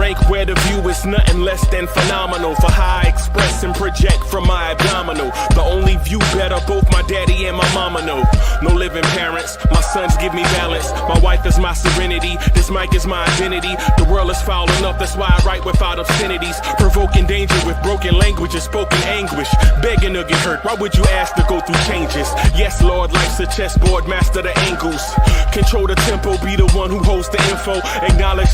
rank where the view is nothing less than phenomenal. For how I express and project from my abdominal. The only view better, both my daddy and my mama know. No living parents, my sons give me balance. My wife is my serenity, this mic is my identity. The world is foul enough, that's why I write without obscenities. Provoking danger with broken language and spoken anguish. Begging to get hurt, why would you ask to go through changes? Yes, Lord, life's a chessboard, master the angles. Control the tempo, be the one who holds the info. Acknowledge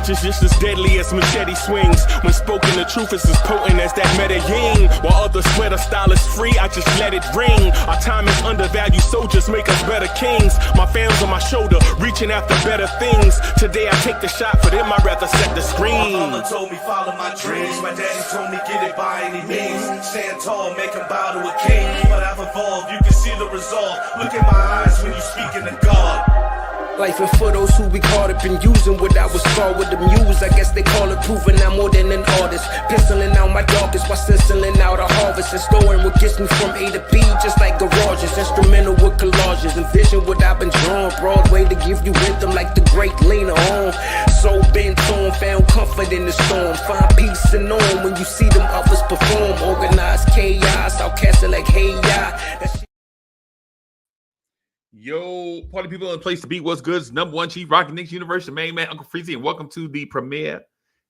is just as deadly as machete swings. When spoken, the truth is as potent as that Medellin. While others swear the style is free, I just let it ring. Our time is undervalued, soldiers make us better kings. My fams on my shoulder, reaching after better things. Today I take the shot, for them I'd rather set the screen. My mama told me follow my dreams. My daddy told me get it by any means. Stand tall, make him bow to a king. But I've evolved, you can see the resolve. Look in my eyes when you speaking to God. Life and for those who be caught up in using what I was called with the muse. I guess they call it proving I'm more than an artist. Penciling out my darkest while stenciling out a harvest. And storing what gets me from A to B, just like garages. Instrumental with collages. Envision what I've been drawing. Broadway to give you rhythm like the great Lena on. So bent on, found comfort in the storm. Find peace and on when you see them others perform. Organized chaos, I'll cast it like hey ya. Yo, party people in the place to be. What's good? It's number one chief rocking Knicks University, main man, Uncle Freezie, and welcome to the premiere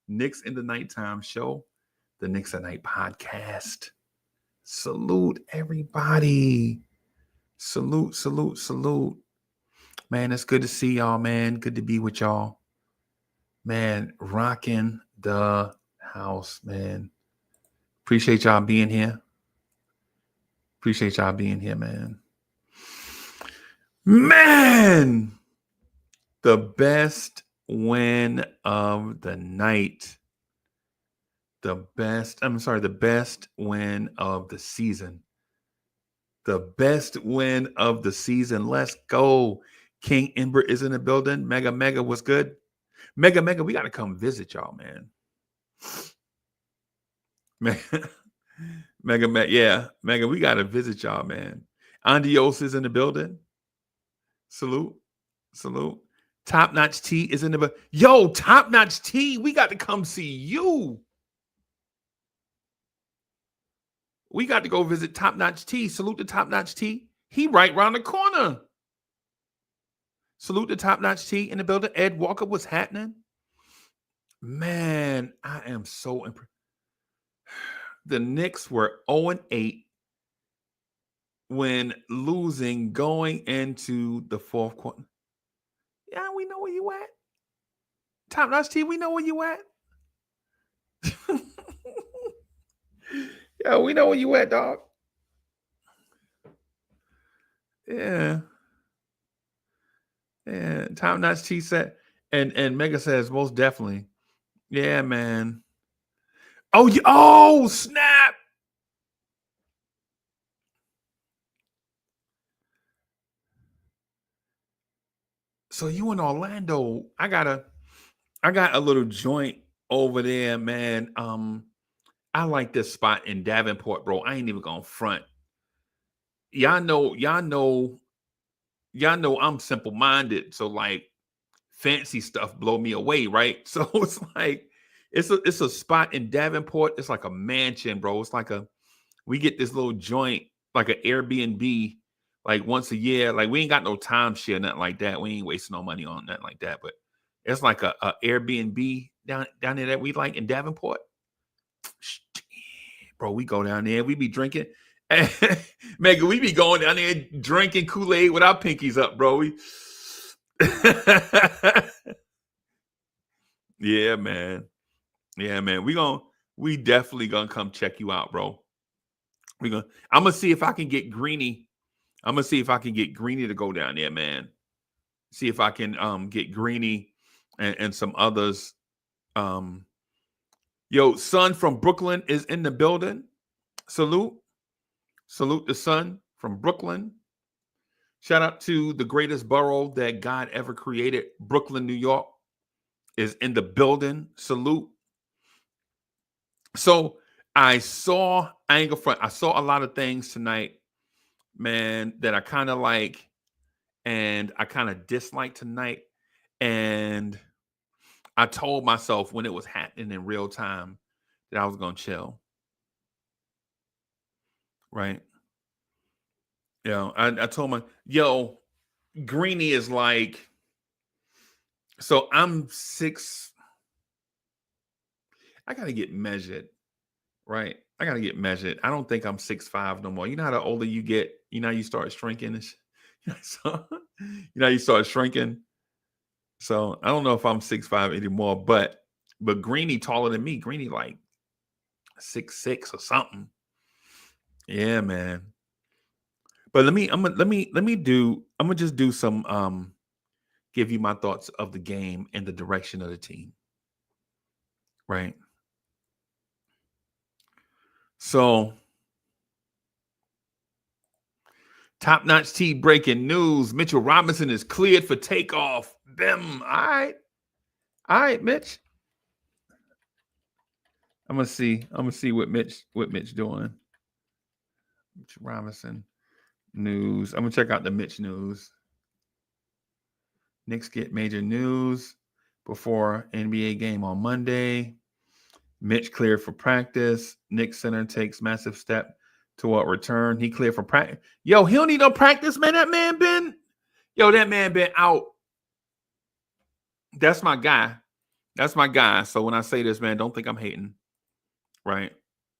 Knicks in the Nighttime show, the Knicks at Night podcast. Salute, everybody. Salute, salute, salute. Man, it's good to see y'all, man. Good to be with y'all. Man, rocking the house, man. Appreciate y'all being here. Appreciate y'all being here, man. Man, the best win of the night. The best win of the season. The best win of the season. Let's go. King Ember is in the building. Mega was good. Mega, we got to come visit y'all, man. Mega, we got to visit y'all, man. Andios is in the building. Salute. Top Notch T is in the... Yo, Top Notch T, we got to come see you. We got to go visit Top Notch T. Salute to Top Notch T. He right around the corner. Salute to Top Notch T in the building. Ed Walker, what's happening? Man, I am so impressed. The Knicks were 0-8 when losing going into the fourth quarter. Yeah, we know where you at. Top Notch T, we know where you at. Yeah, we know where you at, dog. Yeah. Top Notch T said, and Mega says, most definitely. Yeah, man. Oh, snap. So you in Orlando? I got a little joint over there, man. I like this spot in Davenport, bro. I ain't even gonna front. Y'all know I'm simple-minded, so like fancy stuff blow me away, right? So it's like it's a spot in Davenport. It's like a mansion, bro. It's like we get this little joint, like an Airbnb. Like once a year, like we ain't got no timeshare, nothing like that. We ain't wasting no money on nothing like that. But it's like a Airbnb down there that we like in Davenport. Bro, we go down there. We be drinking. Megan, we be going down there drinking Kool-Aid with our pinkies up, bro. Yeah, man. We definitely gonna come check you out, bro. I'm gonna see if I can get Greeny. I'm going to see if I can get Greeny to go down there, man. See if I can get Greeny and some others. Yo, Son from Brooklyn is in the building. Salute the Son from Brooklyn. Shout out to the greatest borough that God ever created. Brooklyn, New York is in the building. Salute. So I saw a lot of things tonight, man, that I kind of like and I kind of dislike tonight. And I told myself when it was happening in real time that I was going to chill. Right. I told my, Greeny is like, so I'm 6. I got to get measured. Right. I got to get measured. I don't think I'm 6'5" no more. You know how the older you get, you start shrinking. So, you start shrinking. So I don't know if I'm 6'5" anymore, but Greeny taller than me. Greeny like 6'6" or something. Yeah, man. But I'm gonna just do some give you my thoughts of the game and the direction of the team. Right. So top-notch T breaking news. Mitchell Robinson is cleared for takeoff. Bim. All right, Mitch. I'm gonna see what Mitch doing. Mitch Robinson news. I'm gonna check out the Mitch news. Knicks get major news before NBA game on Monday. Mitch cleared for practice. Knicks center takes massive step toward return. He cleared for practice. He don't need no practice, man. That man been out. That's my guy. So when I say this, man, don't think I'm hating. Right.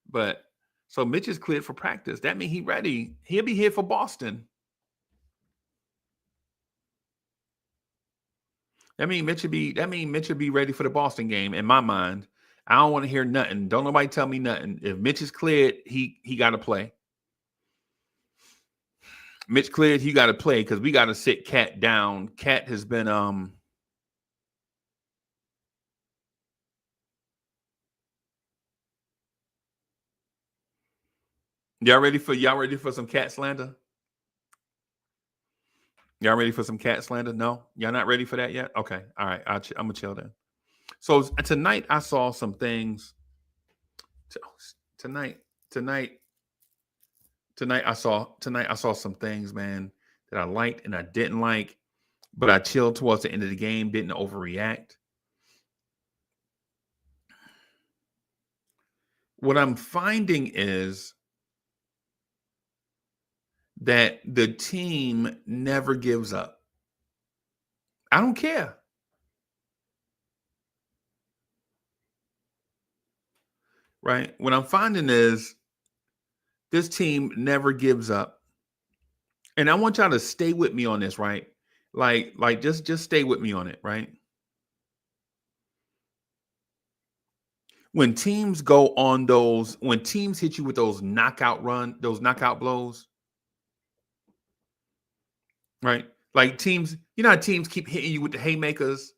But so Mitch is cleared for practice. That means he ready. He'll be here for Boston. That means Mitch will be ready for the Boston game. In my mind, I don't want to hear nothing. Don't nobody tell me nothing. If Mitch is cleared, he got to play. Mitch cleared, he got to play because we got to sit Cat down. Cat has been Y'all ready for some cat slander? Y'all ready for some cat slander? No? Y'all not ready for that yet? Okay. All right. I'm going to chill then. So tonight I saw some things. Tonight I saw some things, man, that I liked and I didn't like, but I chilled towards the end of the game, didn't overreact. What I'm finding is that the team never gives up. I don't care. Right? What I'm finding is this team never gives up. And I want y'all to stay with me on this, right? Like just stay with me on it, right? When teams when teams hit you with those knockout blows, right? Like teams, you know how teams keep hitting you with the haymakers?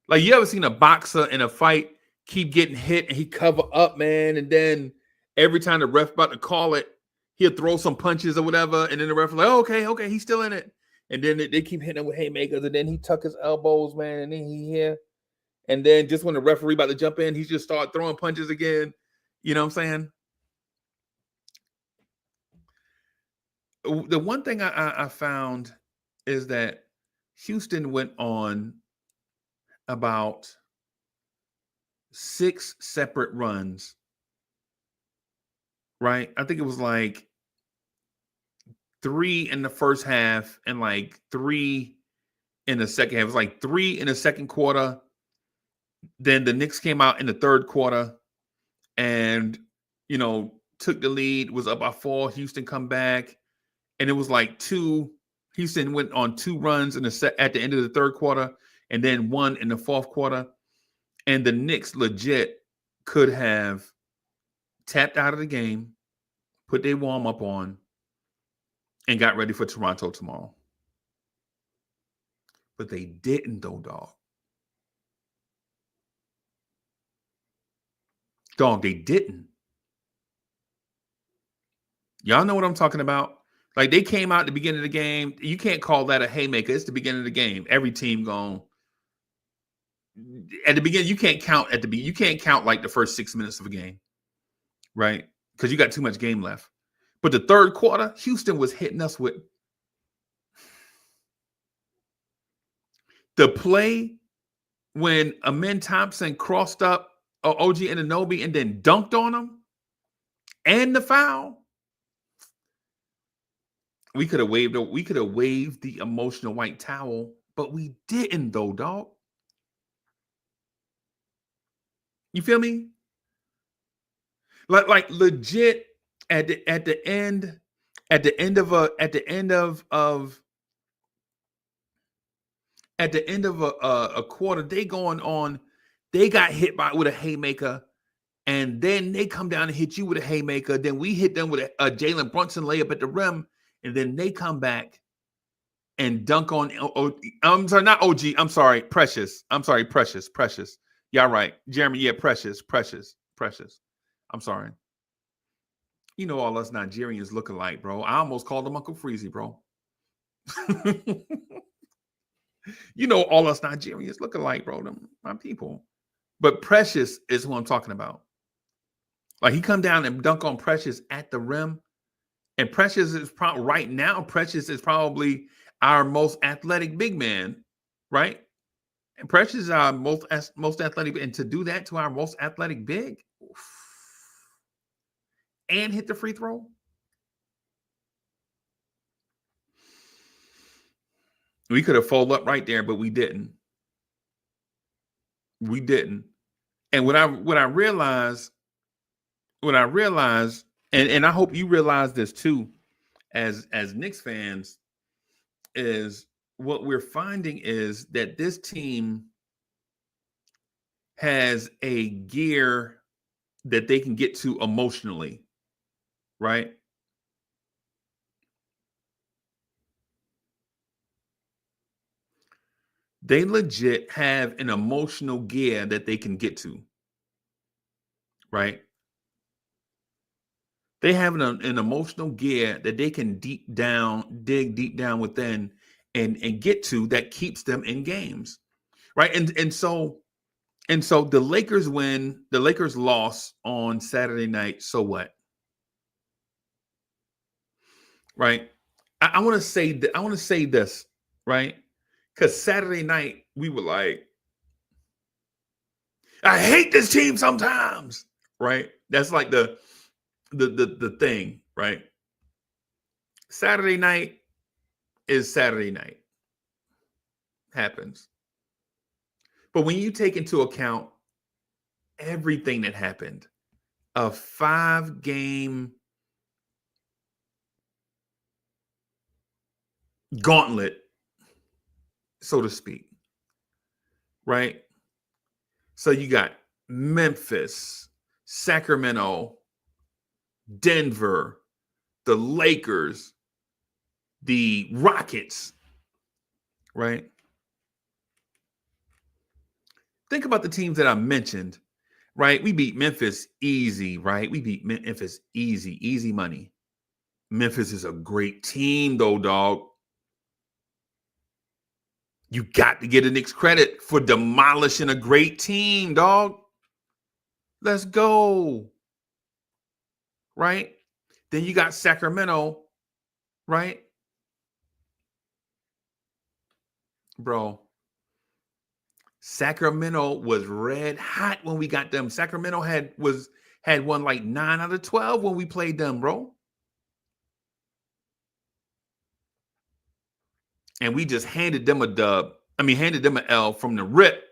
Like, you ever seen a boxer in a fight keep getting hit and he cover up, man, and then every time the ref about to call it, he'll throw some punches or whatever, and then the ref like, oh, okay, he's still in it. And then they keep hitting him with haymakers, and then he tuck his elbows, man, and then he here. And then just when the referee about to jump in, he just start throwing punches again. You know what I'm saying? The one thing I found is that Houston went on about 6 separate runs, right? I think it was like 3 in the first half and like 3 in the second half. It was like 3 in the second quarter. Then the Knicks came out in the third quarter and, took the lead, was up by 4. Houston come back. And it was like 2. Houston went on 2 runs at the end of the third quarter and then 1 in the fourth quarter. And the Knicks legit could have tapped out of the game, put their warm-up on, and got ready for Toronto tomorrow. But they didn't, though, dog. Dog, they didn't. Y'all know what I'm talking about? Like, they came out at the beginning of the game. You can't call that a haymaker. It's the beginning of the game. Every team gone. At the beginning, you can't count you can't count like the first 6 minutes of a game, right? Because you got too much game left. But the third quarter, Houston was hitting us with the play when Amin Thompson crossed up OG Anunoby and then dunked on him and the foul. We could have waved the emotional white towel, but we didn't though, dog. You feel me? Like legit at the end of a quarter, they going on, they got hit with a haymaker, and then they come down and hit you with a haymaker. Then we hit them with a Jalen Brunson layup at the rim, and then they come back and dunk on. I'm sorry, not OG. I'm sorry, Precious. I'm sorry, Precious. Y'all right, Jeremy. Yeah, Precious. I'm sorry. You know all us Nigerians look alike, bro. I almost called him Uncle Freezie, bro. You know all us Nigerians look alike, bro. Them my people. But Precious is who I'm talking about. Like he come down and dunk on Precious at the rim. And Precious is probably right now, Precious is probably our most athletic big man, right? And Precious is our most athletic. And to do that to our most athletic big and hit the free throw. We could have folded up right there, but we didn't. And what I realized, and I hope you realize this too, as Knicks fans, is what we're finding is that this team has a gear that they can get to emotionally, right? They legit have an emotional gear that they can get to, right? They have an emotional gear that they can dig deep down within and get to that keeps them in games, right? And so the Lakers win, the Lakers lost on Saturday night. So what? Right? I want to say this, right? Because Saturday night we were like, I hate this team sometimes, right? That's like the thing, right? Saturday night is Saturday night. Happens. But when you take into account everything that happened, a 5-game gauntlet, so to speak, right? So you got Memphis, Sacramento, Denver, the Lakers, the Rockets, right? Think about the teams that I mentioned, right? We beat Memphis easy, right? We beat Memphis easy money. Memphis is a great team, though, dog. You got to get the Knicks credit for demolishing a great team, dog. Let's go. Right? Then you got Sacramento, right? Bro, Sacramento was red hot when we got them. Sacramento had won like 9 out of 12 when we played them, bro. And we just handed them handed them an L from the rip.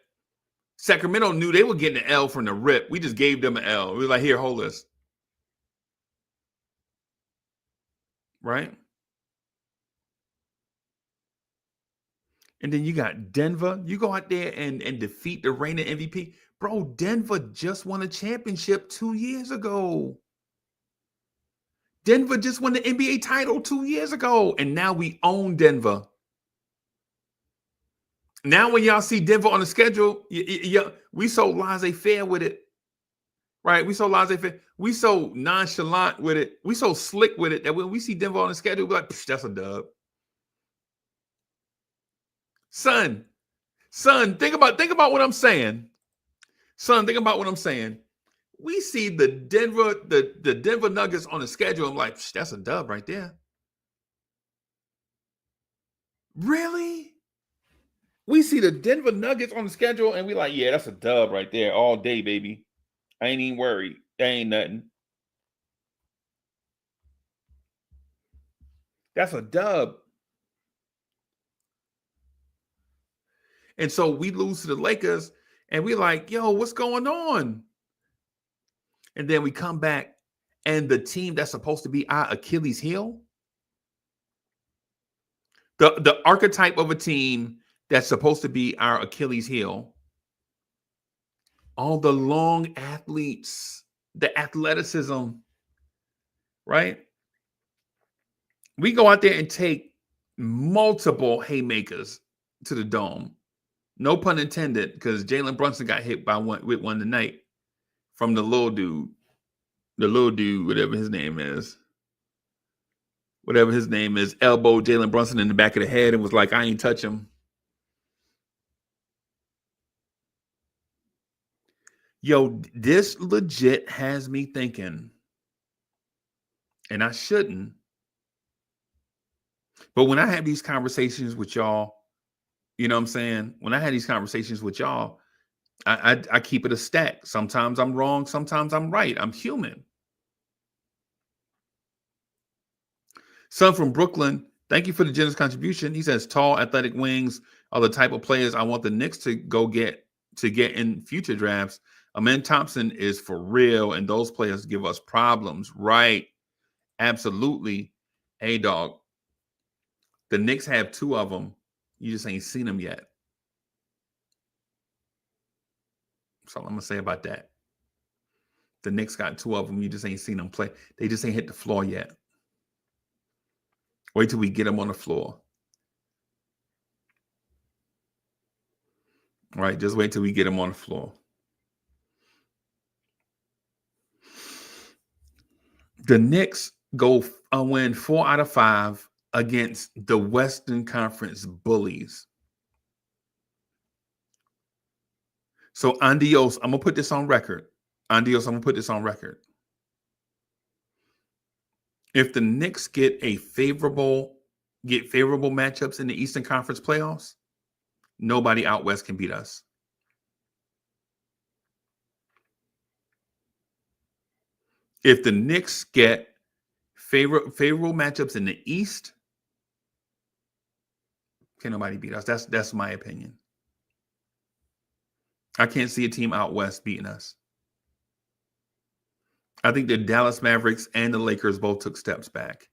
Sacramento knew they were getting an L from the rip. We just gave them an L. We were like, here, hold this. Right? And then you got Denver. You go out there and defeat the reigning MVP. Bro, Denver just won a championship 2 years ago. Denver just won the NBA title 2 years ago. And now we own Denver. Now when y'all see Denver on the schedule, we so laissez-faire with it. Right? We so laissez-faire. We so nonchalant with it. We so slick with it that when we see Denver on the schedule, we're like, that's a dub. Son, think about what I'm saying. Son, think about what I'm saying. We see the Denver Nuggets on the schedule. I'm like, that's a dub right there. Really? We see the Denver Nuggets on the schedule, and we like, yeah, that's a dub right there all day, baby. I ain't even worried. That ain't nothing. That's a dub. And so we lose to the Lakers, and we like, yo, what's going on? And then we come back, and the team that's supposed to be our Achilles heel, the archetype of a team that's supposed to be our Achilles heel, all the long athletes, the athleticism, right? We go out there and take multiple haymakers to the dome. No pun intended, because Jalen Brunson got hit with one tonight from the little dude, whatever his name is. Elbowed Jalen Brunson in the back of the head and was like, I ain't touch him. Yo, this legit has me thinking, and I shouldn't, but when I have these conversations with y'all, you know what I'm saying? When I had these conversations with y'all, I keep it a stack. Sometimes I'm wrong. Sometimes I'm right. I'm human. Son from Brooklyn, thank you for the generous contribution. He says, tall, athletic wings are the type of players I want the Knicks to get in future drafts. Amen Thompson is for real, and those players give us problems. Right. Absolutely. Hey, dog. The Knicks have two of them. You just ain't seen them yet. That's all I'm going to say about that. The Knicks got two of them. You just ain't seen them play. They just ain't hit the floor yet. Wait till we get them on the floor. All right, just wait till we get them on the floor. The Knicks go win 4 out of 5 against the Western Conference bullies. So, Andios, I'm going to put this on record. If the Knicks get favorable matchups in the Eastern Conference playoffs, nobody out West can beat us. If the Knicks get favorable matchups in the East, can nobody beat us? That's my opinion. I can't see a team out West beating us. I think the Dallas Mavericks and the Lakers both took steps back.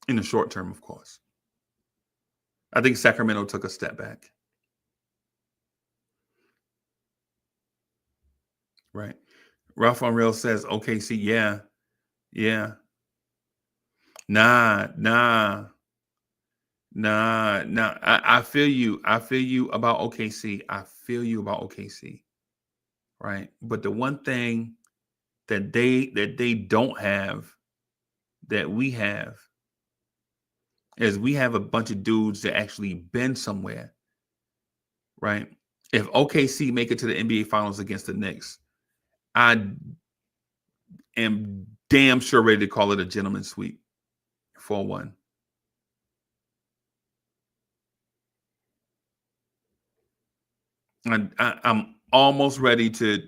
In the short term, of course. I think Sacramento took a step back. Right. Ralph on Rail says, OKC, yeah. Nah. I feel you. I feel you about OKC. Right. But the one thing that they don't have that we have is we have a bunch of dudes that actually been somewhere. Right. If OKC make it to the NBA Finals against the Knicks, I am damn sure ready to call it a gentleman's sweep. 4-1. I'm almost ready to.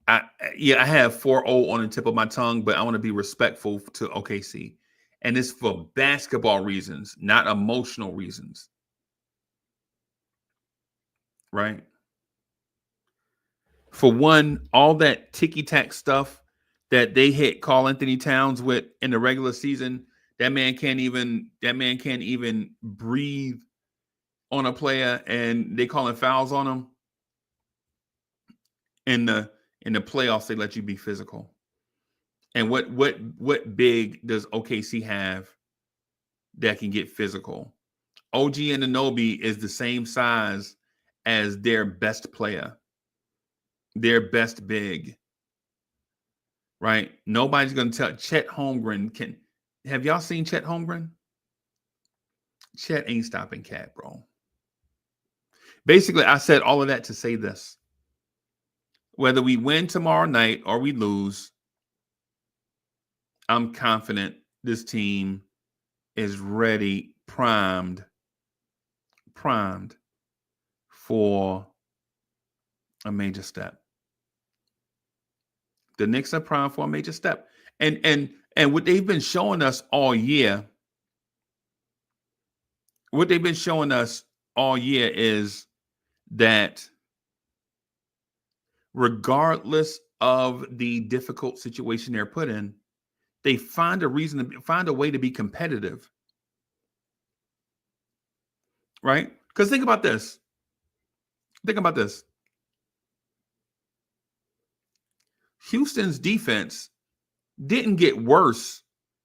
I have 4-0 on the tip of my tongue, but I want to be respectful to OKC, and it's for basketball reasons, not emotional reasons. Right. For one, all that ticky-tack stuff that they hit Karl-Anthony Towns with in the regular season, that man can't even breathe on a player, and they calling fouls on him. In the playoffs, they let you be physical. And what big does OKC have that can get physical? OG Anunoby is the same size as their best player, their best big. Right? Nobody's going to tell. Chet Holmgren can. Have y'all seen Chet Holmgren? Chet ain't stopping Cat, bro. Basically, I said all of that to say this. Whether we win tomorrow night or we lose, I'm confident this team is ready, primed primed for a major step. The Knicks are primed for a major step. And what they've been showing us all year, is that regardless of the difficult situation they're put in, they find a way to be competitive. Right? Because think about this. Houston's defense didn't get worse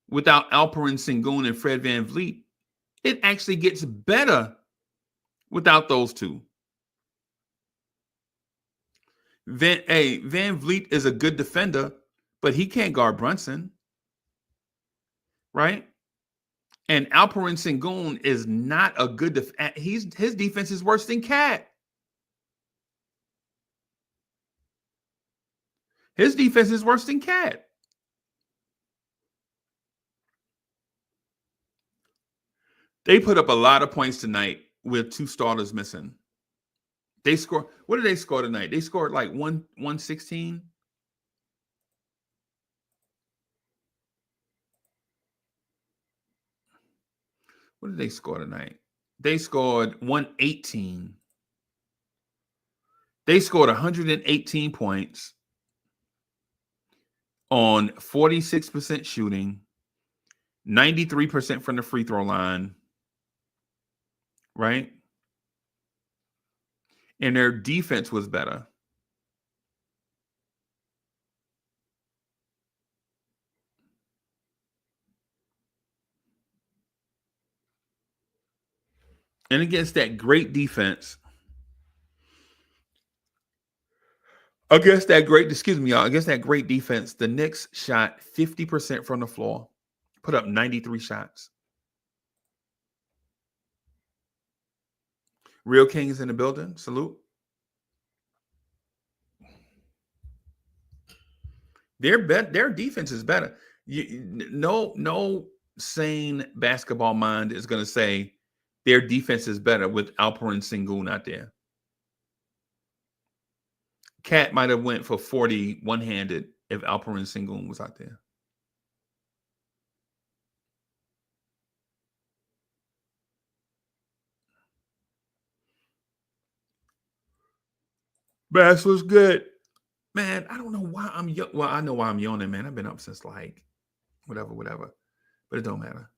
without Alperen Sengun and Fred VanVleet. It actually gets better without those two. VanVleet is a good defender, but he can't guard Brunson. Right? And Alperen Sengun is not a good his defense is worse than Cat. His defense is worse than Cat. They put up a lot of points tonight with two starters missing. What did they score tonight? They scored like 116. What did they score tonight? They scored 118. They scored 118 points on 46% shooting, 93% from the free throw line, right? And their defense was better. And against that great defense, against that great defense, the Knicks shot 50% from the floor, put up 93 shots. Real Kings in the building. Salute. Their defense is better. No sane basketball mind is going to say their defense is better with Alperen Sengun out there. Cat might have went for 40 one-handed if Alperen Sengun was out there. Bass was good. Man, I don't know why I'm well, I know why I'm yawning, man. I've been up since like whatever. But it don't matter.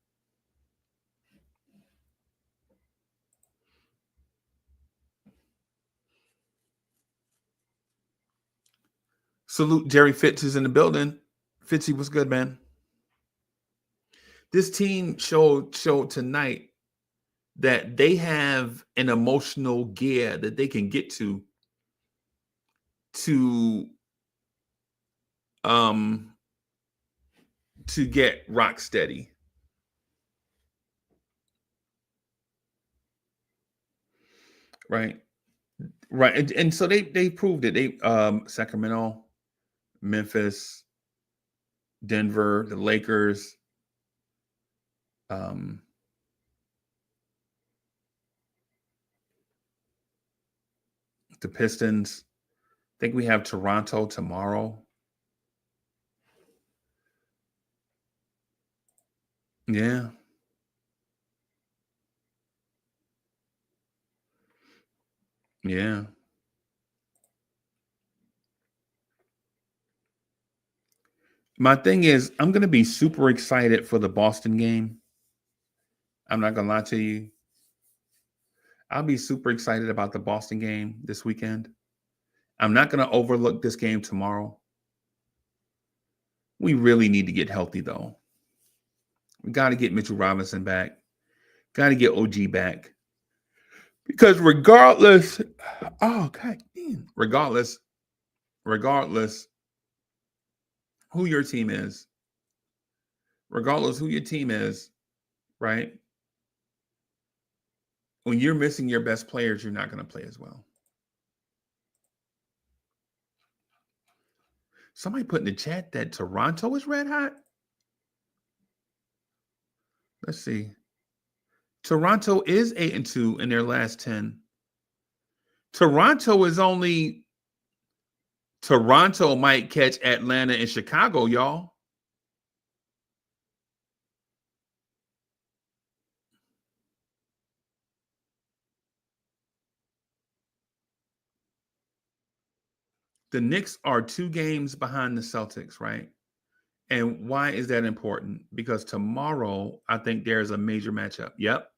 Salute Jerry Fitz is in the building. Fitzy, what's good, man? This team showed tonight that they have an emotional gear that they can get to get rock steady. Right. And so they proved it. They Sacramento, Memphis, Denver, the Lakers, the Pistons. I think we have Toronto tomorrow. Yeah. Yeah. My thing is, I'm going to be super excited for the Boston game. I'm not going to lie to you. I'll be super excited about the Boston game this weekend. I'm not going to overlook this game tomorrow. We really need to get healthy, though. We got to get Mitchell Robinson back. Got to get OG back. Because regardless who your team is, right? When you're missing your best players, you're not going to play as well. Somebody put in the chat that Toronto is red hot. Let's see. Toronto is 8-2 in their last 10. Toronto might catch Atlanta and Chicago, y'all. The Knicks are 2 games behind the Celtics, right? And why is that important? Because tomorrow, I think there's a major matchup. Yep.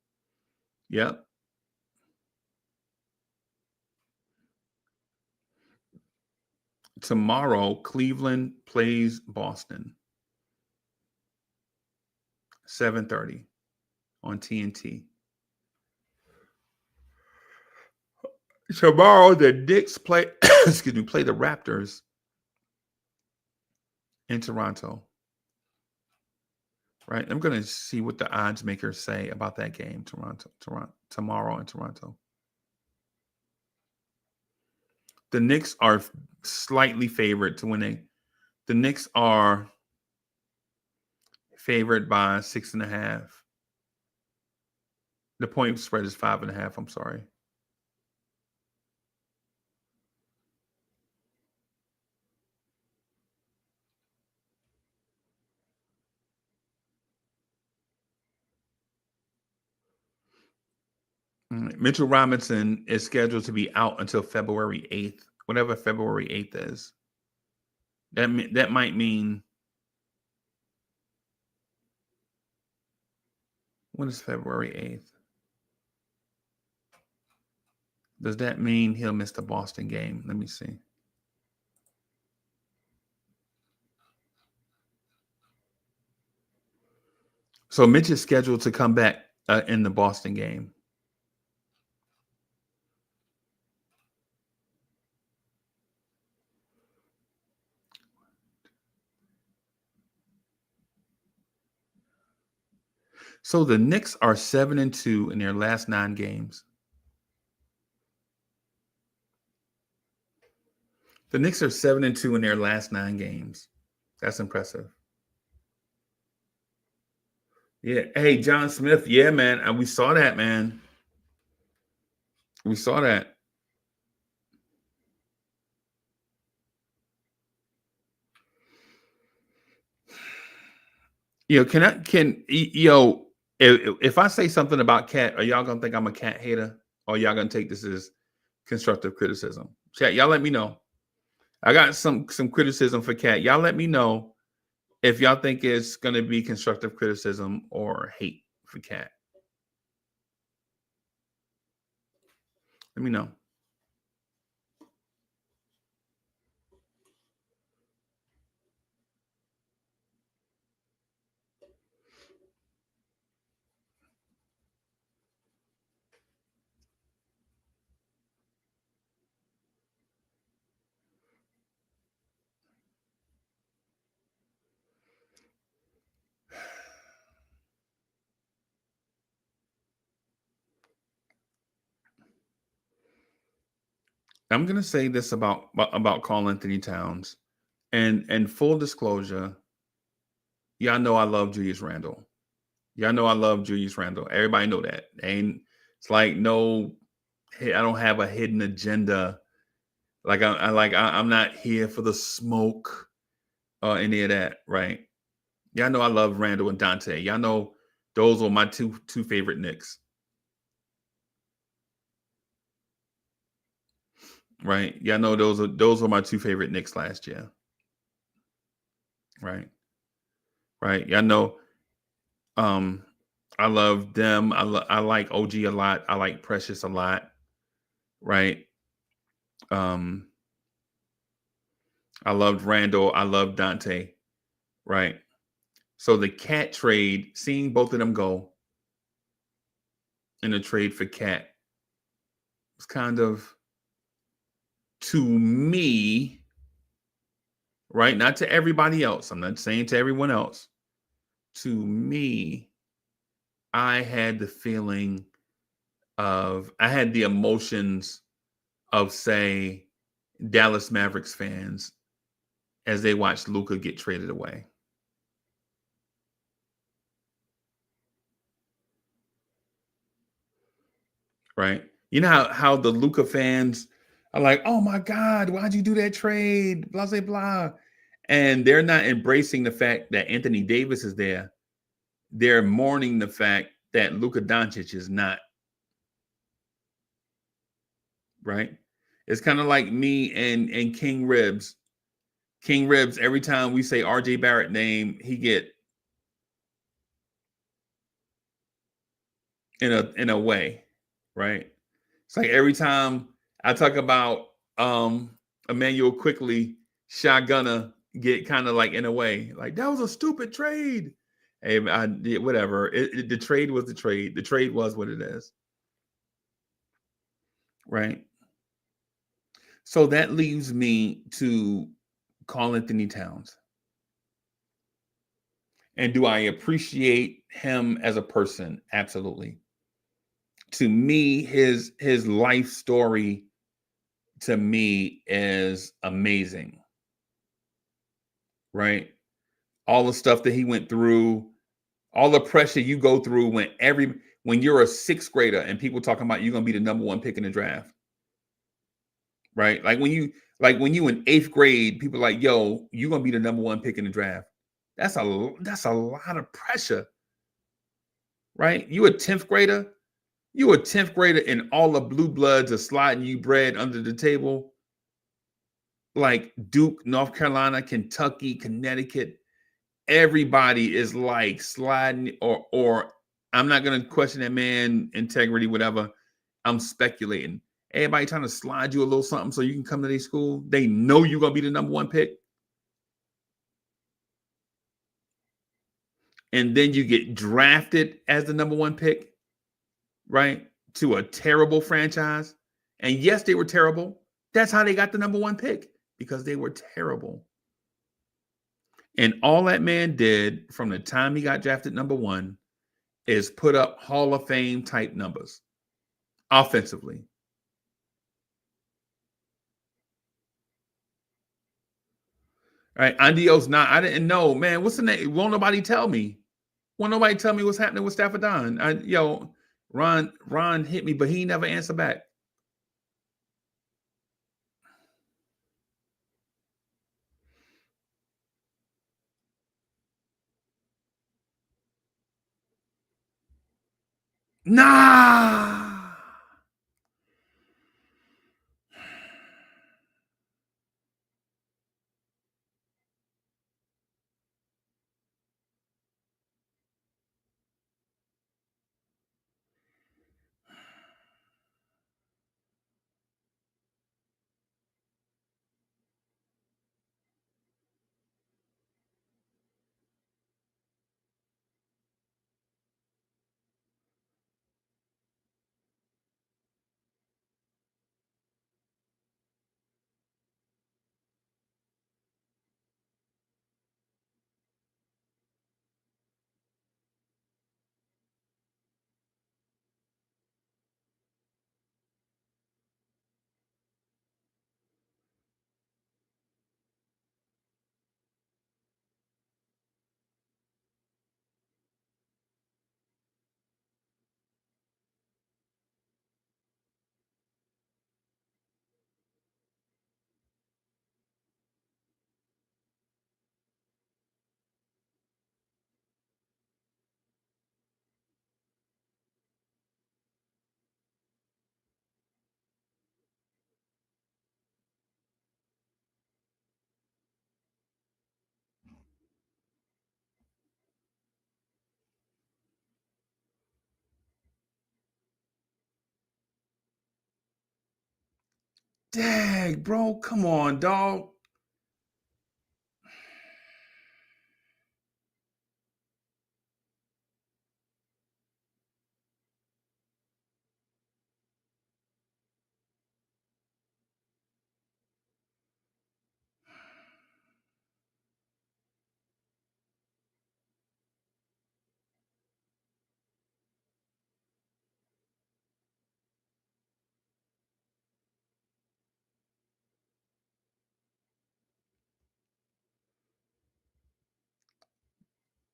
Tomorrow, Cleveland plays Boston. 7:30 on TNT. Tomorrow, the Knicks play play the Raptors in Toronto. Right? I'm going to see what the odds makers say about that game, tomorrow in Toronto. The Knicks are slightly favored to win. The Knicks are favored by 6.5. The point spread is 5.5. I'm sorry. Mitchell Robinson is scheduled to be out until February 8th, whatever February 8th is. That might mean, when is February 8th? Does that mean he'll miss the Boston game? Let me see. So Mitch is scheduled to come back in the Boston game. So the Knicks are 7-2 in their last 9 games. The Knicks are 7-2 in their last 9 games. That's impressive. Yeah. Hey, John Smith. Yeah, man. And we saw that, man. We saw that. If I say something about Cat, are y'all gonna think I'm a Cat hater, or y'all gonna take this as constructive criticism? Chat, y'all let me know. I got some criticism for Cat. Y'all let me know if y'all think it's gonna be constructive criticism or hate for Cat. Let me know. I'm gonna say this about Karl-Anthony Towns, and full disclosure, y'all know I love Julius Randle. Y'all know I love Julius Randle. Everybody know that. It's like no, I don't have a hidden agenda. Like I'm not here for the smoke or any of that, right? Y'all know I love Randle and Dante. Y'all know those were my two favorite Knicks. Right? Y'all know those were my 2 favorite Knicks last year. Right? Right? Y'all know I love them. I like OG a lot. I like Precious a lot. Right? I loved Randle. I loved Dante. Right? So the Cat trade, seeing both of them go in a trade for Cat, was kind of, to me, right? Not to everybody else. I'm not saying to everyone else. To me, I had the feeling I had the emotions of, say, Dallas Mavericks fans as they watched Luka get traded away. right? You know how the Luca fans are like, oh my God, why'd you do that trade? Blah, blah, blah. And they're not embracing the fact that Anthony Davis is there. They're mourning the fact that Luka Doncic is not, right? It's kind of like me and King Ribs. King Ribs, every time we say RJ Barrett name, he get in a way, right? It's like every time I talk about Emmanuel Quickly, Shotgunner get kind of like in a way, like that was a stupid trade. Hey, I did whatever. The trade was the trade. The trade was what it is, right? So that leaves me to Karl-Anthony Towns. And do I appreciate him as a person? Absolutely. To me, his life story to me is amazing. Right? All the stuff that he went through, all the pressure you go through when you're a sixth grader and people talking about you're gonna be the number one pick in the draft. Right? Like when you in eighth grade, people are like, yo, you're gonna be the number one pick in the draft. That's a lot of pressure. Right? You a 10th grader? You a 10th grader and all the blue bloods are sliding you bread under the table. Like Duke, North Carolina, Kentucky, Connecticut. Everybody is like sliding or I'm not going to question that man integrity, whatever. I'm speculating. Everybody trying to slide you a little something so you can come to their school. They know you're going to be the number one pick. And then you get drafted as the number one pick, right? To a terrible franchise. And yes, they were terrible. That's how they got the number one pick, because they were terrible. And all that man did from the time he got drafted number one is put up Hall of Fame type numbers offensively. All right, Andios, now I didn't know, man. What's the name? Won't nobody tell me? Won't nobody tell me what's happening with Stafford Don? Ron hit me, but he never answered back. Nah. Dang, bro, come on, dog.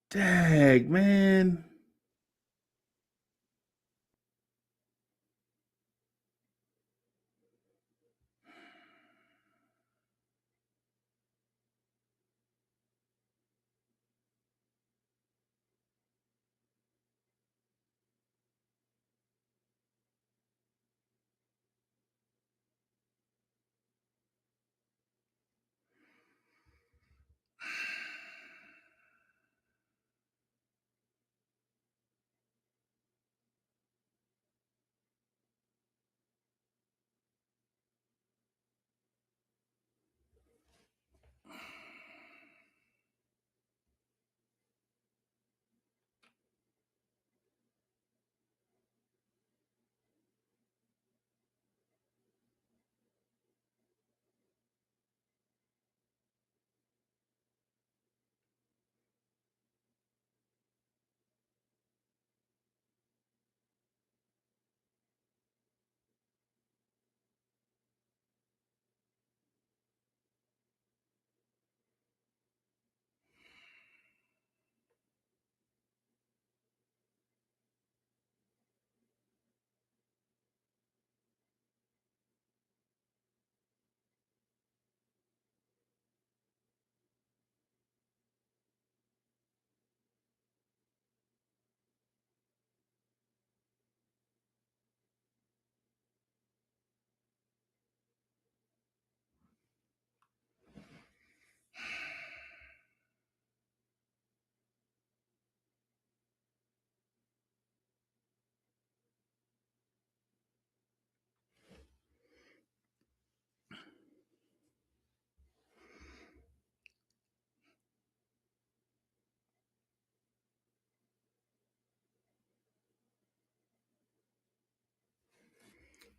Dang, man.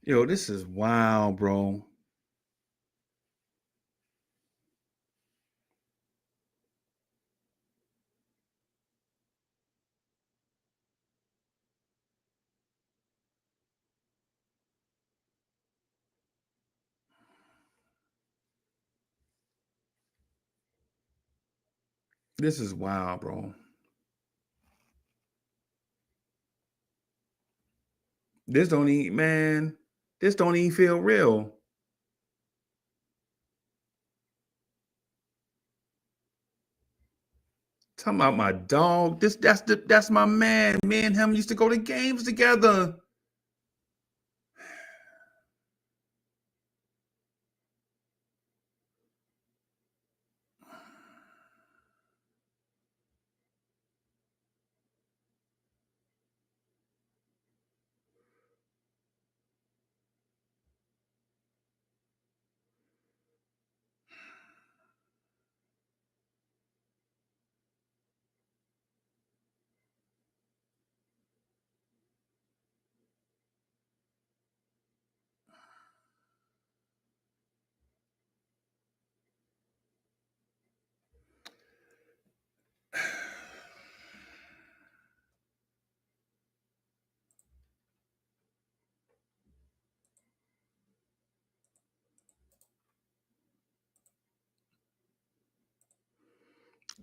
Yo, this is wild, bro. This is wild, bro. This don't even, man. This don't even feel real. Talking about my dog. That's my man. Me and him used to go to games together.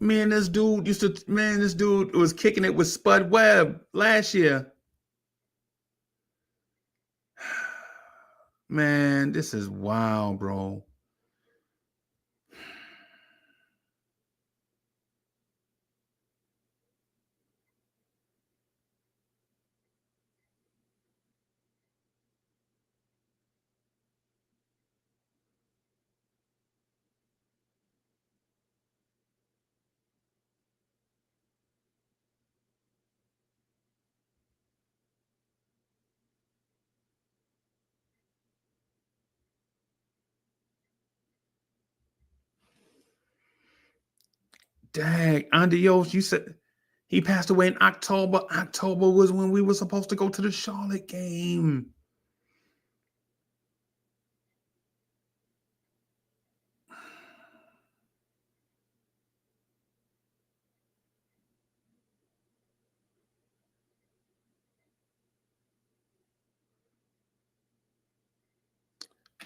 Man, this dude this dude was kicking it with Spud Webb last year. Man, this is wild, bro. Dang, Andios, you said he passed away in October. October was when we were supposed to go to the Charlotte game.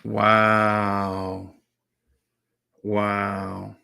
Wow. Wow.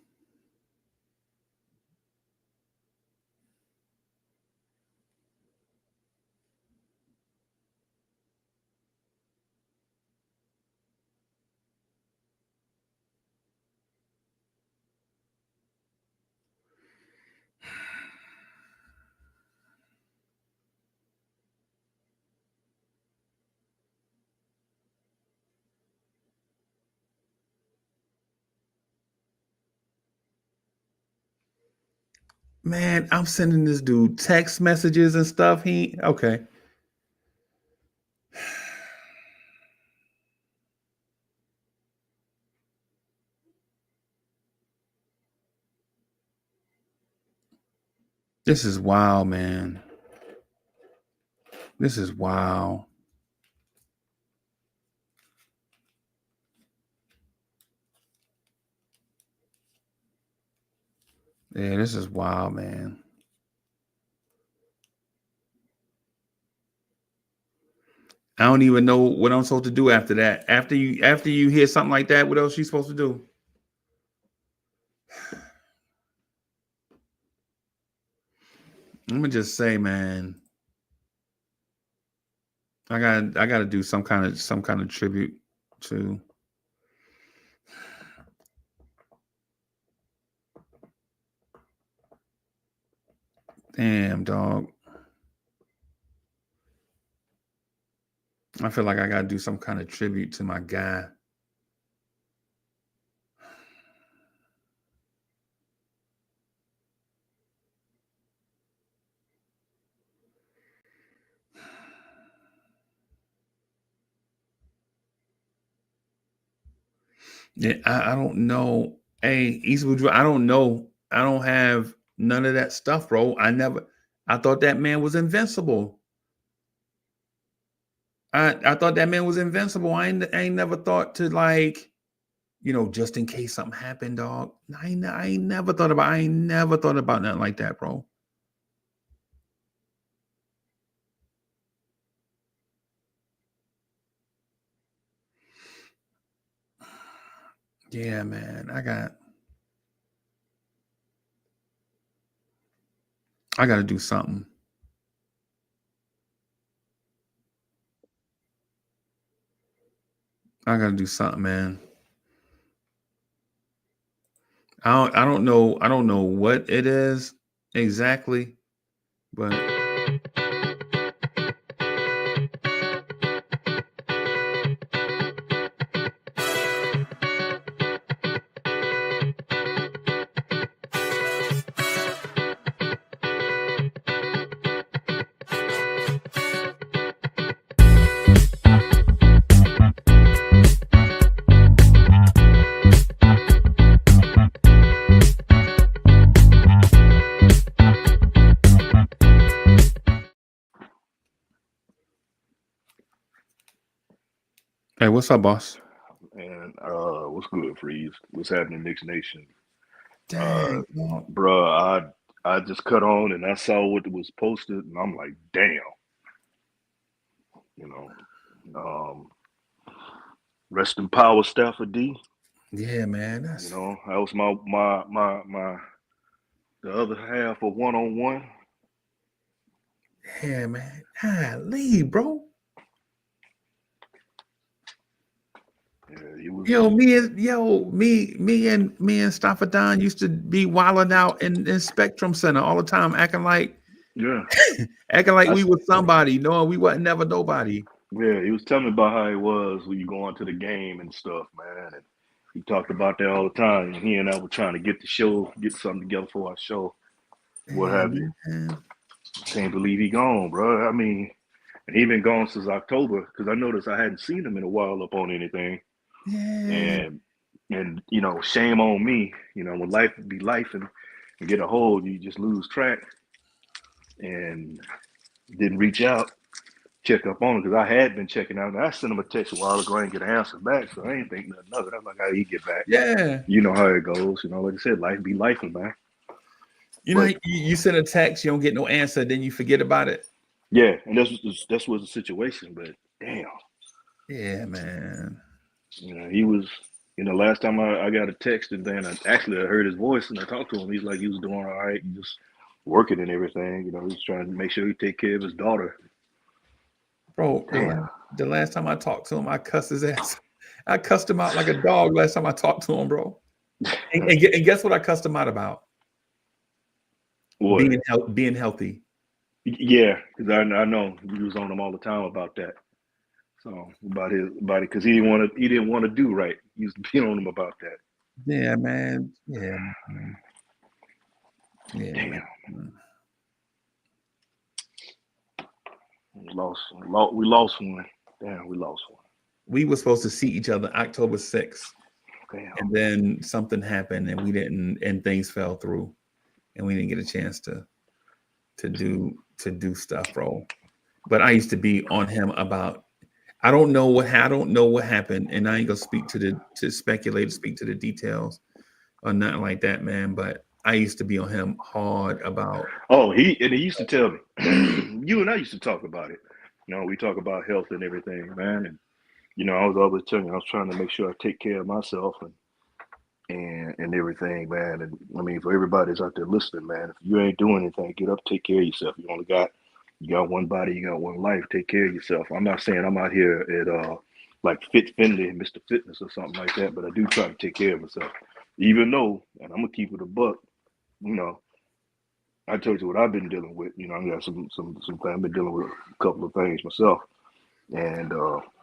Man, I'm sending this dude text messages and stuff. Okay. This is wild, man. This is wild. Yeah, this is wild, man. I don't even know what I'm supposed to do after that. After you hear something like that, what else are you supposed to do? Let me just say, man, I gotta do some kind of tribute to. Damn, dog. I feel like I gotta do some kind of tribute to my guy. Yeah, I don't know. Hey, Eastwood, I don't know. I don't have none of that stuff, bro. I thought that man was invincible. I thought that man was invincible. I ain't never thought to like, just in case something happened, dog. I ain't never thought about nothing like that, bro. Yeah, man. I got to do something. I got to do something, man. I don't know what it is exactly, but hey, what's up, boss? And what's good, Freeze? What's happening, Knicks Nation? Dang, dog. Bruh, I just cut on and I saw what was posted, and I'm like, damn, you know. Rest in power, Stafford D. Yeah, man. You That's know, that was my the other half of one-on-one. yeah, man. Leave, bro. Yeah, he was. Me and Stafford Don used to be wilding out in Spectrum Center all the time, acting like Yeah, we was somebody, knowing we wasn't never nobody. yeah, he was telling me about how it was when you go into the game and stuff, man. And he talked about that all the time. And he and I were trying to get something together for our show, what Yeah, have you. man. Can't believe he gone, bro. I mean, and he been gone since October because I noticed I hadn't seen him in a while up on anything. Yeah, And shame on me. When life be life and get a hold, you just lose track. And didn't reach out, check up on him because I had been checking out. And I sent him a text a while ago and get an answer back, so I ain't think nothing of it. I'm like, how he get back? yeah. You know how it goes. Like I said, life be life, man. You send a text, you don't get no answer, then you forget about it. Yeah, and that's was the situation. But damn. Yeah, man. He was. Last time I got a text, and then I heard his voice and I talked to him. He's like he was doing all right, just working and everything. He was trying to make sure he take care of his daughter. Bro, the last time I talked to him, I cussed his ass. I cussed him out like a dog last time I talked to him, bro. And guess what I cussed him out about? What? Being healthy. Yeah, because I know he was on him all the time about that. So about it, because he didn't want to do right. He used to be on him about that. Yeah, man. Yeah, man. Yeah, damn. Man. We lost one. Damn, we lost one. We were supposed to see each other October 6th. Damn. And then something happened and we didn't, and things fell through and we didn't get a chance to do stuff, bro. But I used to be on him about I don't know what happened, and I ain't gonna speak speak to the details or nothing like that, man. But I used to be on him hard about. Oh, he used to tell me. You and I used to talk about it. We talk about health and everything, man. And I was always telling you, I was trying to make sure I take care of myself and everything, man. And I mean, for everybody that's out there listening, man, if you ain't doing anything, get up, take care of yourself. You got one body, you got one life. Take care of yourself. I'm not saying I'm out here at like Fit Finley and Mr. Fitness or something like that, but I do try to take care of myself. Even though, and I'm gonna keep it a buck, I told you what I've been dealing with. I got some things. I've been dealing with a couple of things myself, and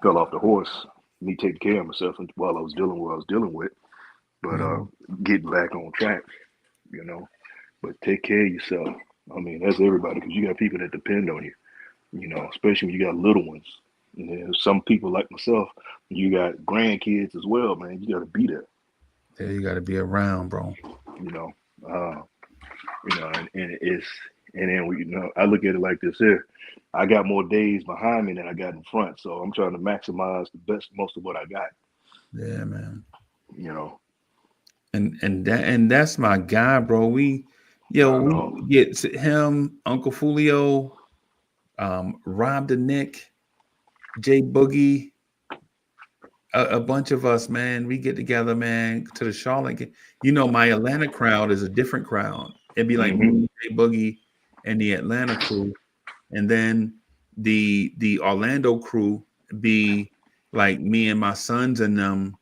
fell off the horse. Me taking care of myself while I was dealing with what I was dealing with, but getting back on track. But take care of yourself. I mean, that's everybody because you got people that depend on you. Especially when you got little ones. Some people like myself, you got grandkids as well, man. You got to be there. Yeah, you got to be around, bro. And And then I look at it like this here. I got more days behind me than I got in front, so I'm trying to maximize most of what I got. Yeah, man. You know, And that's my guy, bro. We get to him, Uncle Fulio, Rob the Nick, Jay Boogie, a bunch of us, man. We get together, man, to the Charlotte. My Atlanta crowd is a different crowd. It'd be like me, Jay Boogie, and the Atlanta crew, and then the Orlando crew be like me and my sons and them.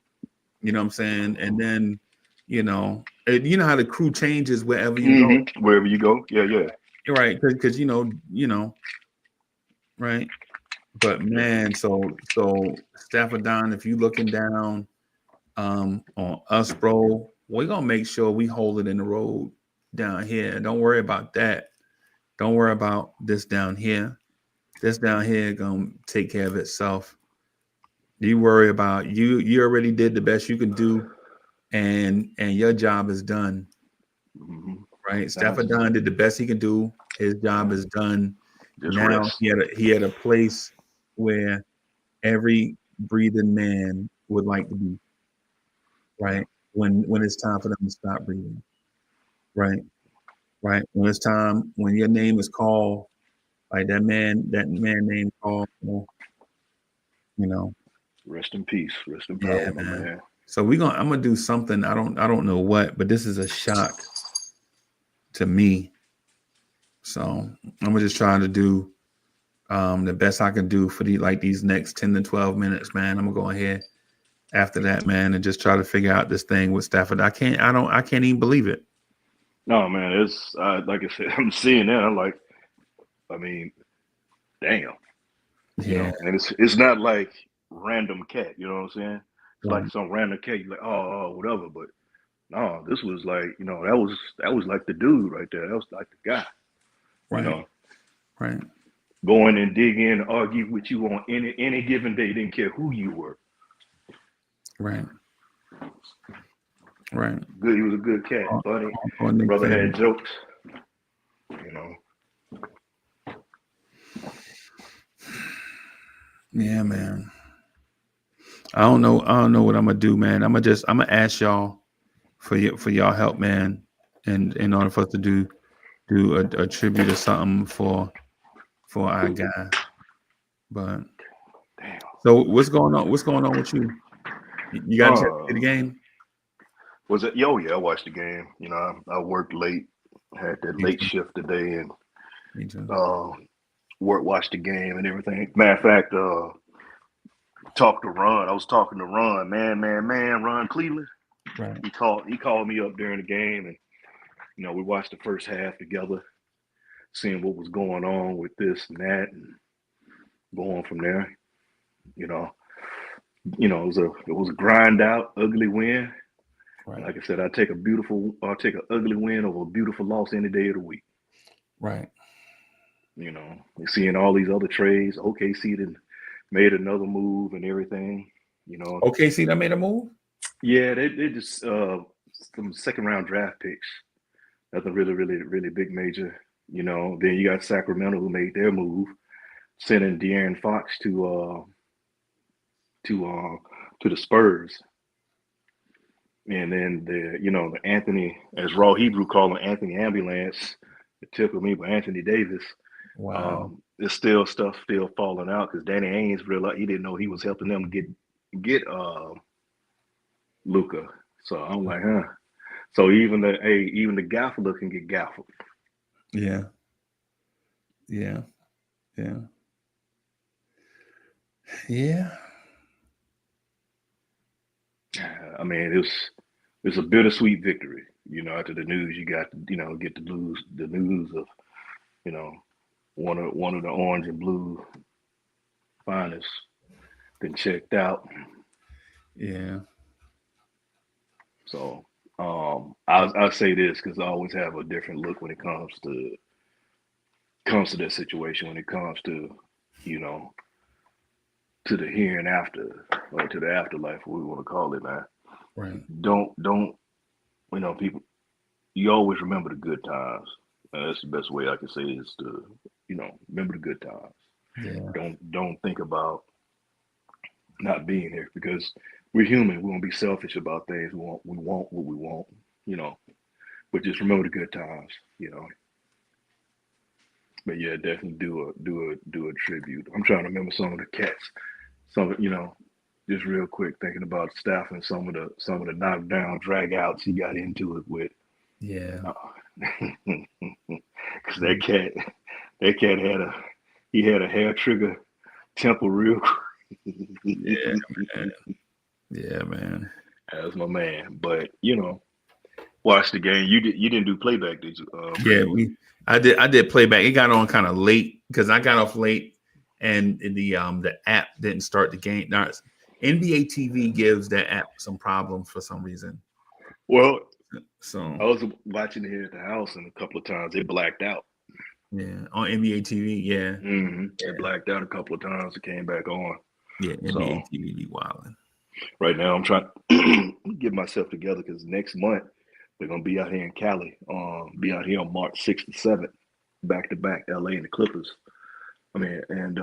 You know what I'm saying? And then, you know how the crew changes wherever you go. Wherever you go, yeah. You're right, because right. But man, so Stafford Don, if you looking down on us, bro, we're gonna make sure we hold it in the road down here. Don't worry about that. Don't worry about this down here. This down here gonna take care of itself. You worry about you already did the best you can do, and your job is done. Right? Stafford Don did the best he can do. His job is done. Just now rest. he had a place where every breathing man would like to be. Right? When it's time for them to stop breathing. Right? Right? When it's time, when your name is called, like that man named Paul, Rest in peace. Rest in power, my man. So I'm gonna do something. I don't know what, but this is a shock to me. So I'm gonna just try to do the best I can do for these next 10 to 12 minutes, man. I'm gonna go ahead after that, man, and just try to figure out this thing with Stafford. I can't even believe it. No, man, it's like I said, I'm seeing that. I'm like, I mean, damn. Yeah. And it's not like random cat, you know what I'm saying? It's like some random cat, you're like, oh, whatever. But no, this was like, that was like the dude right there. That was like the guy. Right. Right. Going and dig in, argue with you on any given day, didn't care who you were. Right. Right. Good. He was a good cat, funny. Brother had jokes. Yeah, man. I don't know what I'm gonna do, man. I'm gonna ask y'all for y'all help, man. And in order for us to do a tribute or something for our guy. But damn. So what's going on? What's going on with you? You got to see the game? Was it? Yeah, I watched the game. I worked late, had that late shift today, and Me too. watched the game and everything. Matter of fact, talked to Ron. I was talking to Ron, Ron Cleveland. Right. He called me up during the game, and we watched the first half together, seeing what was going on with this and that, and going from there. It was a grind out, ugly win. Right. Like I said, I'll take an ugly win over a beautiful loss any day of the week. Right. Seeing all these other trades, OKC then made another move and everything. OKC that made a move? Yeah, they just some second round draft picks. Nothing really, really, really big major. Then you got Sacramento who made their move, sending De'Aaron Fox to the Spurs. And then the Anthony, as Raw Hebrew call him, Anthony Ambulance, it tickled me, but Anthony Davis. Wow. There's still stuff falling out because Danny Ainge realized he didn't know he was helping them get Luka. So I'm like, huh. So even the gaffler can get gaffled. Yeah. Yeah. Yeah. Yeah. I mean, it's a bittersweet victory. After the news, you got to, get the news of, one of the orange and blue finest been checked out. Yeah. So I'll say this because I always have a different look when it comes to that situation. When it comes to, to the here and after, or to the afterlife, what we want to call it, man. Right. Don't people. You always remember the good times. That's the best way I can say is to, remember the good times. Yeah. Don't think about not being here because we're human. We won't be selfish about things. We want what we want, you know. But just remember the good times, But yeah, definitely do a tribute. I'm trying to remember some of the cats. Some of just real quick thinking about Staff and some of the knockdown drag outs he got into it with. Yeah. Because that cat had a hair trigger temple real quick. Yeah, man. Yeah, man. That was my man. But watch the game. You didn't do playback, did you? Yeah, I did playback. It got on kind of late because I got off late, and the app didn't start the game. Now, NBA TV gives that app some problems for some reason. Well, so I was watching it here at the house, and a couple of times it blacked out. Yeah, on NBA TV. Yeah, It blacked out a couple of times. It came back on. Yeah, NBA TV be wilding. Right now, I'm trying to get myself together because next month they're gonna be out here in Cali. Be out here on March 6th to 7th, back to back, LA and the Clippers. I mean, and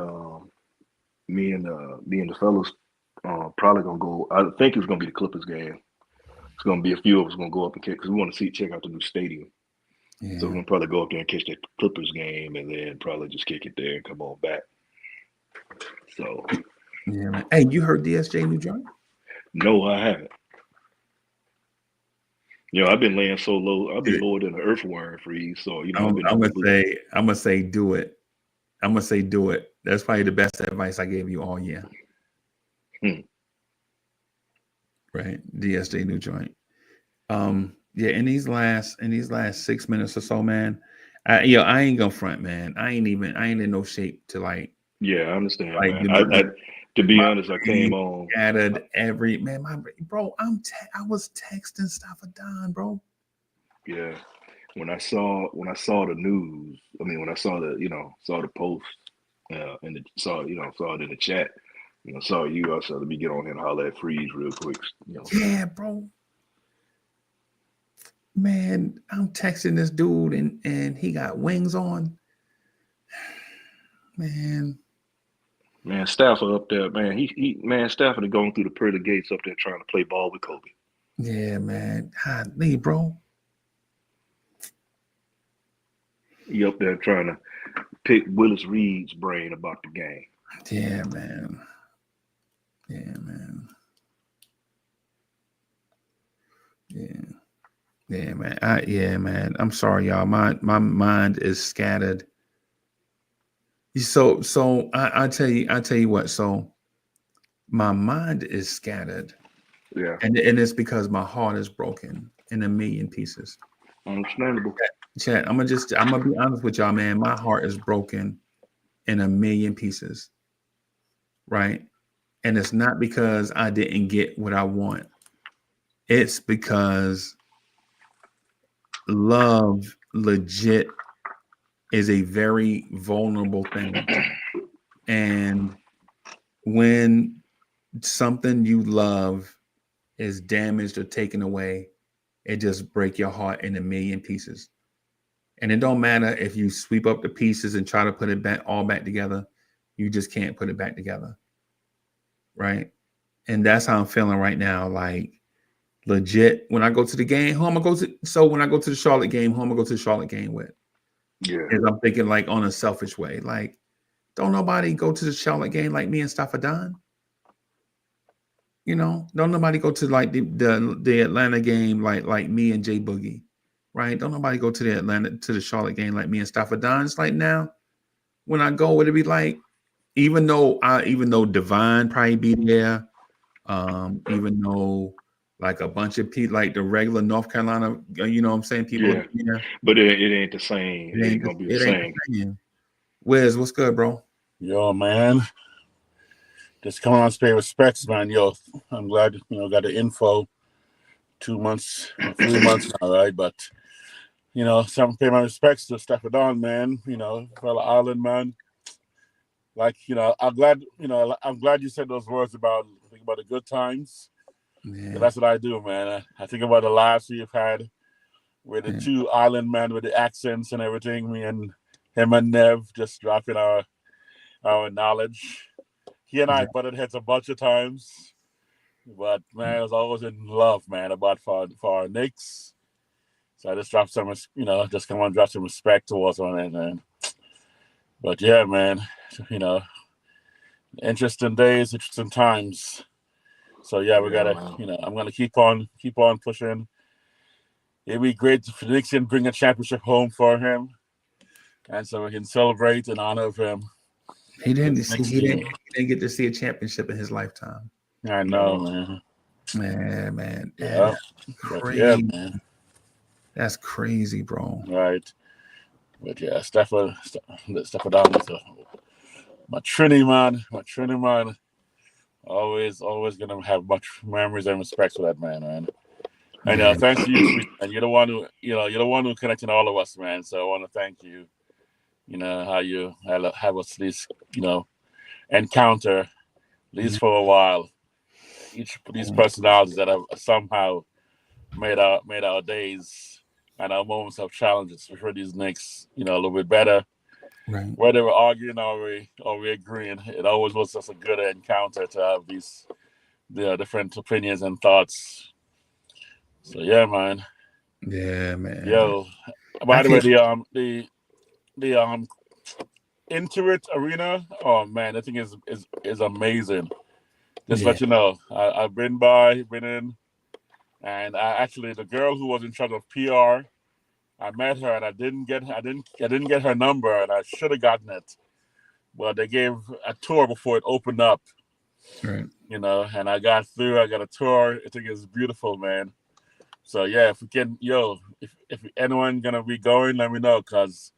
me and the fellows probably gonna go. I think it's gonna be the Clippers game. It's gonna be a few of us gonna go up and because we want to check out the new stadium. Yeah. So we're gonna probably go up there and catch that Clippers game, and then probably just kick it there and come on back. So yeah, man. Hey, you heard DSJ new joint? No, I haven't. I've been laying so low. I've been lower than an earthworm, Freeze. So I'm gonna say do it. I'm gonna say do it. That's probably the best advice I gave you all year. Right, DSJ new joint. Yeah, in these last 6 minutes or so, man. I ain't gonna front, man. I ain't in no shape to like. Yeah, I understand, like, man. To be honest, I came on scattered every man. Bro, I was texting stuff for Don, bro. Yeah, when I saw the news, when I saw the post, and saw it in the chat, saw you. I said, let me get on here and holler at Freeze real quick. Yeah, bro. Man, I'm texting this dude and he got wings on. Man, Stafford up there, man. Stafford is going through the pearly gates up there trying to play ball with Kobe. Yeah, man. Golly, bro. He up there trying to pick Willis Reed's brain about the game. Yeah, man. Yeah, man. Yeah, man. I'm sorry, y'all. My mind is scattered. So I tell you what. So my mind is scattered. Yeah, and it's because my heart is broken in a million pieces. Understandable. Chat. I'm gonna be honest with y'all, man. My heart is broken in a million pieces. Right, and it's not because I didn't get what I want. It's because love legit is a very vulnerable thing. And when something you love is damaged or taken away, it just breaks your heart in a million pieces. And it don't matter if you sweep up the pieces and try to put it all back together, you just can't put it back together. Right? And that's how I'm feeling right now. Like, legit, when I go to the game, when I go to the Charlotte game, who I'm gonna go to the Charlotte game with? Yeah. Because I'm thinking like on a selfish way. Like, don't nobody go to the Charlotte game like me and Stafford. Don't nobody go to like the Atlanta game like me and Jay Boogie, right? Don't nobody go to the Charlotte game like me and Stafford. It's like now, when I go, would it be like, even though Divine probably be there, even though like a bunch of people, like the regular North Carolina, you know what I'm saying? People, yeah. But it ain't the same. It ain't gonna be the same. Wiz, what's good, bro? Yo, man. Just coming on to pay respects, man. Yo, I'm glad, got the info 2 months, 3 months now, right? But, so I'm pay my respects to Stafford, man, fellow Ireland, man. Like, I'm glad you said those words about the good times. Yeah. That's what I do, man. I think about the lives we've had, with the two island men with the accents and everything. Me and him and Nev just dropping our knowledge. He and I butted heads a bunch of times, but man, I was always in love, man, about for our Knicks. So I just dropped some, just come on, drop some respect towards one another, man. But yeah, man, interesting days, interesting times. So yeah, we gotta, I'm gonna keep on pushing. It'd be great if the Knicks can bring a championship home for him, and so we can celebrate in honor of him. He didn't get to see a championship in his lifetime. I know, man. Yeah, crazy. Yeah, man. That's crazy, bro. Right. But yeah, Stephen down my Trini man. Always gonna have much memories and respect for that man. And thanks to you, and you're the one who connected all of us, man. So I want to thank you. How you have us at least, encounter at least for a while. Each of these personalities that have somehow made our days and our moments of challenges for these Knicks, a little bit better. Right. Whether we're arguing or we agreeing, it always was just a good encounter to have these different opinions and thoughts. So yeah, man. Yeah, man. Yo, by the way, the Intuit Arena, oh man, that thing is amazing. Just let you know, I've been in, and the girl who was in charge of PR, I met her and I didn't get her number, and I should have gotten it, but they gave a tour before it opened up. Right. And I got through. I got a tour. I think it's beautiful, man. So yeah, if we can, if anyone gonna be going, let me know, cause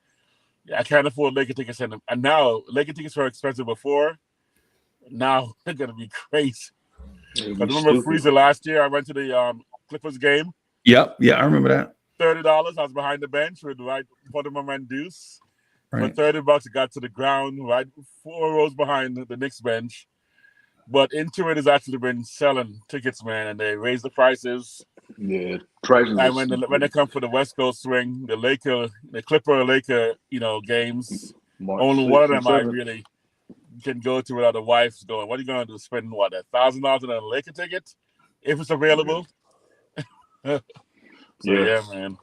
I can't afford Laker tickets, and now Laker tickets were expensive before. Now they're gonna be crazy. I remember Freezie last year. I went to the Clippers game. Yep. Yeah, I remember that. $30. I was behind the bench with right before the man Deuce. Right. For $30, I got to the ground right 4 rows behind the Knicks bench. But Intuit has actually been selling tickets, man, and they raised the prices. Yeah, prices. And when they come for the West Coast swing, the Clipper Laker, games, March only one of them 6th I and 7th. really can go to without the wife's going. What are you going to do? Spend what, $1,000 on a Laker ticket if it's available? Yeah, man.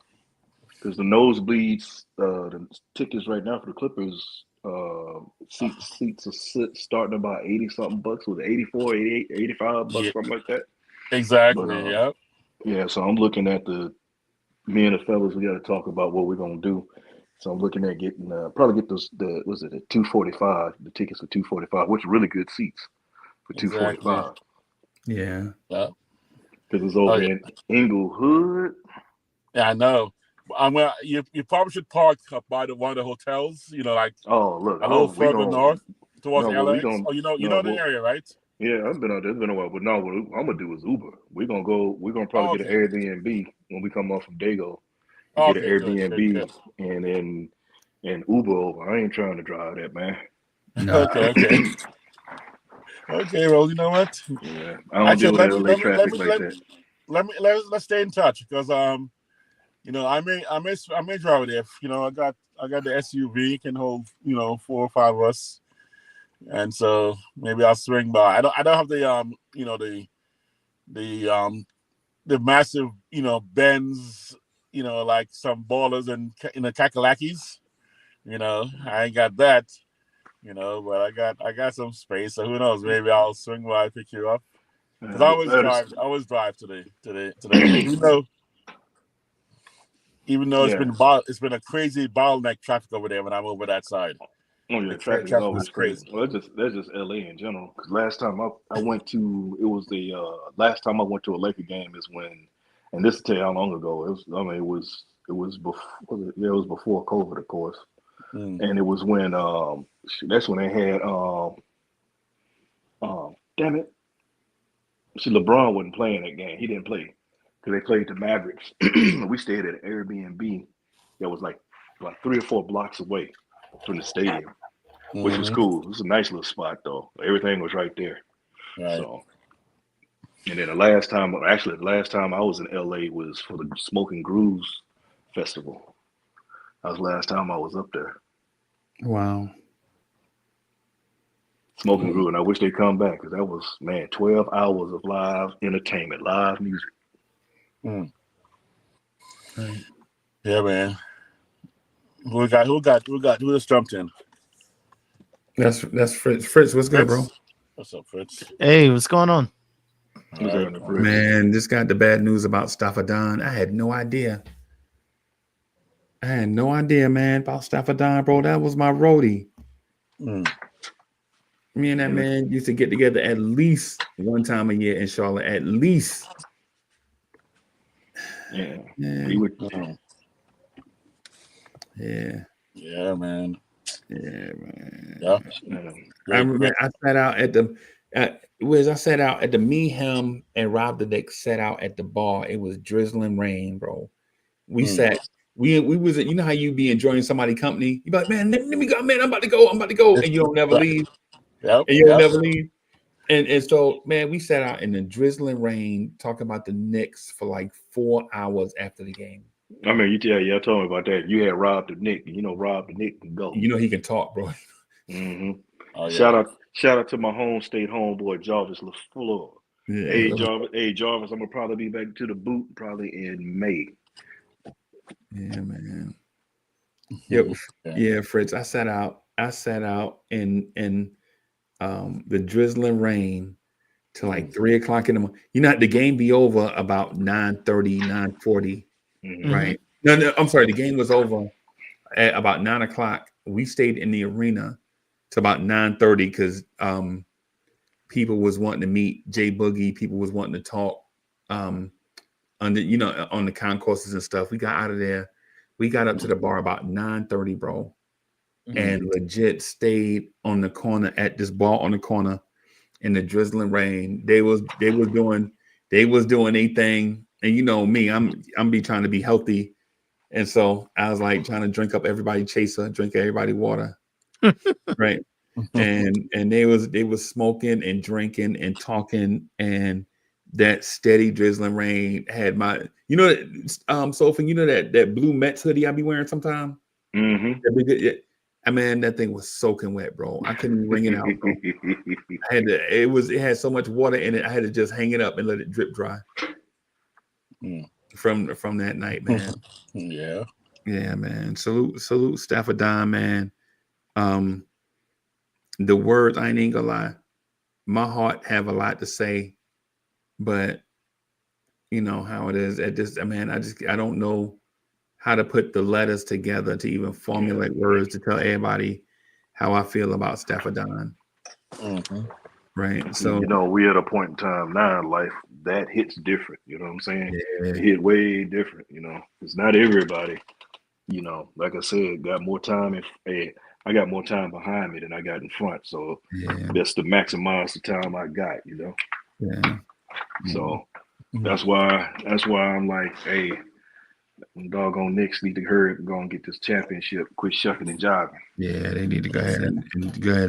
Because the nosebleeds, the tickets right now for the Clippers, seats are starting about $80-something bucks, with 84, 88, 85 bucks, something like that. Exactly. But, Yep. Yeah, so I'm looking at me and the fellas, we got to talk about what we're gonna do. So I'm looking at getting probably get the 245, the tickets for 245, which are really good seats for 245. Yeah. Yep. Because it's over in Inglewood. Yeah, I know. You probably should park up by one of the hotels. Like a little further north towards LA. The area, right? Yeah, I've been out there. It's been a while, but no, what I'm gonna do is Uber. We're gonna probably get an Airbnb when we come off from Dago. Get an Airbnb good. And then Uber over. I ain't trying to drive that, man. No. Okay. Okay, well, you know what? Yeah, I don't deal with LA traffic like that. Let's stay in touch, because I may drive there. I got the SUV, can hold 4 or 5 of us. And so maybe I'll swing by. I don't have the massive Benz, like some ballers and Kakalakis. I ain't got that. But I got some space. So who knows? Maybe I'll swing by, pick you up. Because I always drive to the even though it's been a crazy bottleneck traffic over there when I'm over that side. Oh yeah, traffic is always crazy. Well, that's just LA in general. Because last time I went to, it was the last time I went to a Laker game is when, and this will tell you how long ago it was. It was before COVID, of course, and it was when that's when they had damn it, LeBron wasn't playing that game. He didn't play because they played the Mavericks. We stayed at an Airbnb that was like 3 or 4 blocks away from the stadium, which was cool. It was a nice little spot though. Everything was right there. Right. So, and then the last time I was in LA was for the Smoking Grooves festival. That was the last time I was up there. Wow. Smoking Brew, and I wish they'd come back because that was, man, 12 hours of live entertainment, live music. Mm. Right. Yeah, man. Who just jumped in? That's Fritz. Fritz, what's good, bro? What's up, Fritz? Hey, what's going on? Who's All on the bridge? Man, just got the bad news about Staffordon. I had no idea. Man, about Staffordon, bro. That was my roadie. Mm. Me and that man used to get together at least one time a year in Charlotte. At least. Yeah. Yeah. He would. Mm. Yeah. Yeah, man. Yeah, man. Yeah. I remember I sat out at the me, him, and Rob the Dick sat out at the bar. It was drizzling rain, bro. We sat. We was, you know how you be enjoying somebody's company. You be like, man, let me go, man. I'm about to go, and you don't never leave. Yep. And you don't never leave. And so, man, we sat out in the drizzling rain talking about the Knicks for like 4 hours after the game. I mean, y'all told me about that. You had Rob the Nick. You know, Rob the Nick can go. You know he can talk, bro. Mm-hmm. Oh, yeah. Shout out to my home state homeboy Jarvis LaFleur. Yeah. Hey Jarvis, I'm gonna probably be back to the boot probably in May. Yeah, man. Yep. Yeah, Fritz. I sat out in the drizzling rain till like 3 o'clock in the morning. You know, the game be over about 9:30, 9:40. Mm-hmm. Right. No, I'm sorry. The game was over at about 9 o'clock. We stayed in the arena to about 9:30 because people was wanting to meet Jay Boogie. People was wanting to talk on the concourses and stuff. We got out of there. We got up to the bar about 9:30, bro, and legit stayed on the corner at this bar on the corner in the drizzling rain. They was doing their thing. And you know me, I'm be trying to be healthy. And so I was like trying to drink up everybody chaser, drink everybody water. Right. And they was smoking and drinking and talking, and that steady drizzling rain had my, Sophie, that blue Mets hoodie I be wearing sometime. Mm-hmm. I mean, that thing was soaking wet, bro. I couldn't even wring it out, bro. It had so much water in it. I had to just hang it up and let it drip dry. From that night, man. Yeah, man. Salute Staffordon, man. The words, I ain't gonna lie, my heart have a lot to say, but you know how it is at this. Man, I don't know how to put the letters together to even formulate words to tell everybody how I feel about Staffordon. Right. So we're at a point in time now in life that hits different. You know what I'm saying? Yeah. It hit way different. It's not everybody. Like I said, got more time. I got more time behind me than I got in front. So that's to maximize the time I got. Yeah. So that's why I'm like, hey, doggone Knicks need to hurry up and go and get this championship. Quit shucking and jiving. Yeah, they need to go ahead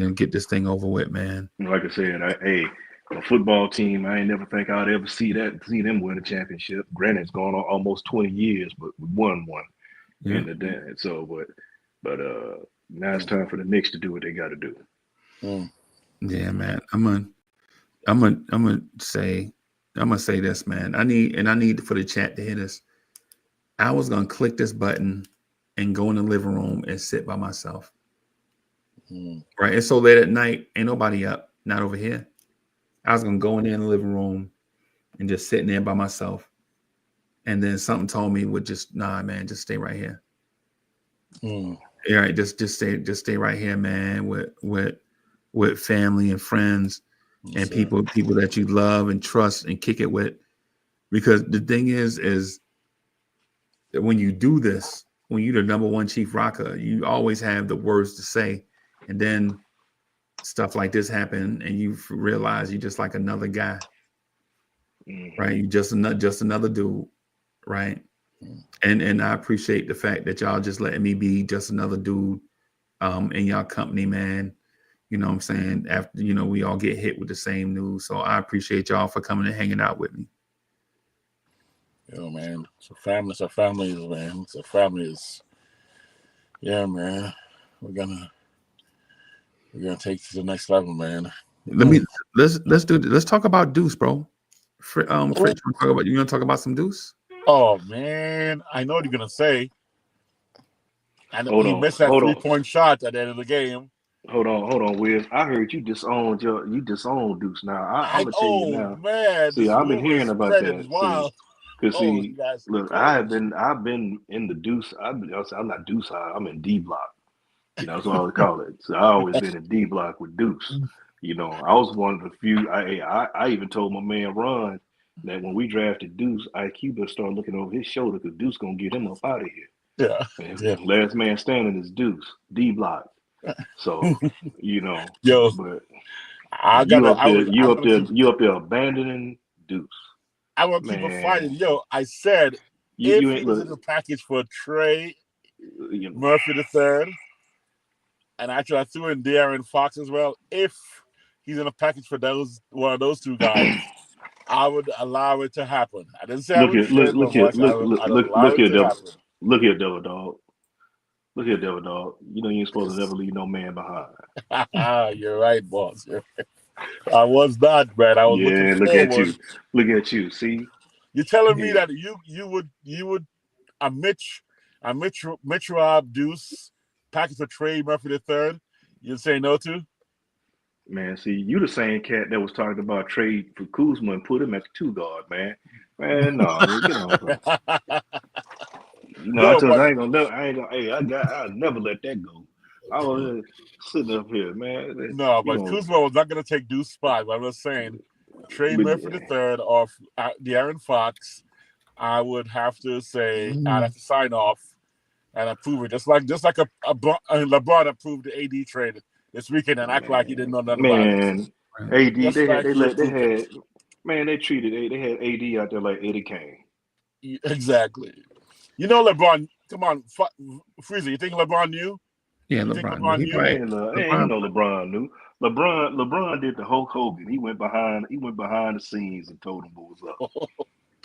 and get this thing over with, man. Like I said, a football team, I ain't never think I'd ever see them win a championship. Granted, it's gone on almost 20 years, but we won one. Yeah. But now it's time for the Knicks to do what they got to do. Yeah, man. I'm gonna say this, man. I need for the chat to hit us. I was gonna click this button and go in the living room and sit by myself. Right. It's so late at night, ain't nobody up, not over here. I was gonna go in there in the living room and just sitting there by myself. And then something told me just stay right here. Yeah, right. Just stay right here, man, with family and friends and people that you love and trust and kick it with. Because the thing is that when you do this, when you're the number one chief rocker, you always have the words to say. And then stuff like this happen and you realize you're just like another guy. Right? You just another dude, right? And I appreciate the fact that y'all just letting me be just another dude in y'all company, man. You know what I'm saying? After, we all get hit with the same news. So I appreciate y'all for coming and hanging out with me. You know, man. So families, man. So families. Yeah, man. We're gonna take it to the next level, man. Let's talk about Deuce, bro. Fritz, you want to talk about some Deuce? Oh man, I know what you're gonna say. And he missed that hold on. 3-point shot at the end of the game. Hold on, Wiz. I heard you disowned Deuce. Now I'm gonna tell you now. Man, See, this I've been rumors hearing about spread is that. wild. Cause You guys look, crazy. I've been in the Deuce. I'm not Deuce high. I'm in D block. That's what I would call it. So I always been in D block with Deuce. I was one of the few. I even told my man Ron that when we drafted Deuce, IQ better start looking over his shoulder because Deuce gonna get him up out of here. Yeah. Last man standing is Deuce, D block. So, Yo, but you up there abandoning Deuce. I'm gonna keep it fighting. Yo, I said if he was in the package for Trey Murphy III, and actually I threw in De'Aaron Fox as well. If he's in a package for one of those two guys, I would allow it to happen. I didn't say I would trade so much. Look here, Devil Dog. Look here, Devil Dog. You ain't supposed to never leave no man behind. You're right, boss. You're right. I was not, man. I was looking look forward. at you. Look at you. See, you're telling me that you would a Mitch Rob Deuce package for Trey Murphy III. You'd say no to? Man, see, you the same cat that was talking about trade for Kuzma and put him at the 2 guard, man. Man, no, get on, bro. I'll never let that go. I was sitting up here, man. No, but Kuzma was not going to take Deuce's spot. But I was saying Trey Murphy III or De'Aaron Fox, I would have to say I'd have to sign off and approve it, just like LeBron approved the AD trade this weekend and act like he didn't know nothing about it. AD, they treated they had AD out there like Eddie Kane. Exactly. LeBron. Come on, Freezie. You think LeBron knew? Yeah, LeBron knew. Right. LeBron knew. LeBron did the Hulk Hogan. He went behind the scenes and told him what was up.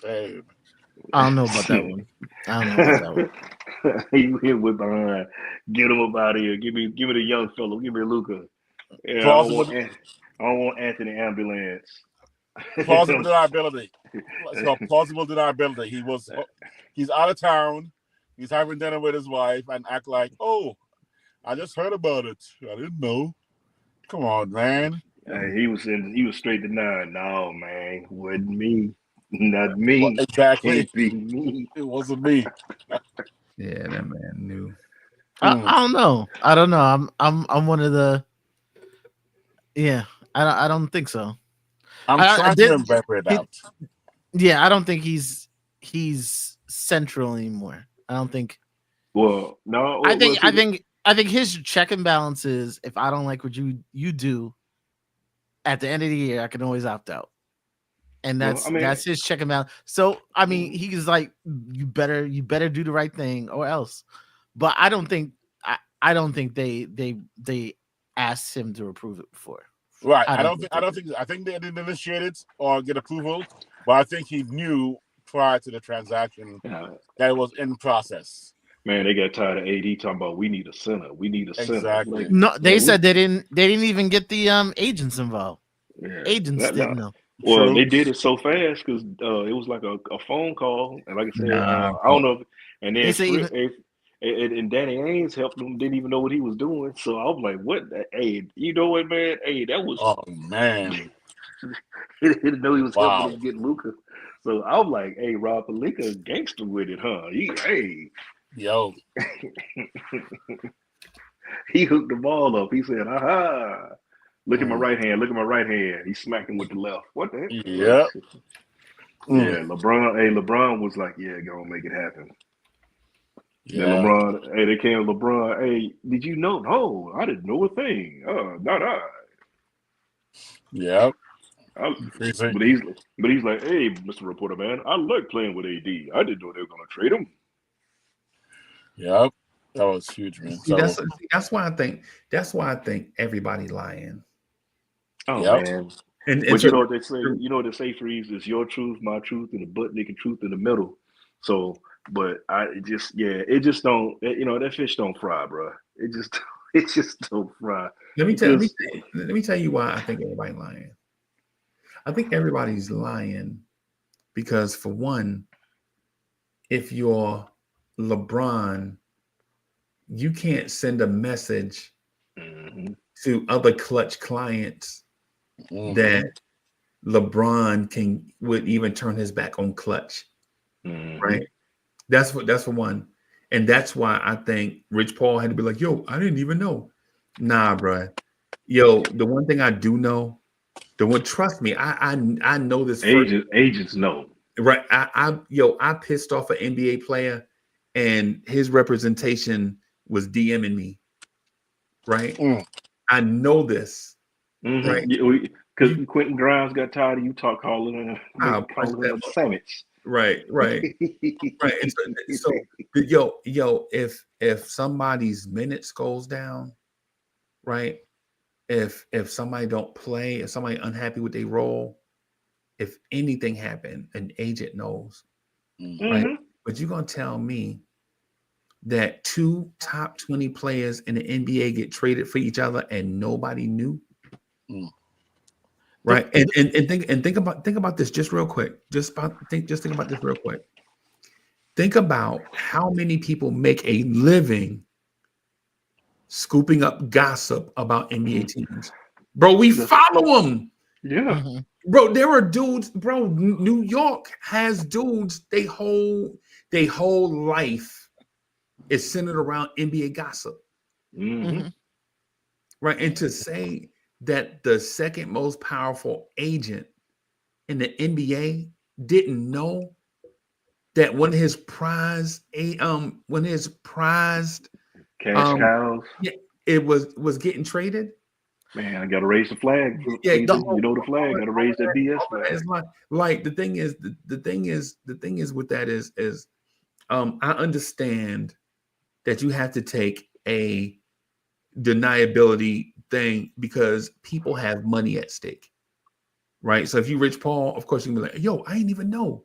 Damn. I don't know about that one. He went behind. Get him up out of here. Give me the young fellow. Give me Luka. Yeah, I don't want Anthony Ambulance. Plausible deniability. It's called plausible deniability. He's out of town. He's having dinner with his wife and act like, oh, I just heard about it. I didn't know. Come on, man. He was straight denying. No, man, wasn't me. Not me. Well, exactly. Can't be me. It wasn't me. Yeah, that man knew. I don't know. I'm one of the. Yeah, I don't think so. I'm trying to remember it out. Yeah, I don't think he's central anymore. I don't think. Well, no. I think his check and balances. If I don't like what you do, at the end of the year, I can always opt out, and that's his check and balance. So I mean, he's like, you better do the right thing or else. But I don't think they asked him to approve it before. Right. I think they didn't initiate it or get approval, but I think he knew prior to the transaction that it was in process. Man, they got tired of AD talking about we need a center. Exactly. No, they said they didn't even get the agents involved. Yeah. Agents didn't know. Well, True. they did it so fast because it was like a phone call, and like I said, I don't know. And then and Danny Ainge helped them. Didn't even know what he was doing. So I was like, "What? Hey, you know what, man? Hey, that was." Oh man, he didn't know he was helping them get Luka. So I was like, "Hey, Rob Pelinka, gangster with it, huh? Yo." He hooked the ball up. He said, "Aha! Look at my right hand. Look at my right hand." He smacked him with the left. What the heck? Yep. Yeah, LeBron was like, "Yeah, go make it happen." Yeah. And LeBron, they came to LeBron. Hey, did you know? No, I didn't know a thing. Not I. Yep. But he's like, hey, Mr. Reporter Man, I like playing with AD. I didn't know they were going to trade him. Yep. That was huge, man. That's why I think everybody lying. Oh man, But so, you know what they say? You know what they say, Freeze, is your truth, my truth, and the butt naked truth in the middle. So, but it just don't. You know, that fish don't fry, bro. It just don't fry. let me tell you why I think everybody's lying. I think everybody's lying because, for one, if you're LeBron, you can't send a message to other clutch clients that LeBron would even turn his back on clutch, right? That's for one, and that's why I think Rich Paul had to be like, "Yo, I didn't even know." Nah, bro. Yo, the one thing I do know, trust me, I know this. Agents know, right? I pissed off an NBA player, and his representation was DMing me, right? I know this, right? Because Quentin Grimes got tired of you calling him a sandwich. Right. And so, if somebody's minutes goes down, right? If somebody don't play, if somebody unhappy with their role, if anything happened, an agent knows, right? But you're gonna tell me that 2 top 20 players in the NBA get traded for each other and nobody knew? Right. And think about this just real quick. Just think about this real quick. Think about how many people make a living scooping up gossip about NBA teams. Bro, we follow them. Yeah. Bro, there are dudes, bro. New York has dudes, they whole life is centered around NBA gossip. Right. And to say that the second most powerful agent in the NBA didn't know that one of his prized cash cows, it was getting traded. Man, I gotta raise the flag. You know the flag. Gotta raise that BS flag. Like the thing is with that is I understand that you have to take a deniability thing because people have money at stake, right? So if you Rich Paul, of course you can be like, "Yo, I ain't even know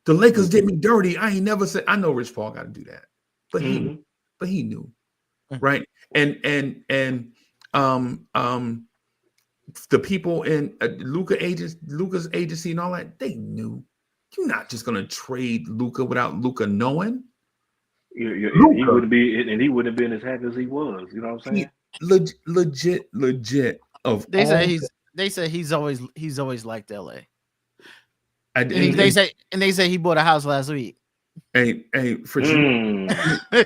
the Lakers did me dirty. I ain't never said." I know Rich Paul got to do that, but he knew, right? And the people in Luka's agency and all that, they knew. You're not just gonna trade Luka without Luka knowing. He wouldn't be, and he wouldn't have been as happy as he was. You know what I'm saying? Legit. They say he's always liked LA. They say he bought a house last week. Hey, for you,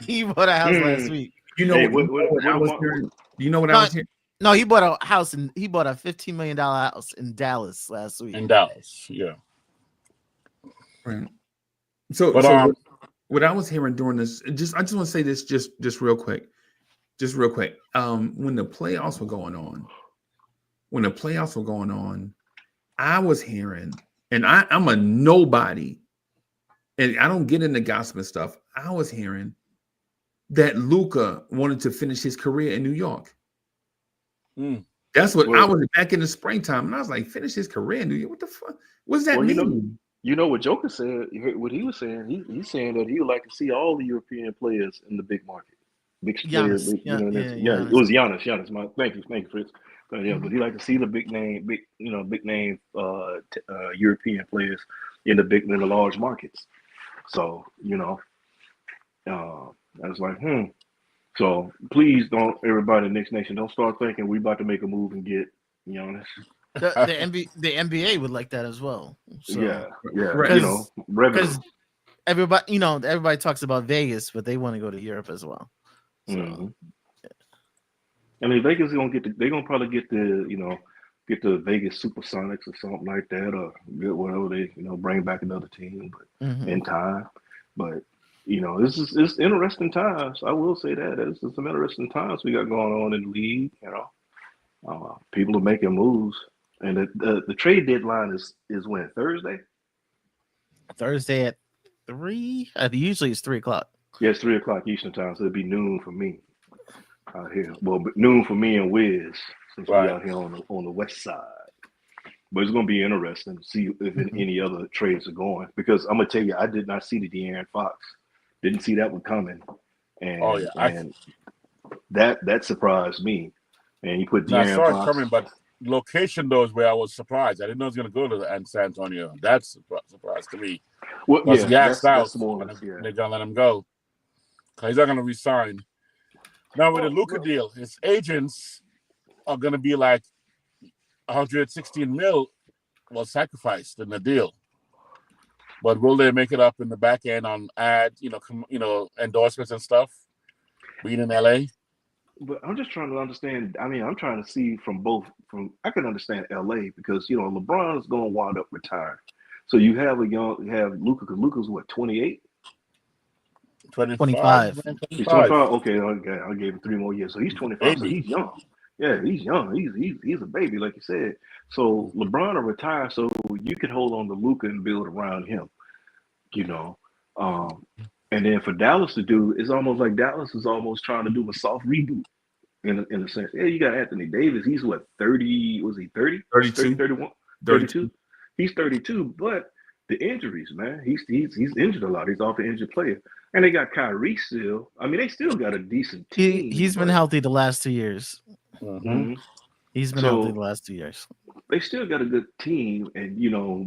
he bought a house last week. You know what I was hearing? You know what I was hearing? No, he bought a house and he bought a $15 million house in Dallas last week. In Dallas, yeah. Right. So what I was hearing during this, I just want to say this just real quick. When the playoffs were going on, I was hearing, and I'm a nobody, and I don't get into gossip and stuff. I was hearing that Luka wanted to finish his career in New York. That's what I was back in the springtime, and I was like, finish his career in New York? What the fuck? What does that mean? You know what Joker said? What he was saying? He's saying that he would like to see all the European players in the big market. Big players, it was Giannis. Thank you, Fritz. But he like to see the big name European players in the large markets. So I was like, So please don't, everybody in Knicks Nation, don't start thinking we about to make a move and get Giannis. The NBA would like that as well. So, yeah, because everybody talks about Vegas, but they want to go to Europe as well. So, I mean, Vegas is gonna they're gonna probably get the Vegas Supersonics or something like that, or get whatever they bring back another team, but in time. But it's interesting times. I will say that it's some interesting times we got going on in the league. People are making moves, and the trade deadline is when? Thursday at 3. Usually it's 3:00. Yeah, it's 3:00 Eastern time, so it'd be noon for me out here. Well, noon for me and Wiz, since we're out here on the west side. But it's going to be interesting to see if any other trades are going, because I'm going to tell you, I did not see the De'Aaron Fox. Didn't see that one coming. And, and that surprised me. And you put I De'Aaron saw it Fox. coming, but location though is where I was surprised. I didn't know it was going to go to San Antonio. That's a surprise to me. Well, Plus, yeah, he out more, when yeah. they're going to let him go. He's not going to resign. Now, with the Luka deal, his agents are going to be like 116 mil was sacrificed in the deal. But will they make it up in the back end on endorsements and stuff? Being in LA? But I'm just trying to understand. I mean, I'm trying to see I can understand LA because, LeBron is going to wind up retiring. So you have Luka, because Luka's what, 28? 25. He's 25. Okay, I gave him 3 more years. So he's 25. So he's young. Yeah, he's young. He's a baby, like you said. So LeBron will retire, so you can hold on to Luka and build around him. And then for Dallas to do, it's almost like Dallas is almost trying to do a soft reboot in a sense. Yeah, you got Anthony Davis. He's what, 30? Was he 30? 32. 31? 32? He's 32, but the injuries, man. He's injured a lot. He's off an injured player. And they got Kyrie still. I mean, they still got a decent team. He's been healthy the last 2 years. Mm-hmm. He's been healthy the last 2 years. They still got a good team, and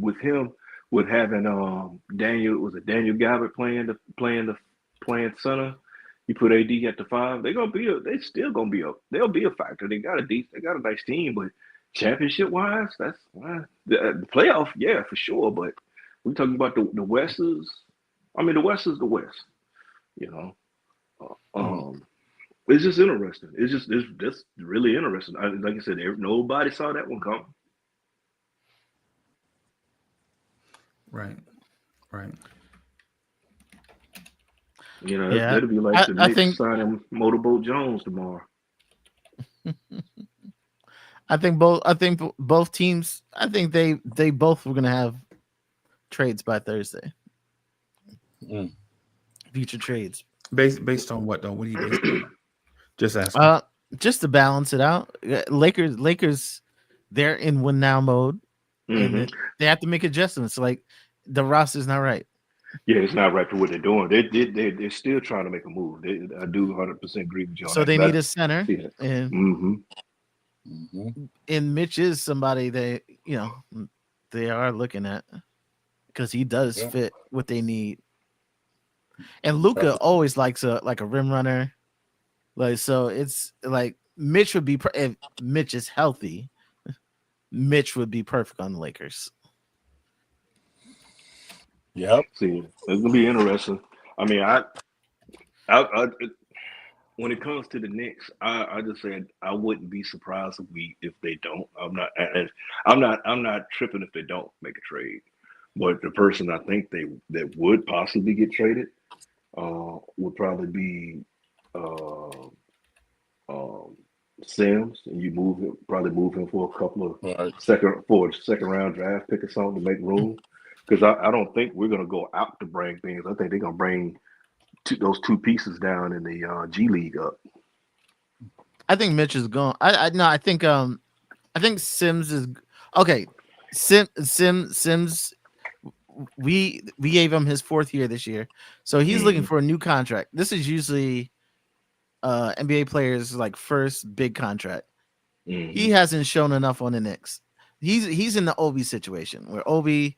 with him, with having Daniel Gabbert playing center, you put AD at the 5. They'll be a factor. They got a nice team, but championship wise, that's the playoff, yeah, for sure. But we're talking about the West is. I mean, the West is the West. It's just interesting. It's just really interesting. Like I said, nobody saw that one coming. Right. That'll be like the Knicks signing Motorboat Jones tomorrow. I think both teams. I think they both were gonna have trades by Thursday. Future trades based on what though? What do you base? Just asking. Just to balance it out. Lakers, they're in win now mode, and they have to make adjustments. Like the roster's not right. Yeah, it's not right for what they're doing. They're still trying to make a move. I do 100% agree with you on that. So they need a center, and and Mitch is somebody they are looking at because he does fit what they need. And Luka always likes a rim runner. So it's like Mitch would be if Mitch is healthy, Mitch would be perfect on the Lakers. Yep. See, it's gonna be interesting. I mean, I when it comes to the Knicks, I just said I wouldn't be surprised if they don't. I'm not tripping if they don't make a trade. But the person I think that would possibly get traded would probably be Sims, and you probably move him for a couple of second round draft pick or something to make room. Because I don't think we're gonna go out to bring things. I think they're gonna bring those 2 pieces down in the G League up. I think Mitch is gone. I think Sims is okay. Sims. We gave him his 4th year this year, so he's looking for a new contract. This is usually NBA players' like first big contract. He hasn't shown enough on the Knicks. He's in the Obi situation where Obi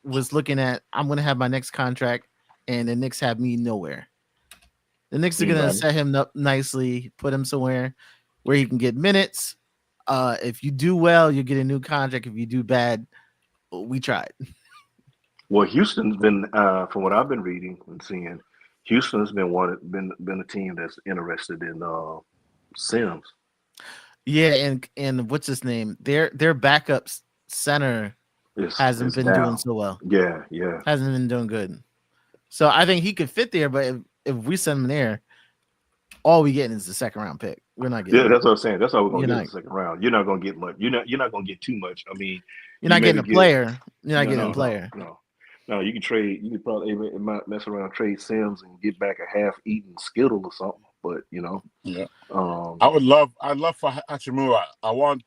was looking at, I'm going to have my next contract, and the Knicks have me nowhere. The Knicks are going to set him up nicely, put him somewhere where he can get minutes. If you do well, you get a new contract. If you do bad, we tried. Well, Houston's been, from what I've been reading and seeing, Houston's been a team that's interested in Sims. Yeah, and what's his name? Their backup center hasn't been doing so well. Yeah. Hasn't been doing good. So I think he could fit there, but if we send him there, all we getting is the 2nd round pick. We're not getting. Yeah, that's what I'm saying. That's all we're gonna get in the 2nd round. You're not gonna get much. You're not gonna get too much. I mean, you're not getting a player. You're not getting a player. No, you can trade. You could probably mess around, trade Sims, and get back a half-eaten Skittle or something. But I'd love for Hachimura. I want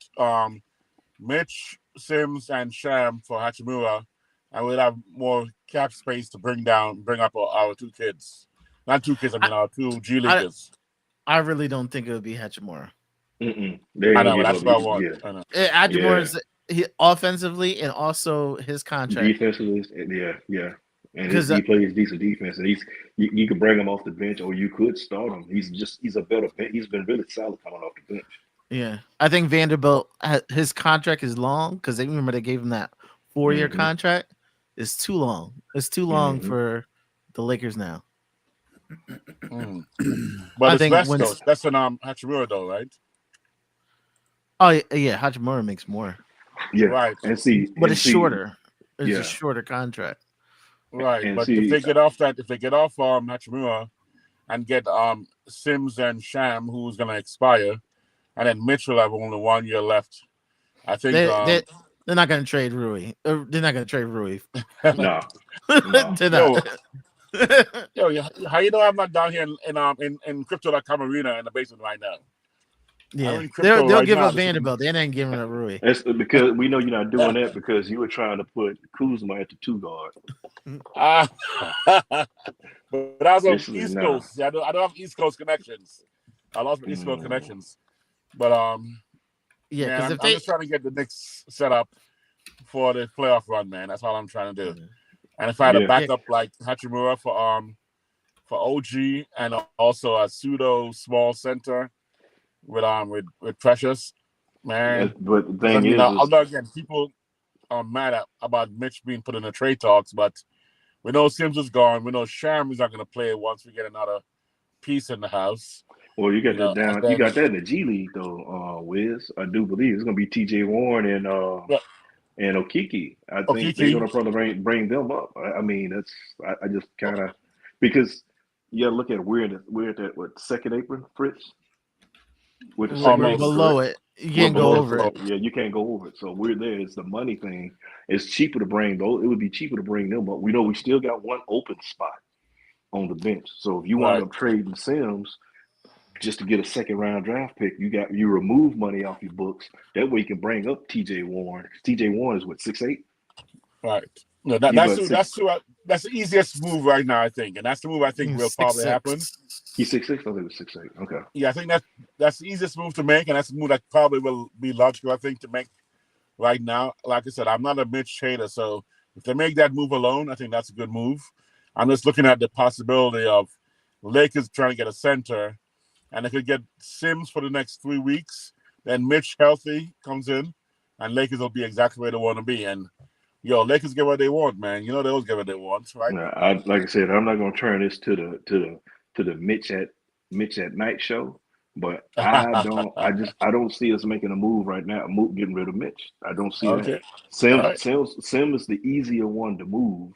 Mitch, Sims, and Sham for Hachimura, and we'll have more cap space to bring up our two kids. Not two kids, I mean our two G Leaguers. I really don't think it would be Hachimura. They I ain't know, gonna that's give what I up. want. Yeah. I know. Hachimura's offensively and also his contract. Defensively, yeah. And Because he plays decent defense, and you can bring him off the bench, or you could start him. He's a better. He's been really solid coming off the bench. yeah, I think Vanderbilt his contract is long because they remember they gave him that 4-year contract. It's too long. It's too long for the Lakers now. But I it's think less when- though. That's an Hachimura though, right? Oh yeah, Hachimura makes more, Yeah, Right. and see, but and it's see, shorter. It's yeah. a shorter contract. Right. And But see, if they get off Hachimura and get Sims and Sham, who's gonna expire, and then Mitch will have only 1 year left. I think They're not going to trade Rui. They're not going to trade Rui. no. They're not. Yo, how you know I'm not down here in Crypto.com arena in the basement right now? Yeah, in crypto they'll right give now. up Vanderbilt. They ain't giving up Rui. That's because we know you're not doing that because you were trying to put Kuzma at the 2 guard. But I was on This is East now. Coast. I don't have East Coast connections. I lost my East Coast connections. But Yeah, man, because I'm just trying to get the Knicks set up for the playoff run, man. That's all I'm trying to do. And if I had a backup like Hachimura for OG and also a pseudo small center with Precious, man. But the thing I'm not again. People are mad about Mitch being put in the trade talks, but we know Sims is gone. We know Sham is not going to play once we get another piece in the house. well, you got that you got that in the G League though, Wiz. I do believe it's gonna be TJ Warren and Okiki. I think they're gonna probably bring them up. I mean, I just kind of because you gotta look at we're at that what second apron, Fritz. With the second apron, below it, you can't go over it. Yeah, you can't go over it. So we're there. It's the money thing. It's cheaper to bring those. It would be cheaper to bring them, but we know we still got one open spot on the bench. So if you wind up trading Sims just to get a second round draft pick, you remove money off your books. That way you can bring up TJ Warren. TJ Warren is what 6'8". Right. No, that's the easiest move right now, I think, and that's the move I think will probably happen. He's 6'6". I think it was 6'8". Okay. Yeah, I think that's the easiest move to make, and that's the move that probably will be logical, I think, to make right now. Like I said, I'm not a Mitch hater, so if they make that move alone, I think that's a good move. I'm just looking at the possibility of Lakers trying to get a center, and they could get Sims for the next 3 weeks. Then Mitch healthy comes in, and Lakers will be exactly where they want to be. And Lakers get what they want, man. You know they always get what they want, right? Like I said, I'm not going to turn this to the Mitch at Night show, but I don't see us making a move right now. Getting rid of Mitch. I don't see that. Sim is the easier one to move.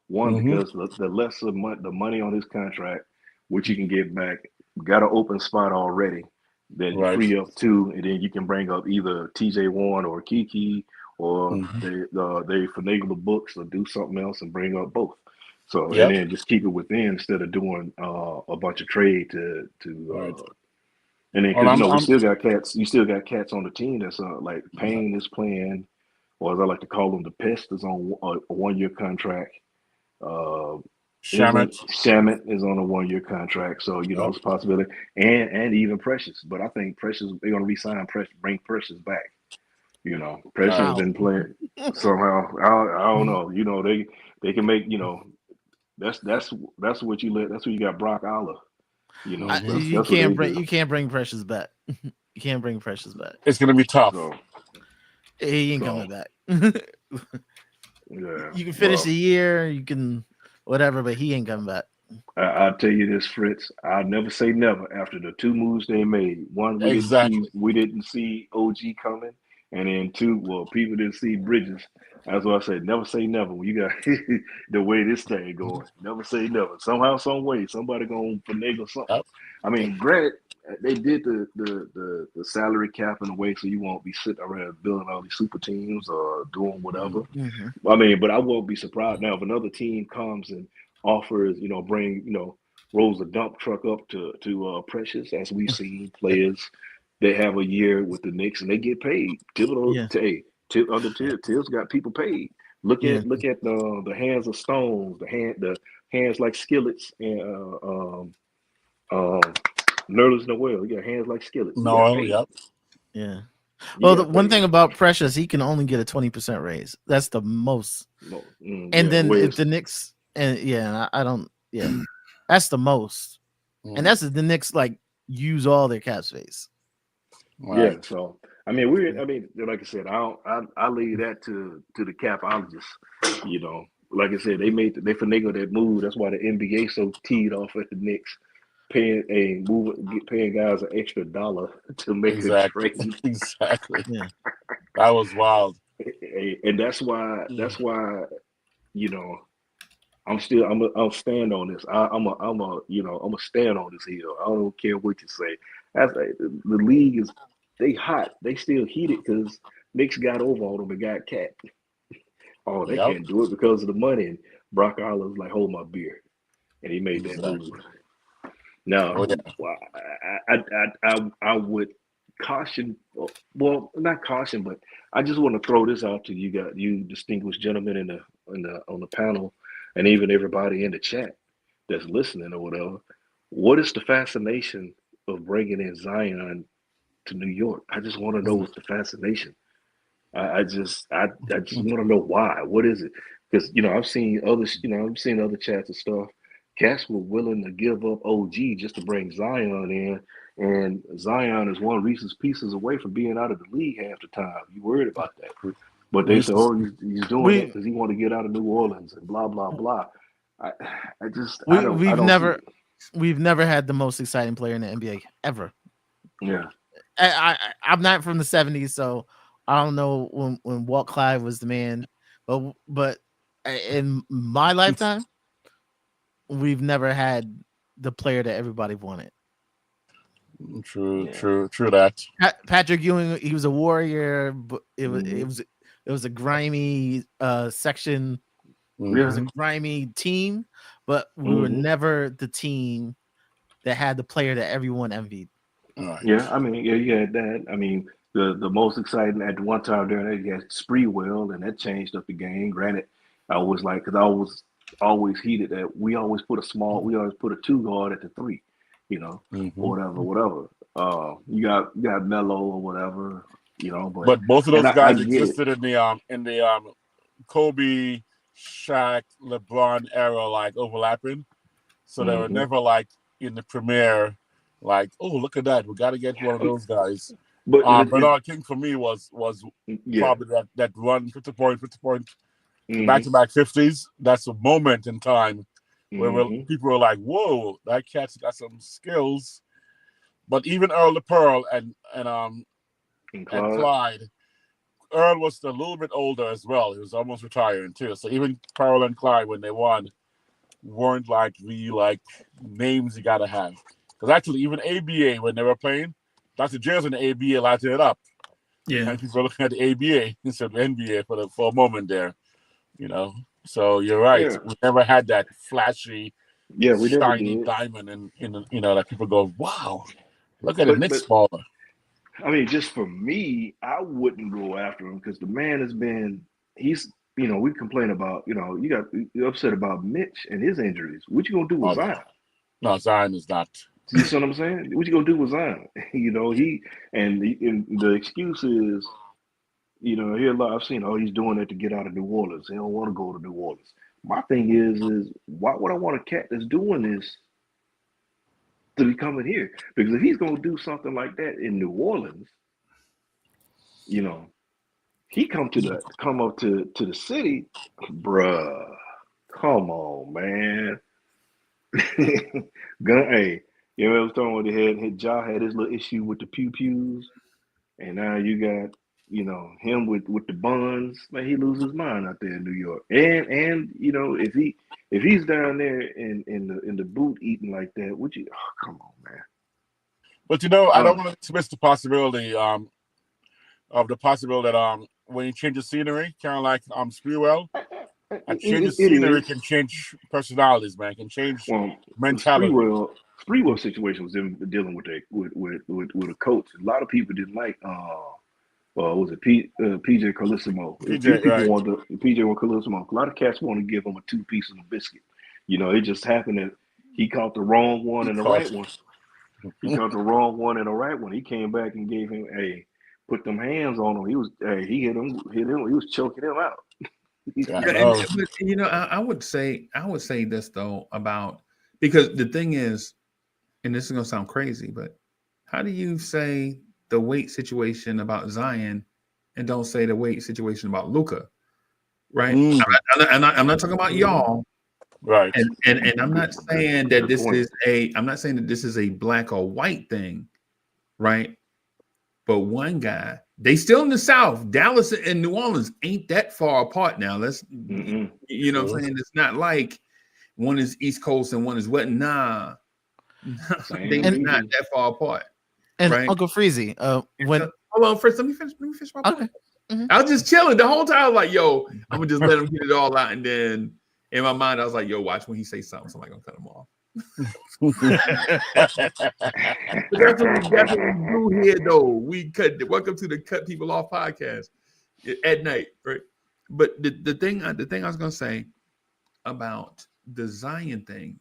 One because the less the money on his contract, which you can get back, got an open spot already. Then you free up 2, and then you can bring up either TJ Warren or Kiki, or they finagle the books or do something else and bring up both. So and then just keep it within instead of doing a bunch of trade to and then because we still got cats. You still got cats on the team that's like Payne is playing, or as I like to call them, the Pest is on a 1-year contract. Shamit is on a 1-year contract, so it's a possibility, and even Precious. But I think Precious, they're gonna re-sign Precious, bring Precious back. Precious has been playing somehow. I don't know. They can make that's what you let. That's what you got Brock Aller. You can't bring Precious back. You can't bring Precious back. It's gonna be tough. He ain't coming back. Yeah, you can finish the year, you can whatever, but he ain't coming back. I'll tell you this, Fritz. I'll never say never after the 2 moves they made. One, we didn't see OG coming, and then 2, people didn't see Bridges. That's what I said. Never say never. When you got the way this thing going, never say never. Somehow, some way, somebody gonna finagle something. I mean, granted, they did the salary cap in a way so you won't be sitting around building all these super teams or doing whatever. I mean, but I won't be surprised now if another team comes and offers, rolls a dump truck up to Precious, as we've seen players they have a year with the Knicks and they get paid. Thibodeau, Tibbs got people paid. Look at the hands of stones, the hands like skillets, and Nerlens Noel. You got hands like skillets. No, yep. Yeah. Well, the one thing about Precious, he can only get a 20% raise. That's the most. And then if the Knicks, and I don't, that's the most. And that's if the Knicks like use all their cap space. Right. Yeah. So I mean, like I said, I leave that to the capologists. You know, like I said, they finagled that move. That's why the NBA so teed off at the Knicks. Paying guys an extra $1 to make a trade. Exactly. Yeah. That was wild. And that's why you know, I'll stand on this. I'm a stand on this hill. I don't care what you say. The league is hot. They still heated because Knicks got over on them and got capped. Oh, they can't do it because of the money. And Brock Osweiler's like, hold my beer, and he made that move. No, I would caution. Well, not caution, but I just want to throw this out to you distinguished gentlemen on the panel, and even everybody in the chat that's listening or whatever. What is the fascination of bringing in Zion to New York? I just want to know what's the fascination. I just want to know why. What is it? Because I've seen other chats and stuff. Cats were willing to give up OG just to bring Zion in, and Zion is one of Reese's pieces away from being out of the league half the time. You worried about that? But they said, he's doing it because he want to get out of New Orleans and blah blah blah. We've never had the most exciting player in the NBA ever. Yeah, I'm not from the '70s, so I don't know when Walt Clyde was the man, but in my lifetime, we've never had the player that everybody wanted. True that. Patrick Ewing, he was a warrior, but it was a grimy section. It was a grimy team, but we were never the team that had the player that everyone envied. Right. Yeah, I mean, you had that. I mean, the most exciting at one time during that, you had Spreewell, and that changed up the game. Granted, I was like, because I was always heated that we always put a 2 guard at the 3, or whatever. You got Melo or whatever, but both of those guys existed in the Kobe, Shaq, LeBron era, like overlapping. So they were never like in the premiere, like, oh, look at that, we got to get one of those guys. But Bernard King for me was probably that run 50 point. Back-to-back 50s. That's a moment in time where people were like, "Whoa, that cat's got some skills." But even Earl the Pearl and Clyde, Earl was a little bit older as well. He was almost retiring too. So even Pearl and Clyde, when they won, weren't like the names you gotta have. Because actually, even ABA when they were playing, Dr. Jers and the ABA lighted it up. Yeah, and people were looking at the ABA instead of NBA for a moment there. So you're right. Yeah. We never had that flashy, shiny diamond, and that people go, "Wow, look at the Knicks baller." I mean, just for me, I wouldn't go after him because the man has been. We complain about. You're upset about Mitch and his injuries. What you gonna do with Zion? No, Zion is not. You see what I'm saying? What you gonna do with Zion? The excuse is. I've seen, he's doing it to get out of New Orleans. He don't want to go to New Orleans. My thing is why would I want a cat that's doing this to be coming here? Because if he's going to do something like that in New Orleans, he come up to the city, bruh. Come on, man. Hey, I was talking with Ja had his little issue with the pew-pews, and now you got him with the buns, man, he loses his mind out there in New York. And if he's down there in the boot eating like that, would you? Oh, come on, man. But I don't want to dismiss the possibility of that when you change the scenery, kind of like Spreewell, a change of scenery can change personalities, man. Can change mentality. Sprewell situation was them dealing with a coach. A lot of people didn't like. Was it PJ Carlissimo? PJ, right? PJ or Carlissimo. A lot of cats want to give him a 2-piece of a biscuit. You know, it just happened that he caught the wrong one and the right one. He caught the wrong one and the right one. He came back and gave him put them hands on him. He hit him. He was choking him out. But, you know, I would say this though about, because the thing is, and this is gonna sound crazy, but how do you say the weight situation about Zion and don't say the weight situation about Luka? Right? I'm not talking about y'all. Right. And I'm not saying that this is a black or white thing, right? But one guy, they still in the South. Dallas and New Orleans ain't that far apart now. You know what I'm saying? It's not like one is East Coast and one is West. Nah. They're not that far apart. And right? Uncle Freezie, when hold on, first let me finish my point. Okay. Mm-hmm. I was just chilling the whole time. I was like, yo, I'm gonna just let him get it all out, and then in my mind, I was like, yo, watch when he say something, somebody gonna cut him off. But that's what we do here, though. We cut. Welcome to the Cut People Off podcast at night, right? But the thing I was gonna say about the Zion thing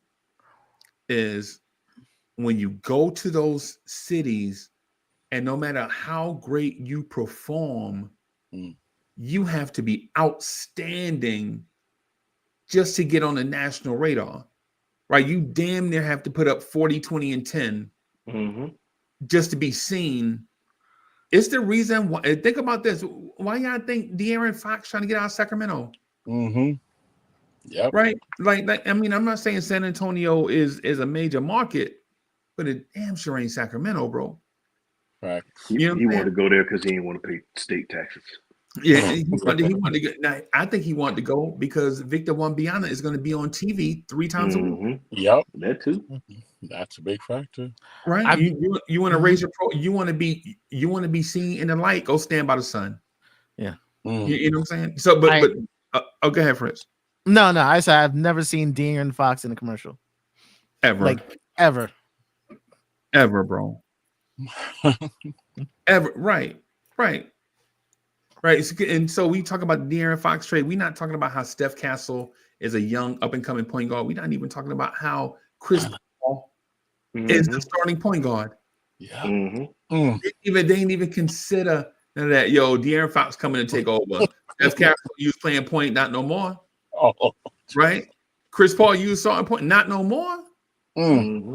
is when you go to those cities, and no matter how great you perform, you have to be outstanding just to get on the national radar, right? You damn near have to put up 40, 20, and 10 just to be seen. It's the reason why. Think about this. Why y'all think De'Aaron Fox trying to get out of Sacramento? Yep. Right. Like I mean, I'm not saying San Antonio is a major market, but it damn sure ain't Sacramento, bro. Right. He wanted to go there because he didn't want to pay state taxes. Yeah, he wanted to go. Now, I think he wanted to go because Victor Wembanyama is going to be on TV 3 times a week. Yep, that too. That's a big factor, right? You want to raise your pro. You want to be seen in the light. Go stand by the sun. Yeah, you know what I'm saying. So, but go ahead, Fritz. No, I said I've never seen De'Aaron Fox in a commercial ever, ever, bro. Ever, right. And so we talk about the De'Aaron Fox trade. We're not talking about how Steph Castle is a young up-and-coming point guard. We're not even talking about how Chris Paul is the starting point guard. Yeah. They didn't even consider none of that. Yo, De'Aaron Fox coming to take over. Steph Castle, you was playing point, not no more. Right? Chris Paul, you was starting point, not no more.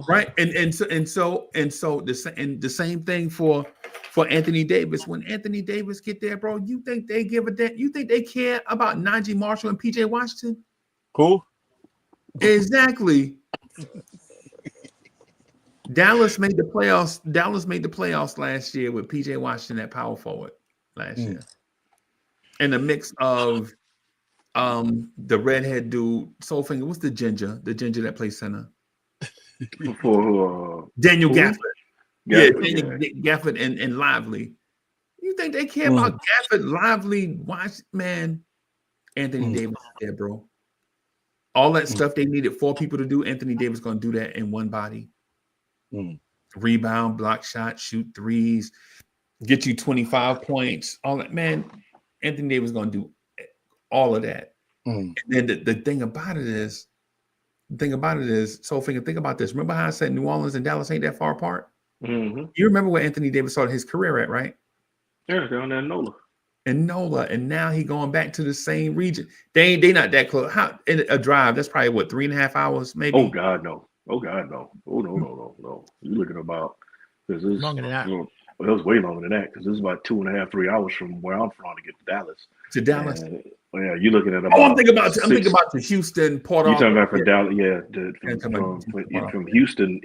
Right? And so the same thing for Anthony Davis. When Anthony Davis get there, bro, you think they give a damn? You think they care about Najee Marshall and PJ Washington? Cool. Exactly. Dallas made the playoffs last year with PJ Washington at power forward last year. And a mix of the redhead dude, Soulfinger. What's the ginger that plays center? For Daniel Gafford. Gafford and Lively. You think they care about Gafford, Lively? Watch, man. Anthony Davis there, bro. All that stuff they needed 4 people to do, Anthony Davis gonna do that in one body. Rebound, block shot, shoot threes, get you 25 points. All that, man. Anthony Davis gonna do all of that. And then the thing about it is, Soulfinger, think about this. Remember how I said New Orleans and Dallas ain't that far apart? You remember where Anthony Davis started his career at, right? Yeah, down there in NOLA. And now he going back to the same region. They not that close. How in a drive? That's probably what, 3.5 hours, maybe. Oh God, no. Oh no. You're looking about because this longer than that. Well, it was way longer than that because this is about 2.5, 3 hours from where I'm from to get to Dallas. And, yeah, you're looking at about. I'm thinking about the Houston, Port You're talking about from Dallas, from Houston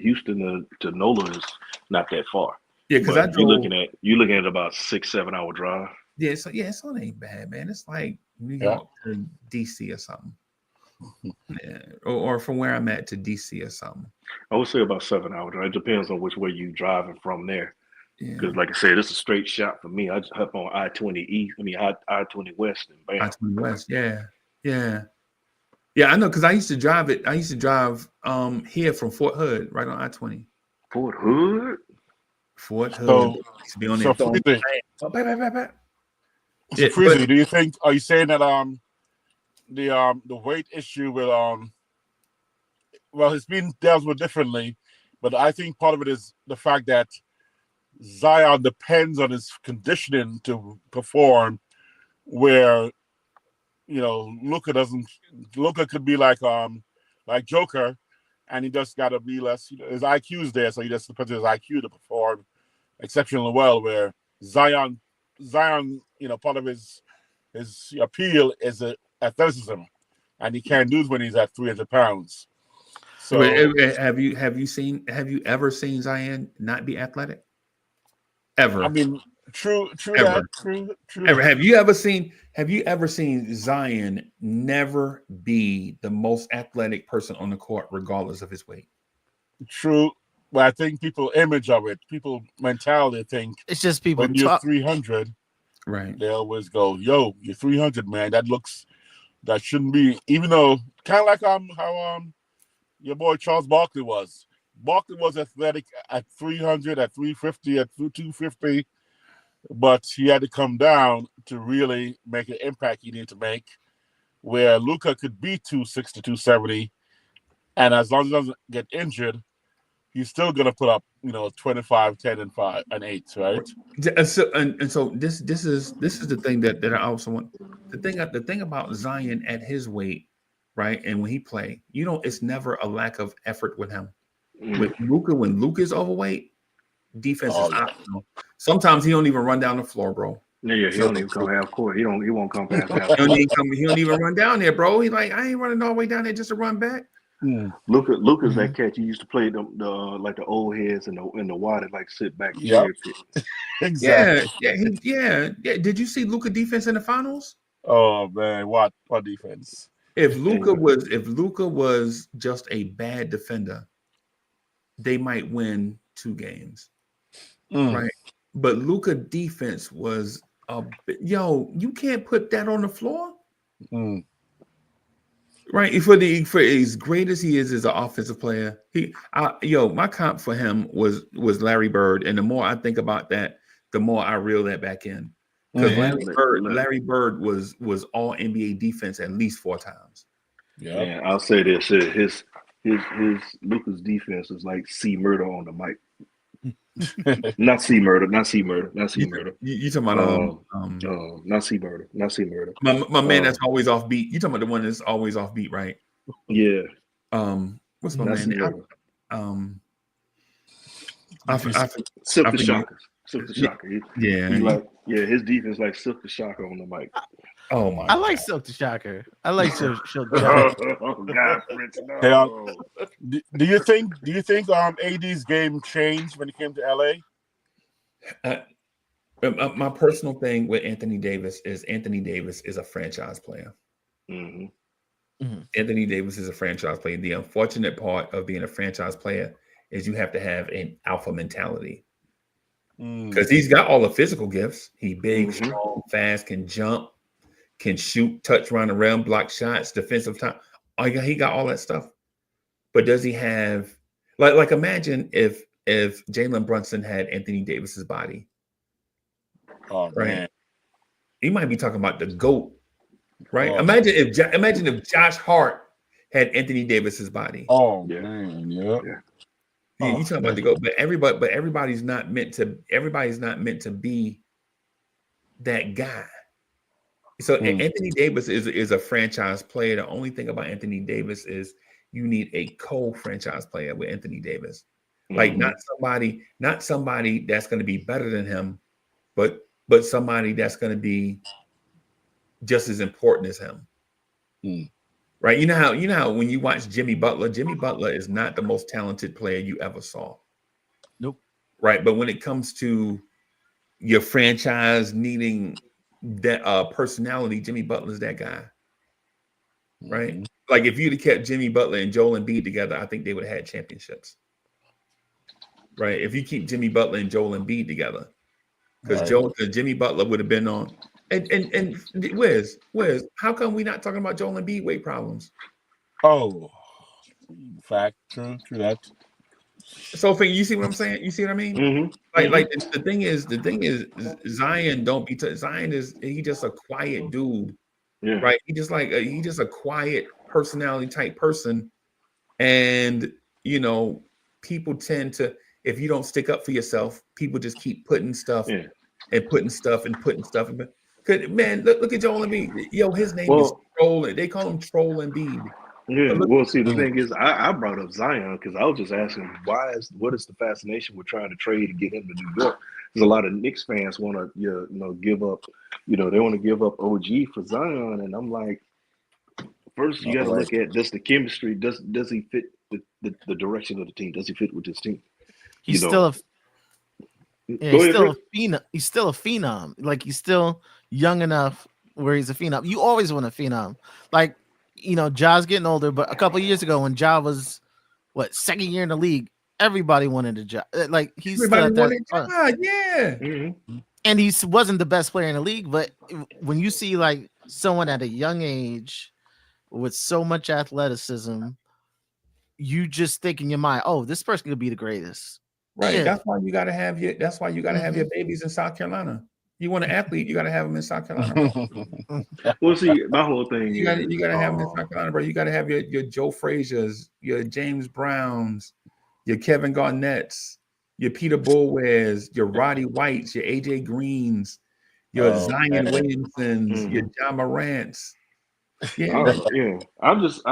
to NOLA is not that far. Yeah, because you're looking at about 6-7 hour drive. Yeah, so it ain't bad, man. It's like New York to DC or something. Yeah, or from where I'm at to DC or something. I would say about 7 hour drive. It depends on which way you driving from there. Because, like I said, it's a straight shot for me. I just hop on I-20 East. I mean, I-20 West and bam. I-20 West, yeah. Yeah, I know because I used to drive it. I used to drive here from Fort Hood, right on I-20. Fort Hood. Fort Hood. So, Used to be on so there. Freezie, Oh, bye. so Yeah, Freezie, do you think? Are you saying that the weight issue will well, it's been dealt with differently, but I think part of it is the fact that Zion depends on his conditioning to perform, where Luka doesn't. Luka could be like Joker, and he just got to be less. His IQ's there, so he just depends on his IQ to perform exceptionally well. Where Zion, part of his appeal is athleticism, and he can't do it when he's at 300 pounds. So have you ever seen Zion not be athletic? Ever? I mean, true. Ever. True. Ever. Have you ever seen Zion never be the most athletic person on the court, regardless of his weight? True. But I think people image of it, people mentality think it's just people when you're 300, right? They always go, "Yo, you're 300, man. That shouldn't be." Even though, kind of like how your boy Charles Barkley was. Barkley was athletic at 300, at 350, at 250, but he had to come down to really make an impact he needed to make. Where Luka could be 260, 270, and as long as he doesn't get injured, he's still gonna put up, 25, 10, and 5 and 8, right? And so this is the thing that I also want. The thing about Zion at his weight, right? And when he play, it's never a lack of effort with him. With Luka, when Luka is overweight, defense is optional. Sometimes he don't even run down the floor, bro. Yeah, he don't even come half court. He won't come past half He court. he don't even run down there, bro. He's like, I ain't running all the way down there just to run back. Luka's that catch. He used to play the old heads in the water, like sit back. Yep. Exactly. Yeah. Did you see Luka defense in the finals? Oh man, what defense? If Luka was just a bad defender, they might win 2 games, right? But Luka defense was you can't put that on the floor, right? For as great as he is as an offensive player, my comp for him was Larry Bird, and the more I think about that, the more I reel that back in. Because Larry Bird was all NBA defense at least 4 times. Yeah, I'll say this: his Luka's defense is like C Murder on the mic. Not C Murder. You talking about not C Murder. My man that's always off beat. You talking about the one that's always off beat, right? Yeah. What's my man name? Silk the Shocker. Silk the Shocker. His defense like Silk the Shocker on the mic. Oh my! I like Silk the Shocker. I like Silk the Shocker. Oh God, Prince, no. Hey, do you think AD's game changed when he came to LA? My personal thing with Anthony Davis is a franchise player. Anthony Davis is a franchise player. The unfortunate part of being a franchise player is you have to have an alpha mentality. Because he's got all the physical gifts. He big, strong, fast, can jump, can shoot, touch, run around, block shots, defensive time. He got all that stuff. But does he have like imagine if Jalen Brunson had Anthony Davis's body? Oh right? Man. He might be talking about the GOAT, right? Imagine if Josh Hart had Anthony Davis's body. Oh man, yeah. You talking about the GOAT, but everybody's not meant to be that guy. So Anthony Davis is a franchise player. The only thing about Anthony Davis is you need a co-franchise player with Anthony Davis. Like not somebody that's going to be better than him, but somebody that's going to be just as important as him. Right? You know how when you watch Jimmy Butler is not the most talented player you ever saw. Nope. Right? But when it comes to your franchise needing that personality, Jimmy Butler's that guy. Right? Like if you'd have kept Jimmy Butler and Joel Embiid together, I think they would have had championships. Right? If you keep Jimmy Butler and Joel Embiid together. Because Jimmy Butler would have been on. And Wiz, how come we not talking about Joel Embiid weight problems? Oh, fact, true that. So, you see what I'm saying? You see what I mean? Mm-hmm. Like the thing is, Zion don't be. Zion is he just a quiet dude, Yeah. right? He just he just a quiet personality type person, and people tend to, if you don't stick up for yourself, people just keep putting stuff Yeah. and putting stuff and putting stuff. Man, look at Joel Embiid. Yo, his name is Well, Troll. They call him Troll Embiid. yeah. But look, Well, see, the thing is, I brought up Zion because I was just asking what is the fascination with trying to trade to get him to New York? Because a lot of Knicks fans want to give up, they want to give up OG for Zion, and I'm like, first you got to look at just the chemistry. Does he fit the direction of the team? Does he fit with this team? He's still He's still a phenom. He's still a phenom. Like he's still young enough where he's a phenom. You always want a phenom. Like, Ja's getting older, but a couple of years ago when Ja was second year in the league, everybody wanted a Ja. Like he's everybody still wanted Ja, yeah. Mm-hmm. And he wasn't the best player in the league, but when you see like someone at a young age with so much athleticism, you just think in your mind, oh, this person could be the greatest. Right. Yeah. That's why you gotta have your babies in South Carolina. You want an athlete, you gotta have them in South Carolina. Well, see, my whole thing you gotta have them in South Carolina, bro. You gotta have your Joe Frazier's, your James Browns, your Kevin Garnett's, your Peter Bulwares, your Roddy Whites, your AJ Greens, your Zion Williamsons, your John Morant's. Yeah. Yeah. I just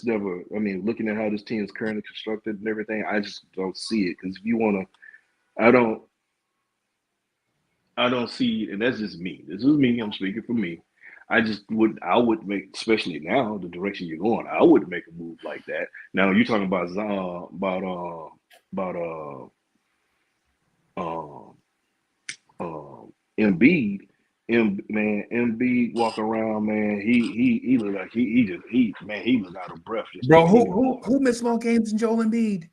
never. I mean, looking at how this team is currently constructed and everything, I just don't see it. Because if you want to, I don't see, and that's just me. This is me. I'm speaking for me. I would make, especially now, the direction you're going, I wouldn't make a move like that. Now you're talking about Embiid. Embiid walking around, man. He look like he look out of breath. Bro, who missed more games than Joel Embiid?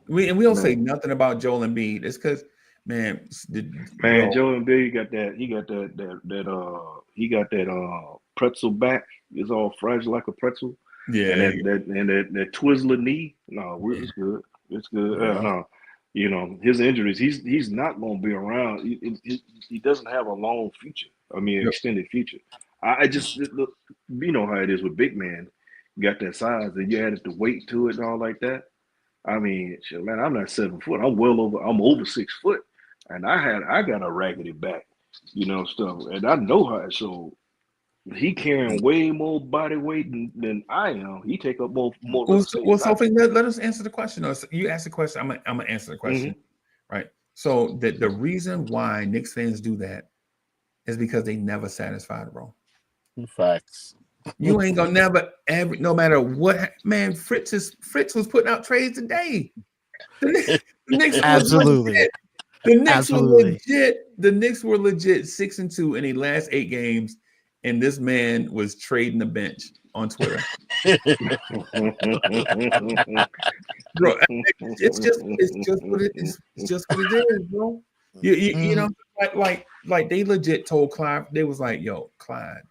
We don't say nothing about Joel Embiid. It's because Joel Embiid got that pretzel back. It's all fragile like a pretzel. Yeah, and that Twizzler knee. No, it's good. It's good. His injuries. He's not going to be around. He doesn't have a long future. I mean, extended future. I just look. You know how it is with big man. You got that size, and you added the weight to it and all like that. I mean, shit, man, I'm not 7 foot. I'm over 6 foot, and I got a raggedy back, stuff, and I know how. So he carrying way more body weight than I am. He take up more. Well, Sophie, let us answer the question. You asked the question. I'm gonna answer the question, right? So the reason why Knicks fans do that is because they never satisfied, bro. Facts. You ain't gonna never ever, no matter what. Man, Fritz was putting out trades today. The Knicks absolutely. The Knicks were legit. The Knicks were legit 6-2 in the last 8 games, and this man was trading the bench on Twitter. Bro, it's just what it is. It's just what it is, bro. You know, like they legit told Clyde. They was like, "Yo, Clyde,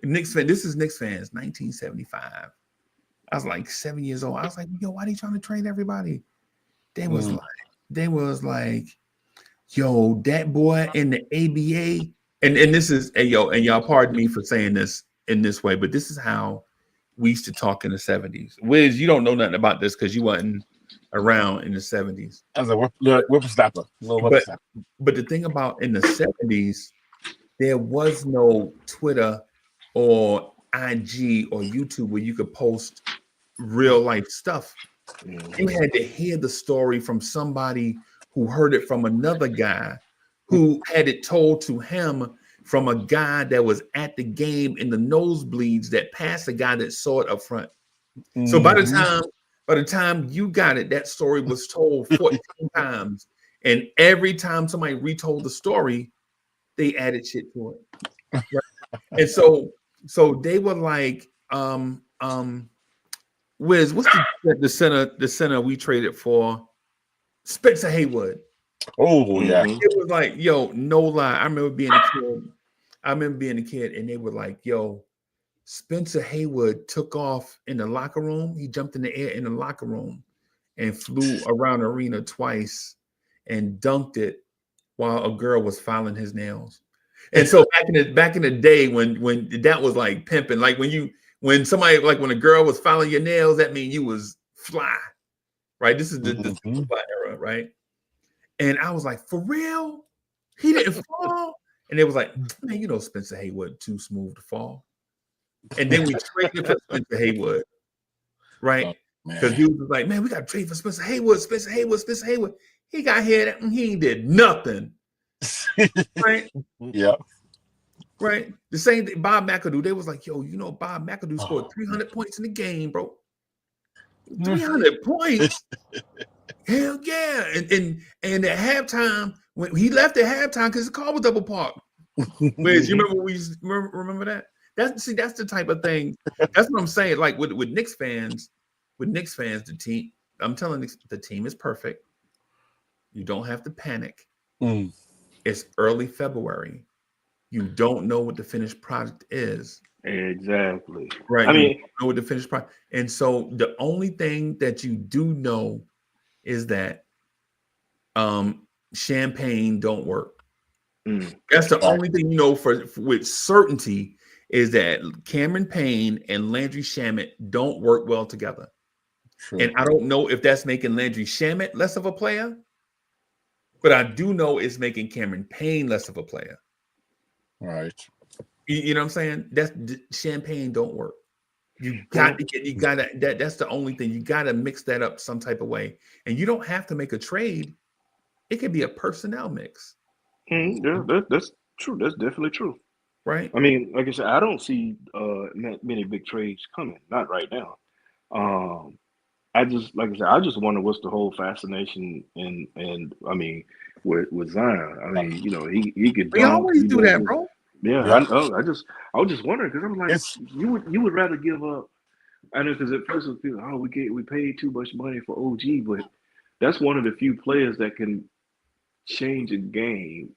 Knicks fan. This is Knicks fans, 1975." I was like 7 years old. I was like, "Yo, why are they trying to trade everybody?" They was like, "Yo, that boy in the ABA." And this is, and y'all pardon me for saying this in this way, but this is how we used to talk in the 70s. Wiz, you don't know nothing about this because you wasn't around in the 70s. As a whippersnapper. But the thing about in the 70s, there was no Twitter or IG or YouTube where you could post real life stuff. You had to hear the story from somebody who heard it from another guy who had it told to him from a guy that was at the game in the nosebleeds that passed the guy that saw it up front. So by the time you got it, that story was told 14 times. And every time somebody retold the story, they added shit to it. Right? And so they were like, Wiz, what's the center we traded for? Spencer Haywood. Oh, yeah. It was like, yo, no lie. I remember being a kid, and they were like, yo, Spencer Haywood took off in the locker room. He jumped in the air in the locker room and flew around the arena twice and dunked it while a girl was filing his nails. And so back in the day when that was like pimping, like when somebody, like when a girl was filing your nails, that means you was fly, right? This is the fly era, right? And I was like, for real? He didn't fall? And it was like, man, you know Spencer Haywood too smooth to fall. And then we traded for Spencer Haywood, right? Because he was like, man, we got to trade for Spencer Haywood, Spencer Haywood, Spencer Haywood. He got hit and he did nothing. Right? Yeah. Right? The same thing, Bob McAdoo, they was like, yo, you know, Bob McAdoo scored 300 points in the game, bro. 300 points. Hell yeah. And at halftime, when he left at halftime because the car was double parked. Whereas you remember remember that? That's the type of thing. That's what I'm saying. Like with Knicks fans, the team, I'm telling you, the team is perfect. You don't have to panic. It's early February. You don't know what the finished product is. Exactly. Right. I mean, you don't know what the finished product. And so the only thing that you do know is that champagne don't work. That's the only thing you know for with certainty is that Cameron Payne and Landry Shamet don't work well together. True. And I don't know if that's making Landry Shamet less of a player, but I do know it's making Cameron Payne less of a player. Right. You know what I'm saying? That's champagne don't work. You got to get, that's the only thing. You got to mix that up some type of way. And you don't have to make a trade. It could be a personnel mix. Yeah, that's true. That's definitely true. Right. I mean, like I said, I don't see many big trades coming. Not right now. I just, like I said, I just wonder what's the whole fascination and I mean, with Zion. I mean, you know, he could. We always do that, bro. Yeah, Yeah. I was just wondering because I'm like, you would rather give up. I know because at first it was people, we paid too much money for OG, but that's one of the few players that can change a game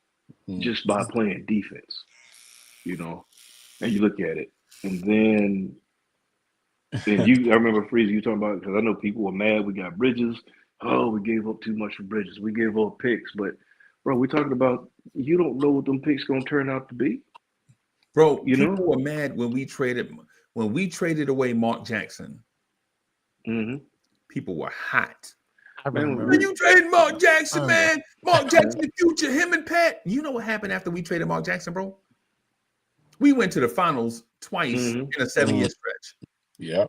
just by playing defense, you know. And you look at it, and then I remember Freezie, you talking about, because I know people were mad. We got Bridges. Oh, we gave up too much for Bridges. We gave up picks, but bro, we're talking about you don't know what them picks gonna turn out to be. Bro, people were mad when we traded away Mark Jackson. People were hot. When you traded Mark Jackson, man, Mark Jackson, the future, him and Pat. You know what happened after we traded Mark Jackson, bro? We went to the finals twice in a 7-year stretch. Yeah.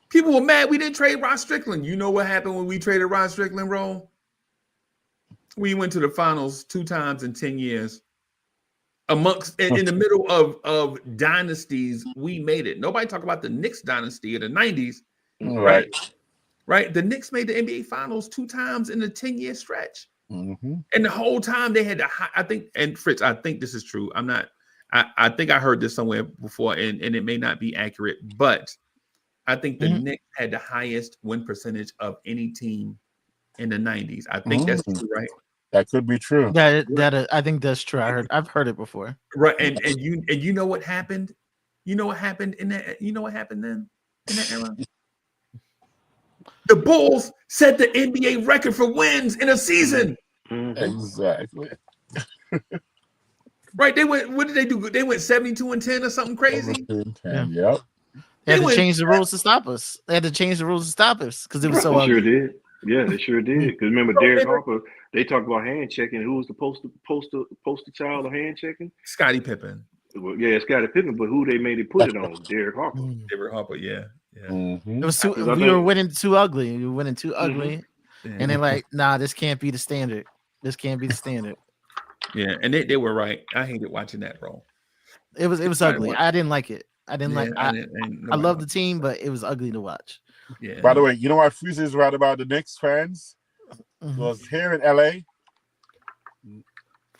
People were mad we didn't trade Rod Strickland. You know what happened when we traded Rod Strickland, bro? We went to the finals 2 times in 10 years. In the middle of dynasties, we made it. Nobody talk about the Knicks dynasty in the 90s. Right? The Knicks made the NBA finals 2 times in a 10-year stretch. And the whole time they had I think, and Fritz, I think this is true. I think I heard this somewhere before, and it may not be accurate, but I think the Knicks had the highest win percentage of any team in the 90s. I think that's true, right? That could be true. I think that's true. I've heard it before. Right, and you know what happened? You know what happened in that? You know what happened then in that era? The Bulls set the NBA record for wins in a season. Exactly. Right? They went. What did they do? They went 72-10 or something crazy. Yep. They had to change the rules to stop us. They had to change the rules to stop us because it was so ugly. Sure did. Yeah, they sure did. Because remember, Derek Harper, they talked about hand checking. Who was the poster child of hand checking? Scottie Pippen. Well, yeah, Scottie Pippen, but who they made it put it on? Derek Harper. Derek Harper, yeah. It was we were winning too ugly. We were winning too ugly. And they're like, nah, this can't be the standard. This can't be the standard. Yeah, and they were right. I hated watching that, bro. It was ugly. I didn't like it. I love the team, but it was ugly to watch. Yeah. By the way, you know what Freezie is right about the Knicks fans? Because here in LA,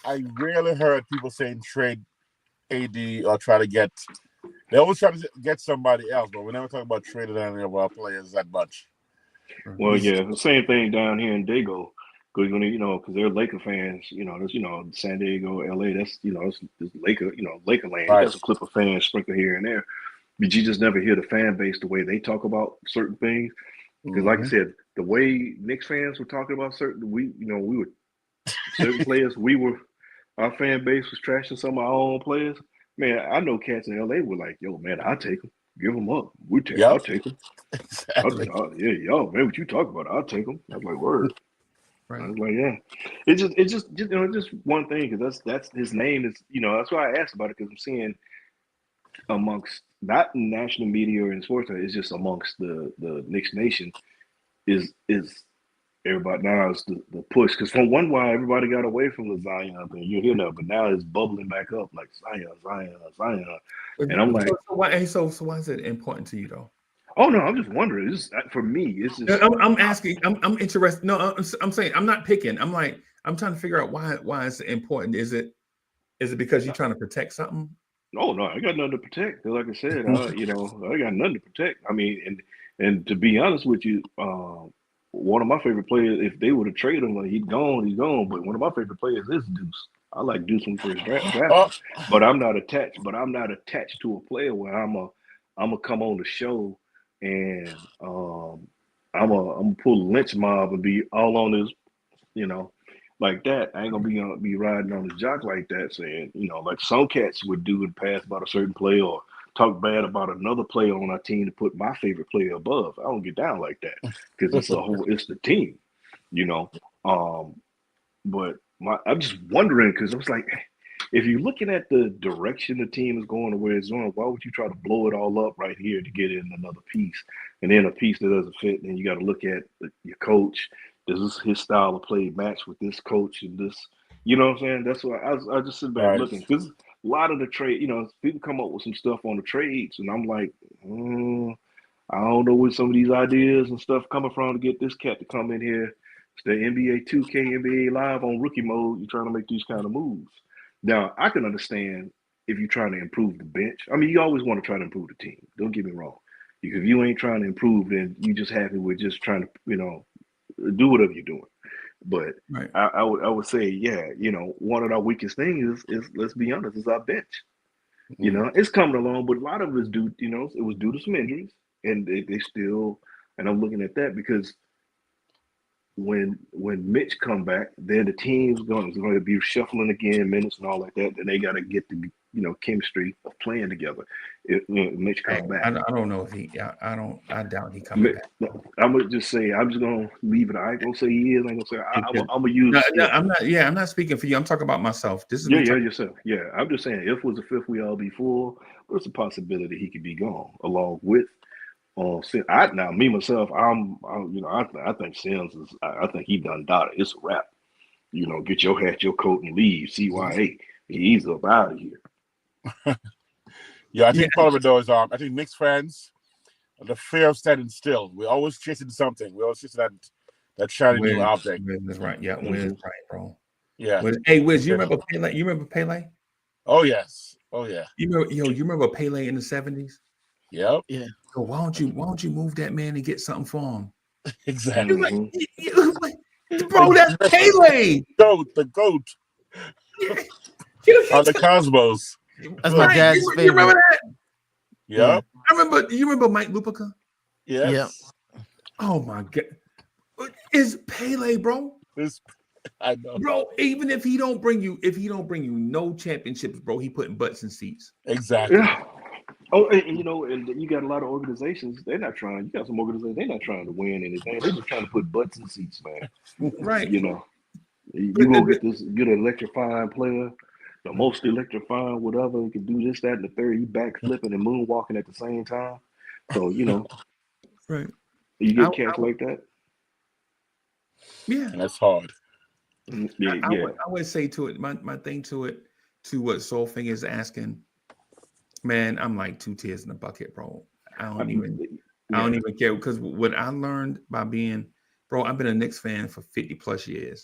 I rarely heard people saying trade AD or try to get. They always try to get somebody else, but we never talk about trading any of our players that much. Well, yeah, the same thing down here in Dago. because they're Laker fans. There's San Diego, LA. That's it's Laker, Laker land. Right. That's a Clipper fans sprinkled here and there, but you just never hear the fan base the way they talk about certain things. Because, like I said, the way Knicks fans were talking about we were certain players. Our fan base was trashing some of our own players. Man, I know cats in LA were like, "Yo, man, I'll take them. Give them up. I'll take them. Exactly. Yeah, yo, man, what you talk about? I'll take them." I was like, "Word." Right. I was like, "Yeah." It's just one thing because that's his name is that's why I asked about it because I'm seeing amongst not in national media or in sports, it's just amongst the Knicks Nation is everybody now is the push because from one while everybody got away from the Zion thing, you hear that, but now it's bubbling back up like Zion, and I'm like, so why is it important to you though? Oh no, I'm just wondering. For me, it's just. I'm asking. I'm interested. No, I'm saying I'm not picking. I'm trying to figure out why it's important. Is it because you're trying to protect something? Oh no, I got nothing to protect. Like I said, I got nothing to protect. I mean, and to be honest with you, one of my favorite players, if they would have traded him, like he's gone. But one of my favorite players is Deuce. I like Deuce when first draft, but I'm not attached. But I'm not attached to a player where I'm gonna come on the show and I'm gonna pull a lynch mob and be all on this, like that. I ain't gonna be riding on the jock like that, saying, like some cats would do and pass about a certain player or talk bad about another player on our team to put my favorite player above. I don't get down like that because it's the team, But I'm just wondering because I was like, if you're looking at the direction the team is going or where it's going, why would you try to blow it all up right here to get in another piece? And then a piece that doesn't fit, then you got to look at your coach. Does his style of play match with this coach and this? You know what I'm saying? That's why I just sit back looking because a lot of the trade, people come up with some stuff on the trades, and I'm like, I don't know where some of these ideas and stuff coming from to get this cat to come in here. It's the NBA 2K, NBA Live on rookie mode. You're trying to make these kind of moves. Now, I can understand if you're trying to improve the bench. I mean, you always want to try to improve the team. Don't get me wrong. If you ain't trying to improve, then you just happy with just trying to, do whatever you're doing. But right. I would say, yeah, one of our weakest things is let's be honest, is our bench. It's coming along, but a lot of it is due, it was due to some injuries, and they still. And I'm looking at that because when Mitch come back, then the team's going to be shuffling again, minutes and all like that. Then they got to get the chemistry of playing together. If Mitch come back, I don't know if he. I doubt he coming back. I'm gonna just say I'm just gonna leave it. I ain't gonna say he is. I ain't gonna say I'm gonna use. I'm not. Yeah, I'm not speaking for you. I'm talking about myself. This is yourself. Yeah, I'm just saying if it was a fifth, we all be full. There's a possibility he could be gone along with. Now me myself, I think Sims is. I think he done dotted. It's a wrap. Get your hat, your coat, and leave. CYA, he's up out of here. I think part of it though is I think Knicks fans, the fear of standing still. We're always chasing something. We're always chasing that shiny new object. That's right. Yeah, Wiz is right, bro. Yeah. Hey, Wiz, you remember Pele? You remember Pele? Oh yes. Oh yeah. You remember Pele in the 70s? Yep. Yeah. So why don't you move that man and get something for him? Exactly. Bro, that's Pele. The goat. On the Cosmos. That's my dad's favorite. You remember that? Yeah. You remember Mike Lupica? Yes. Yeah. Oh my God. It's Pele, bro. I know. Bro, even if he don't bring you no championships, bro, he putting butts in seats. Exactly. Yeah. Oh, and you got a lot of organizations. They're not trying. You got some organizations. They're not trying to win anything. They're just trying to put butts in seats, man. Right. You gonna get this good electrifying player, the most electrifying, whatever. He can do this, that, and the third. He back flipping and moonwalking at the same time. So right. You get cats like that. Yeah, that's hard. Yeah, I would say to it, my thing to it, to what Soulfinger is asking. Man, I'm like 2 tears in the bucket, bro. I don't even care because what I learned by being, bro, I've been a Knicks fan for 50 plus years,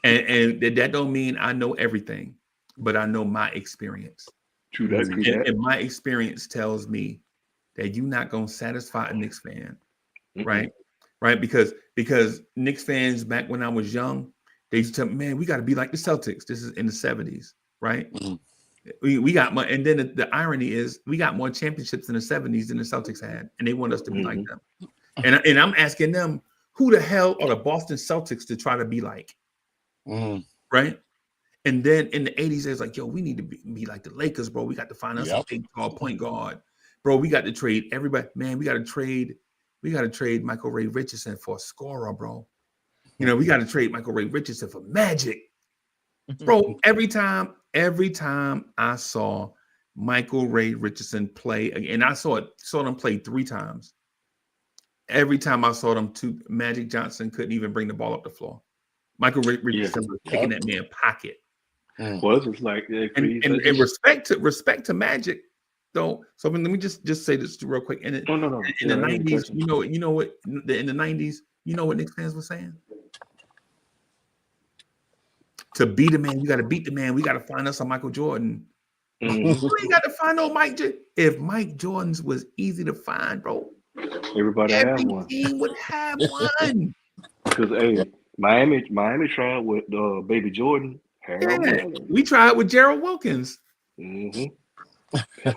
and that don't mean I know everything, but I know my experience. True that. And my experience tells me that you're not gonna satisfy a Knicks fan, right? right? Because Knicks fans back when I was young, they used to tell me, man, we got to be like the Celtics. This is in the 70s, right? We got more, and then the irony is we got more championships in the 70s than the Celtics had, and they want us to be like them. And I'm asking them, who the hell are the Boston Celtics to try to be like? Right? And then in the 80s, it's like, yo, we need to be like the Lakers, bro. We got to find us a big tall point guard. Bro, we got to trade everybody. Man, we got to trade Michael Ray Richardson for a scorer, bro. You know, we got to trade Michael Ray Richardson for Magic. Bro, every time I saw Michael Ray Richardson play, and I saw them play 3 times. Every time I saw them, Magic Johnson couldn't even bring the ball up the floor. Michael Ray Richardson was taking that man pocket. Well, it's just like and respect to Magic, though. So let me just say this real quick. In the 90s, you know what? In the 90s, you know what Knicks fans were saying? To beat a man, you got to beat the man. We got to find us a Michael Jordan. We got to find no Mike. If Mike Jordan's was easy to find, bro, everybody every have one. team would have one. Because Miami tried with Baby Jordan. We tried with Gerald Wilkins.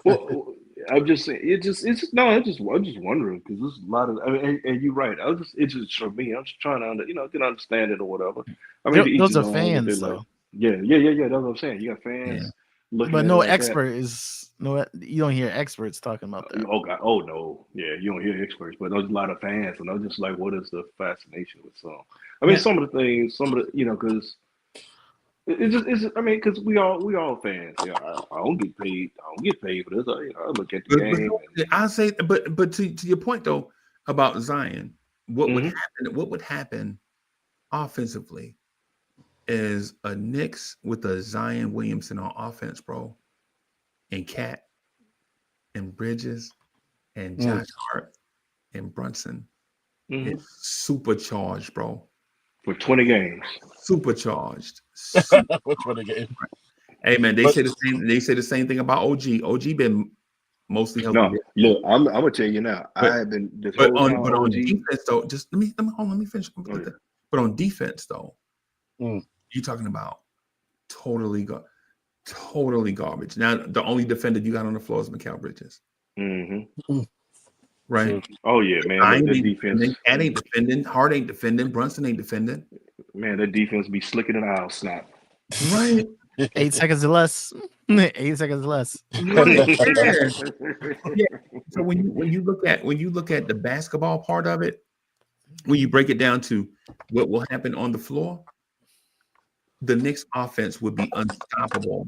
Well, I'm just saying. I'm just wondering because there's a lot of. I mean, and you're right. It's just for me. I'm just trying to get understand it or whatever. I mean, those are fans, though. Like, yeah. That's what I'm saying. You got fans, but no expert is no. You don't hear experts talking about that. Oh God! Oh no! Yeah, you don't hear experts, but there's a lot of fans, and I'm just like, what is the fascination with some? I mean, some of the things, because. I mean, because we all fans. Yeah, I don't get paid. I don't get paid for this. I look at the game. I say, but to your point though about Zion, what would happen offensively is a Knicks with a Zion Williamson on offense, bro, and Cat and Bridges and Josh Hart and Brunson is supercharged, bro. For 20 games. Supercharged. For 20 games. Hey man, they say the same thing about OG. OG been mostly healthy. No, look, I'm gonna tell you now. I have been on defense though. Just let me finish. But on defense though, you're talking about totally garbage. Now the only defender you got on the floor is Mikal Bridges. Right. Oh yeah, man. That defense. Cat ain't defending. Hart ain't defending. Brunson ain't defending. Man, that defense be slicker than an owl snap. Right. 8 seconds or less. 8 seconds or less. Yeah. So when you look at the basketball part of it, when you break it down to what will happen on the floor, the Knicks offense would be unstoppable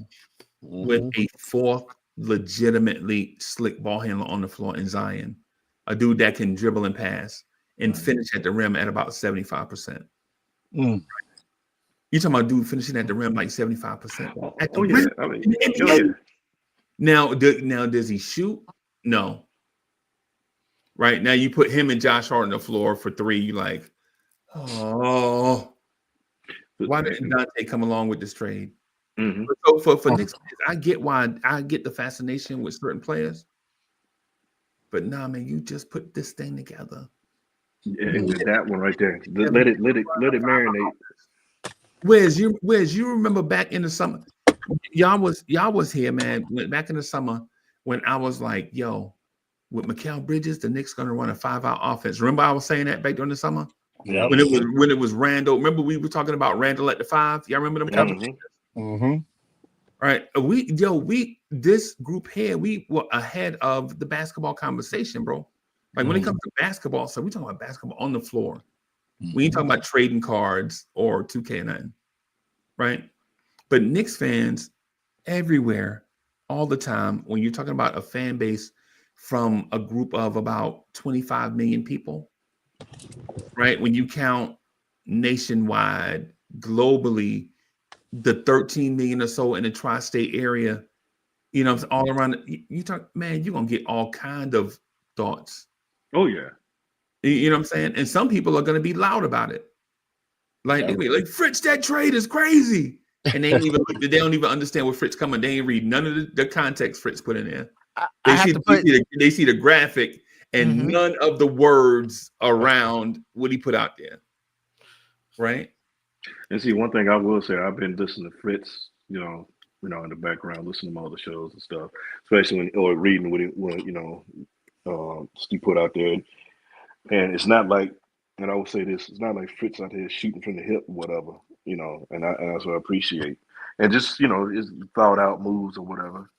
with a 4th legitimately slick ball handler on the floor in Zion. A dude that can dribble and pass and finish at the rim at about 75%. You're talking about dude finishing at the rim like 75%. At the rim. I mean, Now, does he shoot? No. Right now, you put him and Josh Hart on the floor for 3. You like, oh, why didn't Dante come along with this trade? So for Knicks, I get the fascination with certain players. But nah, man, you just put this thing together. Yeah, that one right there. Let it marinate. Wes, you remember back in the summer? Y'all was here, man. Back in the summer when I was like, yo, with Mikal Bridges, the Knicks gonna run a 5-out offense. Remember I was saying that back during the summer? Yeah. When it was Randall. Remember we were talking about Randall at the 5? Y'all remember them conversations? All right, this group here, we were ahead of the basketball conversation, bro. Like when it comes to basketball, so we talking about basketball on the floor. We ain't talking about trading cards or 2K or nothing, right? But Knicks fans everywhere, all the time, when you're talking about a fan base from a group of about 25 million people, right? When you count nationwide, globally, the 13 million or so in the tri-state area, all around. You talk, man, you're gonna get all kind of thoughts. Oh yeah, you know what I'm saying. And some people are gonna be loud about it, like they be like, Fritz, that trade is crazy, and they don't even understand where Fritz coming. They ain't read none of the context Fritz put in there. They see the graphic, and none of the words around what he put out there. Right. And see, one thing I will say, I've been listening to Fritz, in the background, listening to all the shows and stuff, especially or reading what he put out there. And it's not like, and I will say this, it's not like Fritz out here shooting from the hip or whatever, and that's what I appreciate. And just, it's thought out moves or whatever,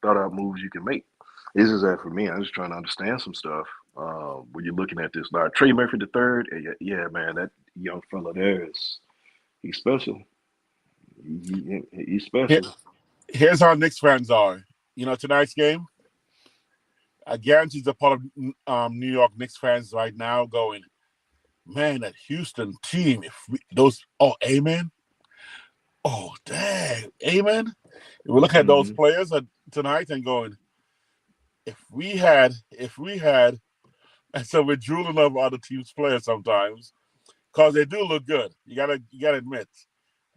thought out moves you can make. This is that for me. I'm just trying to understand some stuff. When you're looking at this, like Trey Murphy III, yeah, man, that young fella there he's special. He's special. Here's how Knicks fans are. Tonight's game, I guarantee the part of New York Knicks fans right now going, man, that Houston team, amen. Oh, dang, amen. We're looking at those players tonight and going, if we had, and so we're drooling over other teams' players sometimes, because they do look good. You gotta admit,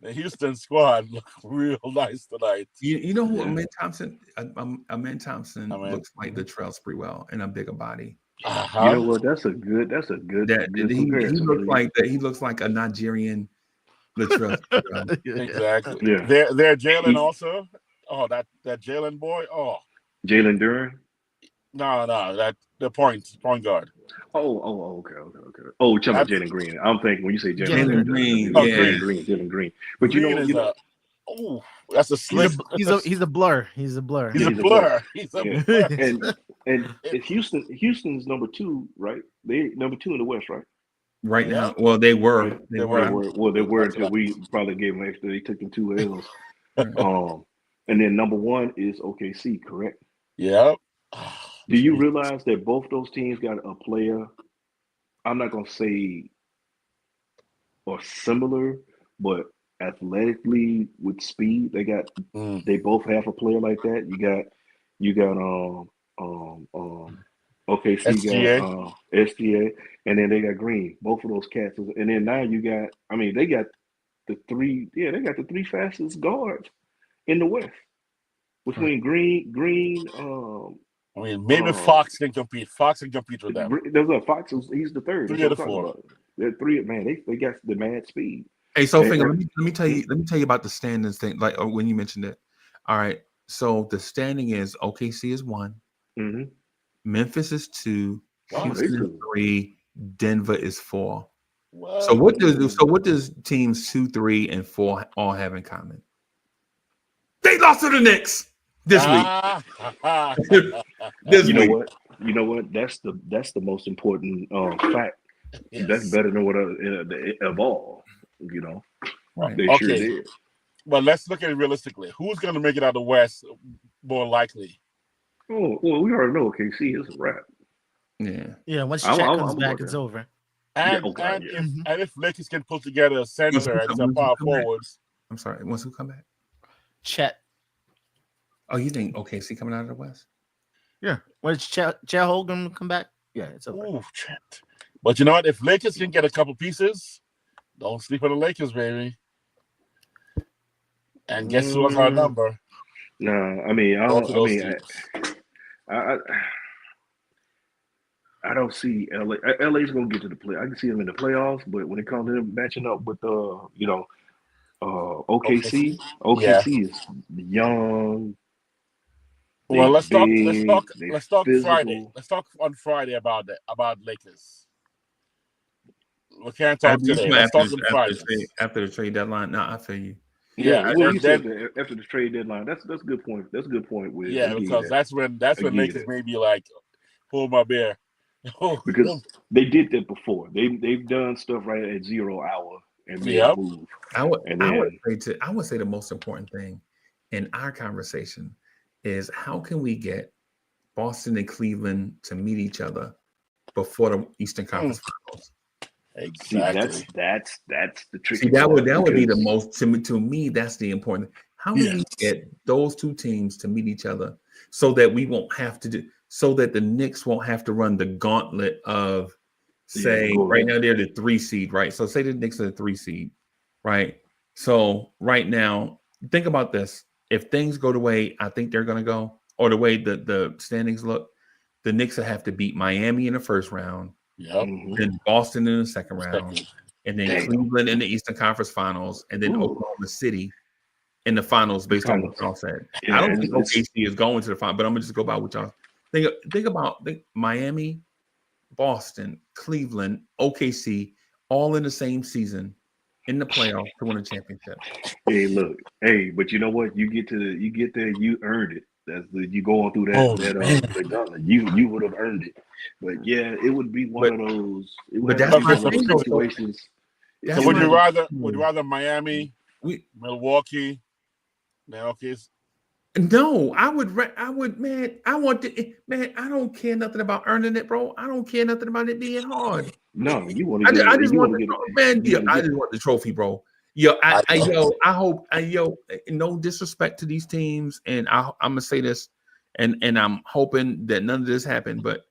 the Houston squad look real nice tonight. You know who Amen Thompson? Amen Thompson looks like the Latrell Sprewell in a bigger body. You know what? That's a good comparison. He looks like a Nigerian Latrell Sprewell. Exactly. Yeah. They're Jalen also. Oh, that Jalen boy. Oh, Jalen Duren. No, that the point guard. Oh, okay. Oh, you're talking about Jalen Green. I'm thinking when you say Jalen Green, Jalen Green. But Green that's a slip. He's a blur. He's a blur. And Houston's number 2, right? They number 2 in the West, right? Right now. Well, they were. They were until we probably gave them extra. They took them 2 L's. And then number 1 is OKC, correct? Yep. Do you realize that both those teams got a player? I'm not gonna say or similar, but athletically with speed, they both have a player like that. You got OKC SGA. got SGA, and then they got Green. Both of those cats, and then now they got the 3. Yeah, they got the 3 fastest guards in the West between Green. Maybe Fox can compete. Fox can compete with them. There's a Fox. He's the 3rd. 3 of the 4. They're 3. Man, they got the mad speed. Hey, so Finger, let me tell you about the standings thing. Like when you mentioned it. All right. So the standing is OKC is 1, Memphis is 2, Houston is 3, Denver is 4. What? So what does teams 2, 3, and 4 all have in common? They lost to the Knicks this week. You know what? That's the most important fact. Yes. That's better than what of all. Right. They sure did. But let's look at it realistically. Who's going to make it out of the West more likely? Oh, well, we already know KC is a wrap. Yeah. Once Chet comes back, it's over. And if Lakers can put together a center and some power forwards. I'm sorry. Once who come back? Chet. Oh, you think OKC coming out of the West? Yeah. When Chet Holmgren come back? Yeah, it's over. Ooh, Chet. But you know what? If Lakers can get a couple pieces, don't sleep on the Lakers, baby. And guess what's our number? No, I don't see LA. LA's gonna get to the play. I can see them in the playoffs, but when it comes to them matching up with OKC is young. Well, let's talk physical. Friday. Let's talk on Friday about Lakers. We can't talk today. Let's talk on Friday after the trade deadline. No, I feel you. Yeah, well, you said that after the trade deadline. That's a good point. That's a good point. Because that's when Lakers may be like, hold my beer. Because they did that before. They've done stuff right at 0 hour and made a move. I would say the most important thing in our conversation is how can we get Boston and Cleveland to meet each other before the Eastern Conference Finals? Exactly. See, that's the tricky. See, that would be the most to me. That's the important. How do we get those 2 teams to meet each other so that we won't have to so that the Knicks won't have to run the gauntlet of right now they're the 3 seed, right? So say the Knicks are the 3 seed, right? So right now, think about this. If things go the way I think they're going to go, or the way the standings look, the Knicks will have to beat Miami in the first round, Yep. then Boston in the second round, and then Cleveland in the Eastern Conference Finals, and then Oklahoma City in the finals based on what y'all said. I don't think OKC is going to the final, but I'm gonna just go by what y'all think about Miami, Boston, Cleveland, OKC, all in the same season in the playoffs to win a championship. Hey, look, but you know what? You get there, you earned it. You going through that you would have earned it. But yeah, it would be one of those. But that's my situations. So would you rather Miami, Milwaukee, than OKC? No, I would, man. I want to, man. I don't care nothing about earning it, bro. I don't care nothing about it being hard. No, you want to. I just want the trophy, bro. I hope, no disrespect to these teams, and I'm gonna say this, and I'm hoping that none of this happened. But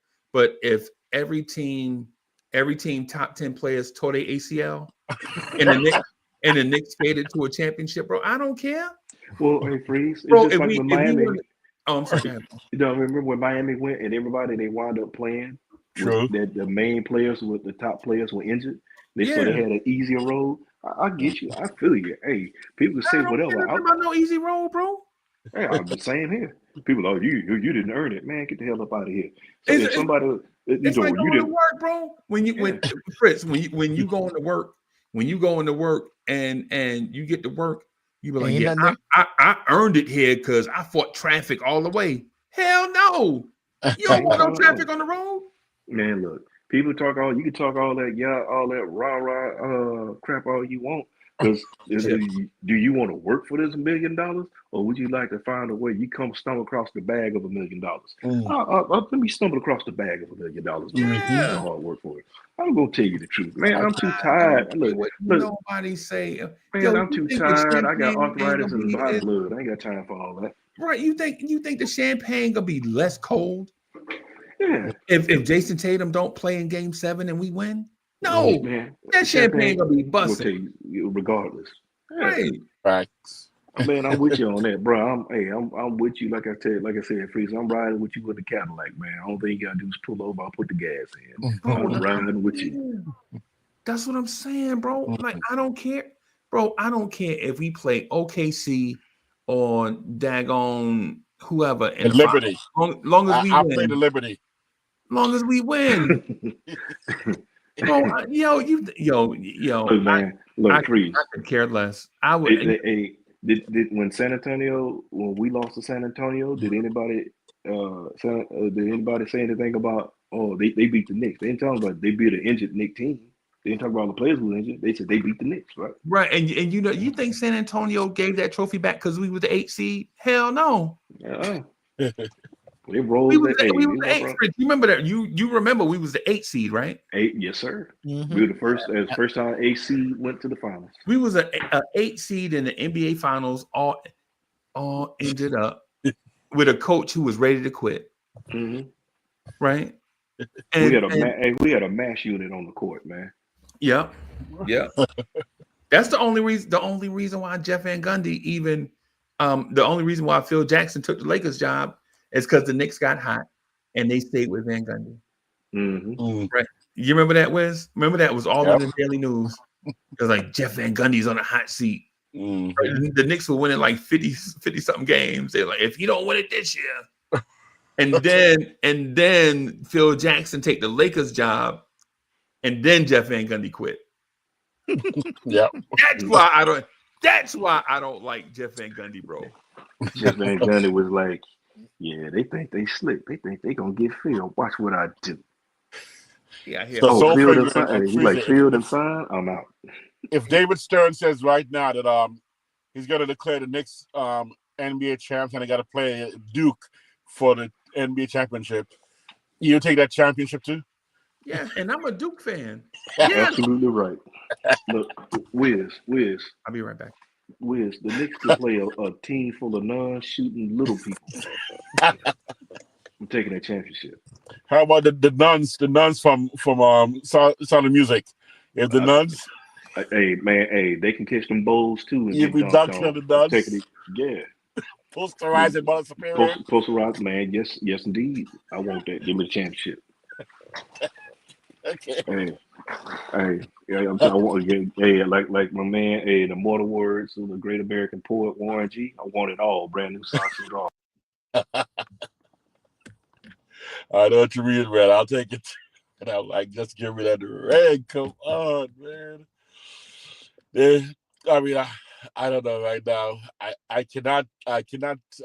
if every team top 10 players tore their ACL, and the Knicks made it to a championship, bro, I don't care. Well, hey, Freeze, it's bro, just like when Miami. I'm sorry. You know, remember when Miami went and everybody they wound up playing? True. That the main players with the top players were injured. So they had an easier road. I get you. I feel you. Hey, people say whatever. I'm about no easy road, bro. Hey, I'm the same here. People, you didn't earn it, man. Get the hell up out of here. So if somebody, it's like going to work, bro. When Fritz, when you go into work, and you get to work, you be like, I earned it here because I fought traffic all the way. Hell no, you don't want no traffic on the road. Man, look, people talk you can talk all that rah crap all you want. Because do you want to work for this $1 million, or would you like to find a way you come stumble across the bag of $1 million? Let me stumble across the bag of $1 million. Yeah, hard work for it. I'm gonna tell you the truth, man. I'm too tired. Look, nobody say, man, I'm too tired. I got arthritis in my blood. I ain't got time for all that. Right? You think the champagne gonna be less cold? Yeah. If Jason Tatum don't play in Game 7 and we win. No, man, that champagne gonna be busting. Regardless. Right. Facts. Man, I'm with you on that, bro. I'm with you. Like I said, Freeze. I'm riding with you with the Cadillac, man. All thing you gotta do is pull over. I'll put the gas in. I'm riding with you. That's what I'm saying, bro. Like I don't care, bro. I don't care if we play OKC or daggone whoever. In Liberty. Long as we win. I'll play the Liberty. Long as we win. Bro, Look, man. Look, Freeze. I could care less. I would. Did when we lost to San Antonio, did anybody say anything about they beat the Knicks? They didn't talk about they beat an injured Knicks team. They didn't talk about the players who were injured. They said they beat the Knicks, right? Right, and you think San Antonio gave that trophy back because we were the 8th seed? Hell no. They rolled we was the 8th. You remember that? You remember we was the 8th seed, right? 8, yes, sir. Mm-hmm. We were the first time 8 seed went to the finals. We was a 8 seed in the NBA finals. All ended up with a coach who was ready to quit. Mm-hmm. Right. And we had a mass unit on the court, man. Yeah. That's the only reason why Jeff Van Gundy even the only reason why Phil Jackson took the Lakers job is because the Knicks got hot and they stayed with Van Gundy. Mm-hmm. Right. You remember that, Wiz? Remember that was all in the Daily News. It was like Jeff Van Gundy's on a hot seat. Mm-hmm. Right? The Knicks were winning like 50 something games. They're like, if you don't win it this year. and then Phil Jackson take the Lakers job, and then Jeff Van Gundy quit. Yeah. That's why I don't like Jeff Van Gundy, bro. Jeff Van Gundy was like, yeah, they think they slick. They think they gonna get Phil. Watch what I do. Yeah, here. Field and sign. He's like Field and sign. I'm out. If David Stern says right now that he's gonna declare the Knicks NBA champs and they gotta play Duke for the NBA championship, you take that championship too? Yeah, and I'm a Duke fan. Yeah. Absolutely right. Look, Wiz. I'll be right back. Wiz, the Knicks could play a team full of non-shooting little people. I'm taking that championship. How about the nuns? The nuns from Sound of Music. If the nuns, hey man, they can catch them bowls too. And we dunk on the nuns. Yeah. Posterized in Mother Superior. Posterized, man. Yes, indeed. I want that. Give me the championship. Okay. Hey, yeah, I want to get, hey, like my man, hey, the immortal words of the great American poet Warren G. I want it all. Brand new socks and drawers. I know what you mean, man. I'll take it. And I'm like, just give me that red. Come on, man. I mean, I don't know right now. I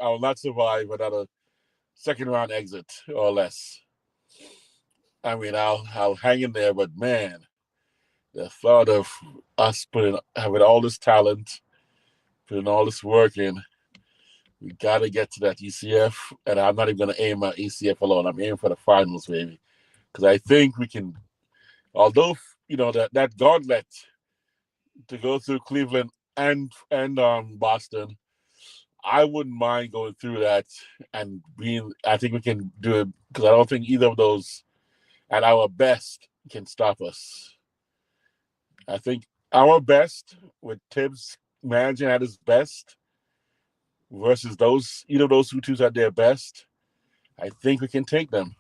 will not survive another second round exit or less. I mean, I'll hang in there, but man, the thought of us having all this talent, putting all this work in, we got to get to that ECF. And I'm not even going to aim at ECF alone. I'm aiming for the finals, baby. Because I think we can, although, that gauntlet to go through Cleveland and Boston, I wouldn't mind going through that and I think we can do it because I don't think either of those at our best can stop us. I think our best with Tibbs managing at his best versus either of those two at their best, I think we can take them.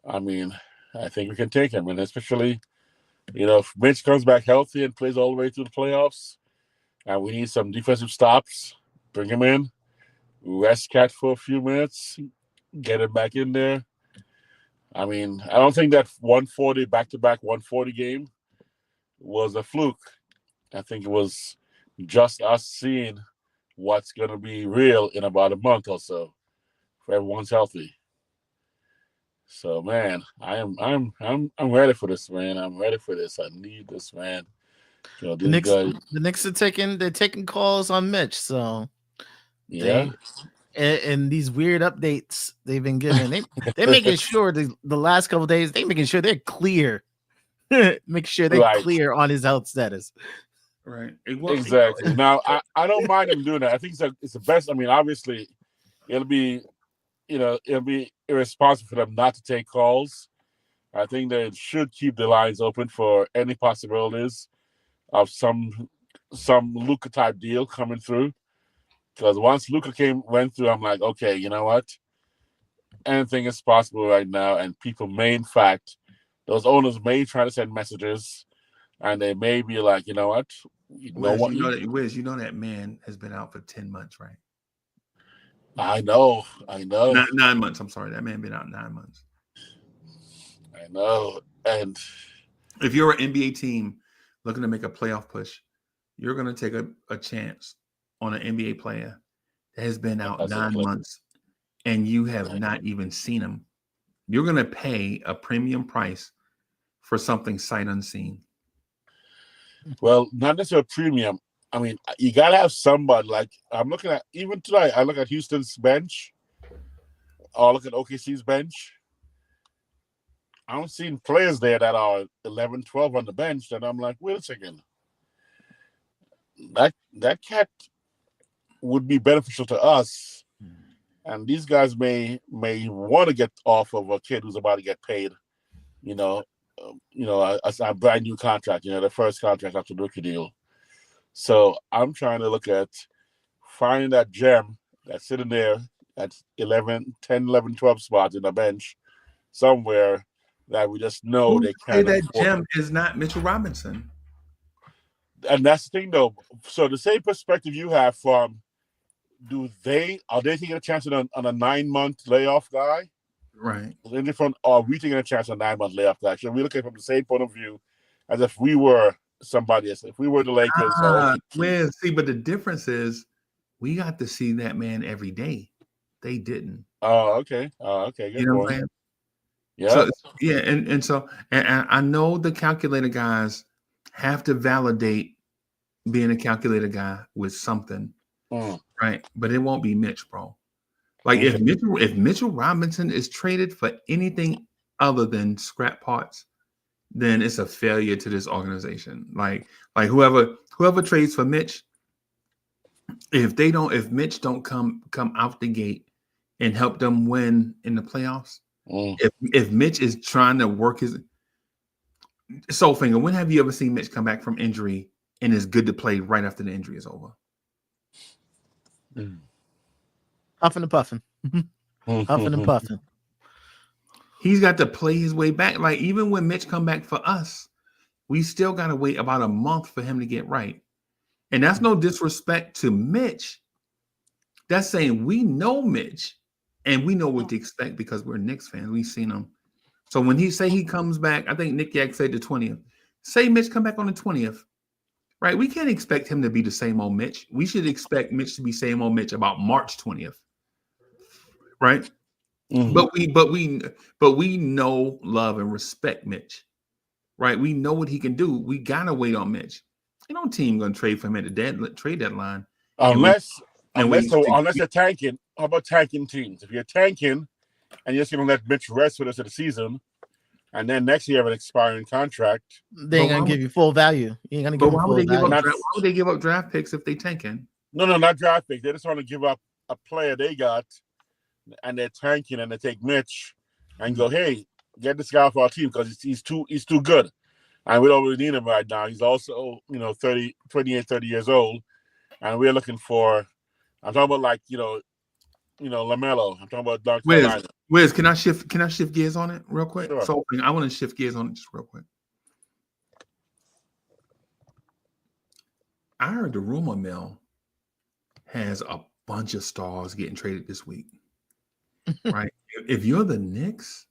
I mean, I think we can take them. And especially, if Mitch comes back healthy and plays all the way through the playoffs and we need some defensive stops, bring him in, rest Cat for a few minutes, get him back in there. I mean, I don't think that 140 back-to-back 140 game was a fluke. I think it was just us seeing what's going to be real in about a month or so, if everyone's healthy. So, man, I'm ready for this, man. I'm ready for this. I need this, man. The Knicks are taking calls on Mitch, so yeah. And these weird updates they've been given, they're making sure the last couple of days they're making sure they're clear, make sure they're clear on his health status. Right. Exactly. Now I don't mind them doing that. I think it's the best. I mean, obviously, it'll be irresponsible for them not to take calls. I think they should keep the lines open for any possibilities of some Luka type deal coming through. Because once Luka went through, I'm like, okay, you know what? Anything is possible right now, and people may, in fact, those owners may try to send messages, and they may be like, you know what? Wiz, you know that man has been out for 10 months, right? I know. 9 months. I'm sorry, that man been out 9 months. I know. And if you're an NBA team looking to make a playoff push, you're going to take a chance on an NBA player that has been out 9 months and you have not even seen him. You're going to pay a premium price for something sight unseen. Well, not necessarily a premium. I mean, you got to have somebody. Like, I'm looking at, even tonight, I look at Houston's bench, or look at OKC's bench. I'm seeing players there that are 11, 12 on the bench, and I'm like, wait a second. That cat would be beneficial to us, and these guys may want to get off of a kid who's about to get paid, a brand new contract, the first contract after the rookie deal. So I'm trying to look at finding that gem that's sitting there at 10, 11, 12 spots in the bench somewhere that we just know they can't. That gem is not Mitchell Robinson. And that's the thing, though. So the same perspective you have from, are they taking a chance on a 9-month layoff guy? Right. Are we taking a chance on a 9-month layoff guy? So we look at it from the same point of view as if we were somebody else. If we were the Lakers. But the difference is we got to see that man every day. They didn't. Oh, okay. Good you know what I'm saying? Yeah. So, yeah, and I know the calculator guys have to validate being a calculator guy with something, right? But it won't be Mitch, bro. Like if Mitchell Robinson is traded for anything other than scrap parts, then it's a failure to this organization. Like whoever trades for Mitch, if Mitch don't come out the gate and help them win in the playoffs, if Mitch is trying to work his Soulfinger, when have you ever seen Mitch come back from injury and is good to play right after the injury is over? Huffing and puffing. Huffing and puffing. He's got to play his way back. Like, even when Mitch come back for us, we still got to wait about a month for him to get right. And that's no disrespect to Mitch. That's saying we know Mitch and we know what to expect because we're Knicks fans. We've seen him. So when he say he comes back, I think Nick Yak said the 20th. Say Mitch come back on the 20th. Right? We can't expect him to be the same old Mitch. We should expect Mitch to be same old Mitch about March 20th. Right? Mm-hmm. But we know, love, and respect Mitch, right? We know what he can do. We gotta wait on Mitch. You know, team gonna trade for him at the trade deadline, unless they're tanking. How about tanking teams? If you're tanking and you're just gonna let Mitch rest for the rest of the season, and then next year have an expiring contract, they ain't gonna give you full value. You ain't gonna give why full value. Why would they give up draft picks if they tanking? No, not draft picks. They just want to give up a player they got. And they're tanking and they take Mitch and go, hey, get this guy for our team because he's too good. And we don't really need him right now. He's also, 28, 30 years old. And we're looking for, I'm talking about like, LaMelo. I'm talking about North Carolina. Wiz, can I shift gears on it real quick? Sure. So I want to shift gears on it just real quick. I heard the rumor mill has a bunch of stars getting traded this week. Right. If you're the Knicks,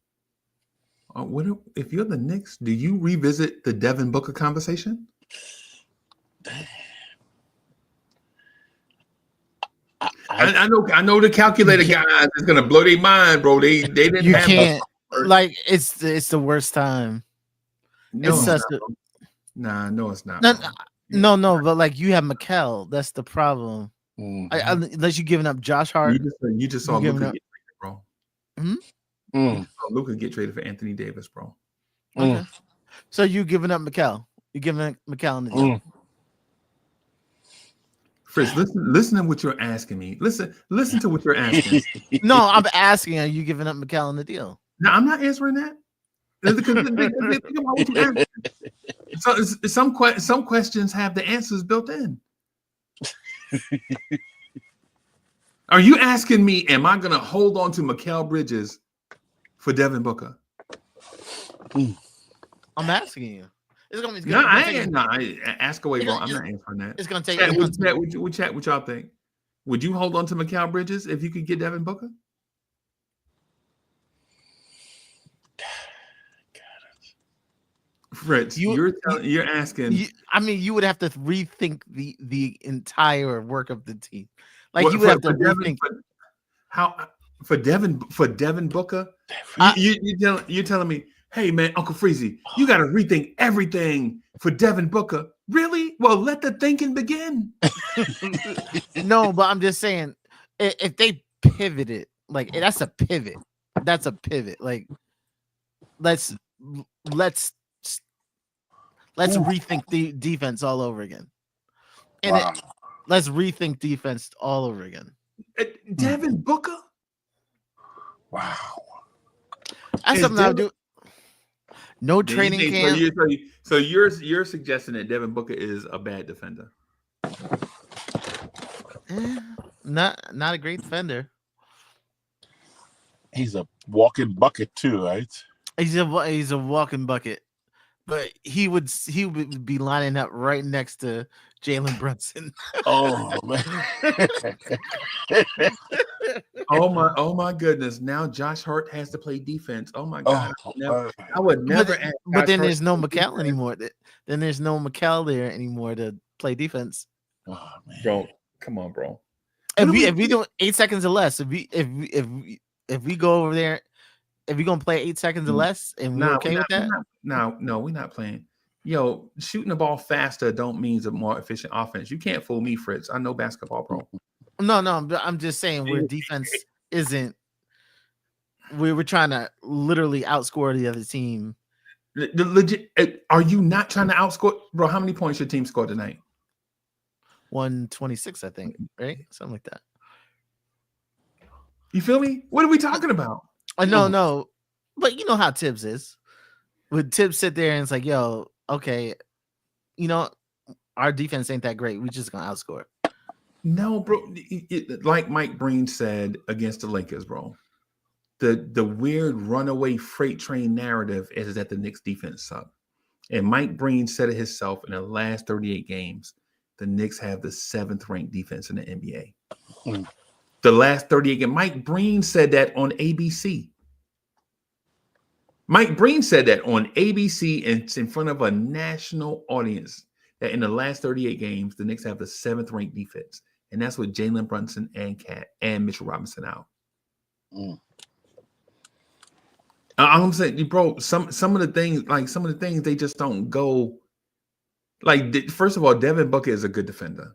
if you're the Knicks, do you revisit the Devin Booker conversation? I know the calculator guys is gonna blow their mind, bro. They didn't. You can't like it's the worst time. No, it's such no, it's not. No, but like you have Mikal. That's the problem. Mm-hmm. Unless you're giving up Josh Hart. You just saw Luka get traded, bro. Mm-hmm. Luka get traded for Anthony Davis, bro. Okay. So you giving up Mikal? You giving up Mikal in the deal? Fritz, listen to what you're asking me. Listen to what you're asking. No, I'm asking, are you giving up Mikal in the deal? No, I'm not answering that. Think about what you asked. So some questions have the answers built in. Are you asking me, am I going to hold on to Mikal Bridges for Devin Booker? I'm asking you. Ask away, bro. I'm not answering that. It's going to take. What y'all think? Would you hold on to Mikal Bridges if you could get Devin Booker? Fritz, you're asking. You would have to rethink the entire work of the team. Like you would have to rethink. For Devin Booker, you're telling me, hey man, Uncle Freezie, you got to rethink everything for Devin Booker. Really? Well, let the thinking begin. No, but I'm just saying, if they pivoted, like that's a pivot. That's a pivot. Like let's rethink the defense all over again. And let's rethink defense all over again. Devin Booker? Wow. That's something I'll do. No training camp. So you're suggesting that Devin Booker is a bad defender? Not a great defender. He's a walking bucket too, right? He's a walking bucket. But he would be lining up right next to Jalen Brunson. Oh man! oh my goodness! Now Josh Hart has to play defense. Oh my god! I would never. But then there's no Mikal anymore. Then there's no Mikal there anymore to play defense. Oh man, bro, come on, bro. If we do 8 seconds or less, if we go over there. If we're gonna play 8 seconds or less, and we're okay with that, no, we're not playing. Yo, shooting the ball faster don't mean a more efficient offense. You can't fool me, Fritz. I know basketball, bro. No, I'm just saying where defense isn't. We're trying to literally outscore the other team. The legit. Are you not trying to outscore, bro? How many points your team scored tonight? 126, I think. Right, something like that. You feel me? What are we talking about? No, but you know how Tibbs is. Would Tibbs sit there and it's like, yo, okay, our defense ain't that great. We just gonna outscore. No, bro. Like Mike Breen said against the Lakers, bro. The weird runaway freight train narrative is that the Knicks defense suck. And Mike Breen said it himself in the last 38 games, the Knicks have the 7th ranked defense in the NBA. The last 38 games. Mike Breen said that on ABC. Mike Breen said that on ABC and in front of a national audience that in the last 38 games, the Knicks have the 7th ranked defense. And that's with Jalen Brunson and Cat and Mitchell Robinson out. I'm saying, bro, some of the things they just don't go. Like, first of all, Devin Booker is a good defender.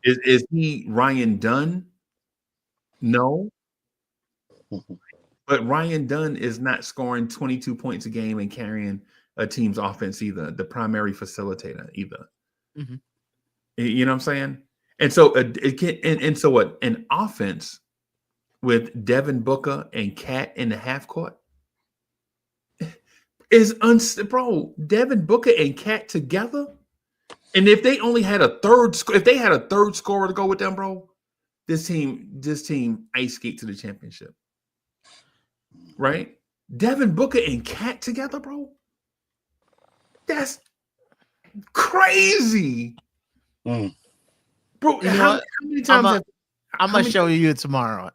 Is he Ryan Dunn? No. But Ryan Dunn is not scoring 22 points a game and carrying a team's offense either, the primary facilitator either. Mm-hmm. You know what I'm saying? And so and so what? An offense with Devin Booker and Cat in the half court is bro. Devin Booker and Cat together, and if they only had a third scorer to go with them, bro, this team ice skate to the championship, right? Devin Booker and Cat together, bro. That's crazy, bro. How many times? I'm gonna show you tomorrow.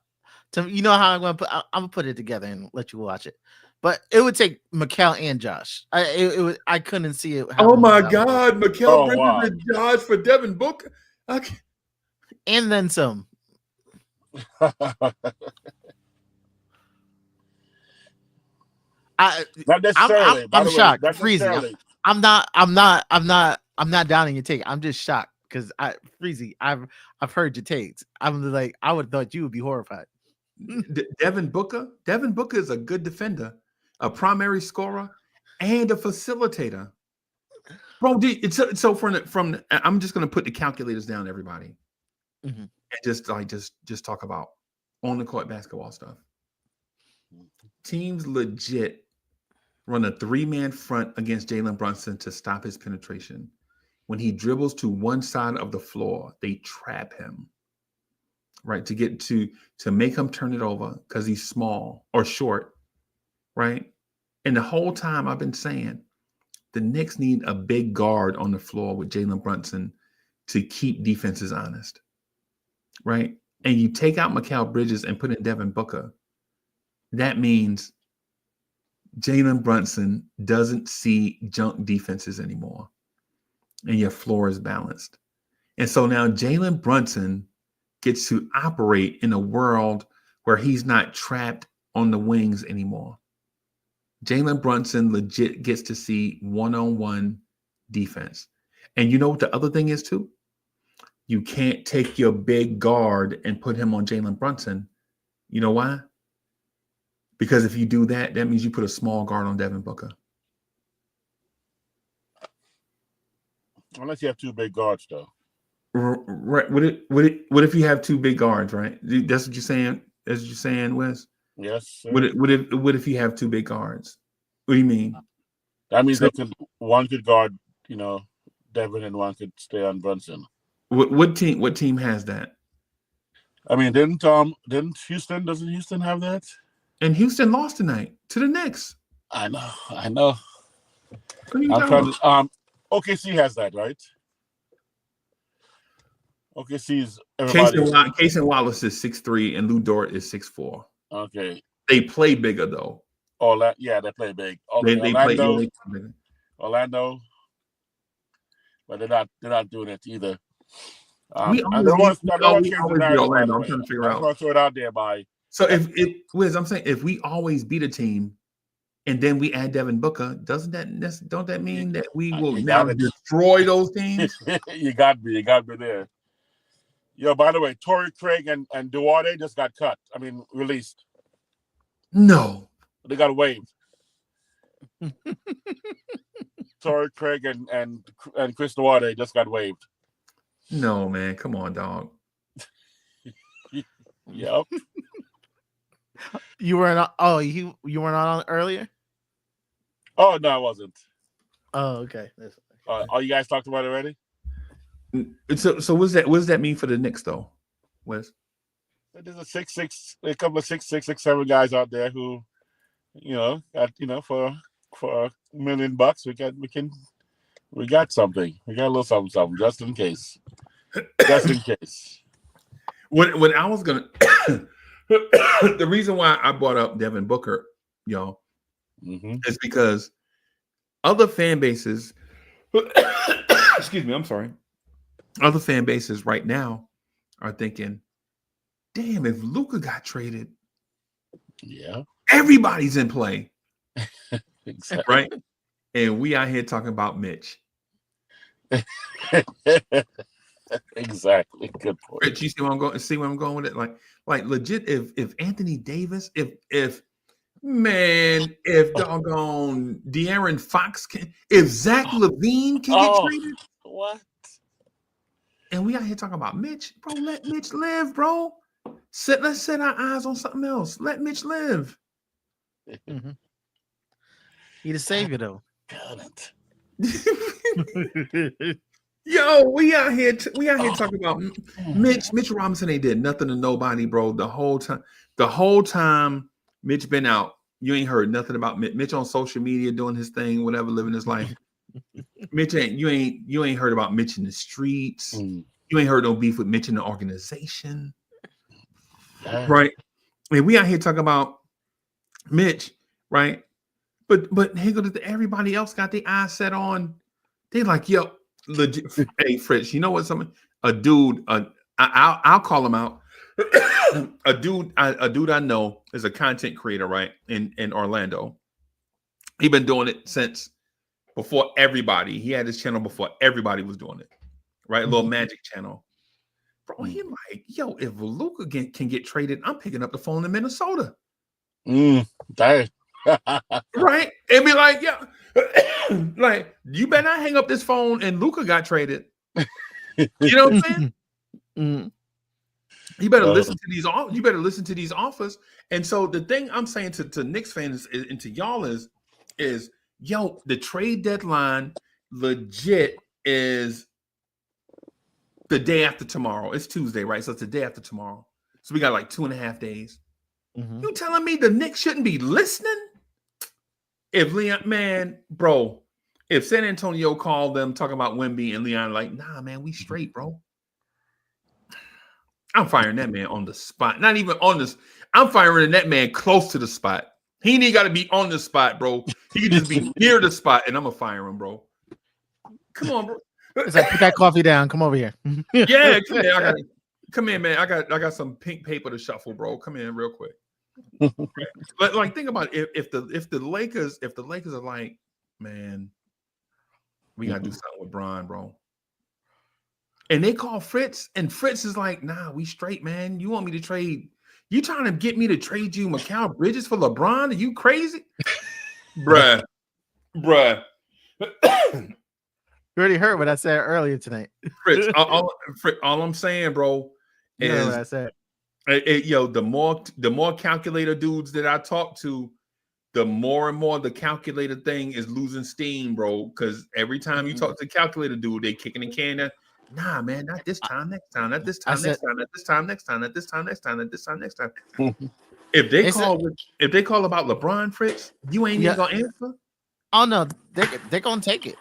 You know how I'm gonna put it together and let you watch it. But it would take Mikal and Josh. I couldn't see it. Oh my God, Mikal Bridges and Josh for Devin Booker, and then some. Not necessarily. I'm shocked. Freezie. I'm not downing your take. I'm just shocked because Freezie, I've heard your takes. I'm like, I would have thought you would be horrified. Devin Booker is a good defender, a primary scorer, and a facilitator. Bro, so from I'm just gonna put the calculators down, everybody, and just talk about on the court basketball stuff. Teams legit run a 3-man front against Jalen Brunson to stop his penetration. When he dribbles to one side of the floor, they trap him, right? To make him turn it over because he's small or short, right? And the whole time I've been saying the Knicks need a big guard on the floor with Jalen Brunson to keep defenses honest, right? And you take out Mikal Bridges and put in Devin Booker. That means Jalen Brunson doesn't see junk defenses anymore, and your floor is balanced. And so now Jalen Brunson gets to operate in a world where he's not trapped on the wings anymore. Jalen Brunson legit gets to see one-on-one defense. And you know what the other thing is too? You can't take your big guard and put him on Jalen Brunson. You know why? Because if you do that, that means you put a small guard on Devin Booker. Unless you have 2 big guards, though. Right? What if you have 2 big guards? Right? That's what you're saying. That's what you're saying, Wes. Yes. Sir. What if you have 2 big guards? What do you mean? That means one could guard, Devin, and one could stay on Brunson. What team has that? I mean, doesn't Houston have that? And Houston lost tonight to the Knicks. I know. OKC has that, right? OKC's Casey Wallace is 6'3" and Lou Dort is 6'4". Okay. They play bigger though. They play big. Okay, they Orlando, play Orlando, but they're not doing it either. We always beat Orlando. I'm trying to figure out. I want to throw it out there by. So I'm saying if we always beat a team, and then we add Devin Booker, don't that mean that we will now destroy those teams? You got me there. By the way, Torrey Craig and Duarte just got cut. I mean, released. No, they got waived. Torrey Craig and Chris Duarte just got waived. No, man, come on, dog. Yep. You weren't on. Oh, you weren't on earlier. Oh no, I wasn't. Oh, okay. You guys talked about it already? So what does that mean for the Knicks though, Wes? There's a couple of 6'7" guys out there who, got for $1 million, we got something. We got a little something just in case. Just in case. When I was gonna, the reason why I brought up Devin Booker, y'all, is because other fan bases, excuse me, I'm sorry, other fan bases right now are thinking, damn, if Luka got traded, yeah, everybody's in play. Exactly. Right? And we out here talking about Mitch. Exactly. Good point. Rich, you see where I'm going? See where I'm going with it? Like legit, if Anthony Davis, if doggone De'Aaron Fox can, if Zach LaVine can get traded, what? And we out here talking about Mitch, bro. Let Mitch live, bro. Let's set our eyes on something else. Let Mitch live. He's a savior, though. Yo, we out here talking about Mitch. Mitch Robinson ain't did nothing to nobody, bro. The whole time Mitch been out, you ain't heard nothing about Mitch. Mitch on social media doing his thing, whatever, living his life. Mitch you ain't heard about Mitch in the streets. You ain't heard no beef with Mitch in the organization, right? And we out here talking about Mitch, right? But hey, everybody else got their eyes set on. They like, yo, legit. Hey, Fritz, you know what? A dude, I'll call him out. a dude I know is a content creator, right? In Orlando. He been doing it since before everybody. He had his channel before everybody was doing it, right? Little magic channel. Bro, he like, yo, if Luka can get traded, I'm picking up the phone in Minnesota. Dang. Right? And be like, yeah, like, you better not hang up this phone and Luka got traded. You know what I'm saying? You better listen to these. You better listen to these offers. And so the thing I'm saying to Knicks fans and to y'all is, yo, the trade deadline legit is the day after tomorrow. It's Tuesday, right? So it's the day after tomorrow. So we got like 2.5 days. You telling me the Knicks shouldn't be listening? If Leon, man, bro, if San Antonio called them talking about Wemby and Leon, like, nah, man, we straight, bro. I'm firing that man on the spot. Not even on this. I'm firing that man close to the spot. He ain't got to be on the spot, bro. He can just be near the spot, and I'm gonna fire him, bro. Come on, bro. It's like, put that coffee down. Come over here. Yeah, come here, man. I got some pink paper to shuffle, bro. Come in real quick. But like, think about it. If the Lakers are like, man, we gotta do something with Bron, bro. And they call Fritz, and Fritz is like, nah, we straight, man. You want me to trade? You trying to get me to trade you Mikal Bridges for LeBron? Are you crazy? Bruh. You already heard what I said earlier tonight. Fritz, all I'm saying, bro, is you know what I said. Yo, the more calculator dudes that I talk to, the more and more the calculator thing is losing steam, bro. Because every time you talk to the calculator dude, they kicking the can. Nah, man, not this time, next time, not this time, next time, not this time, next time, not this time, next time, not this time, next time. If they call about LeBron, Fritz, you ain't even gonna answer. Oh no, they're gonna take it.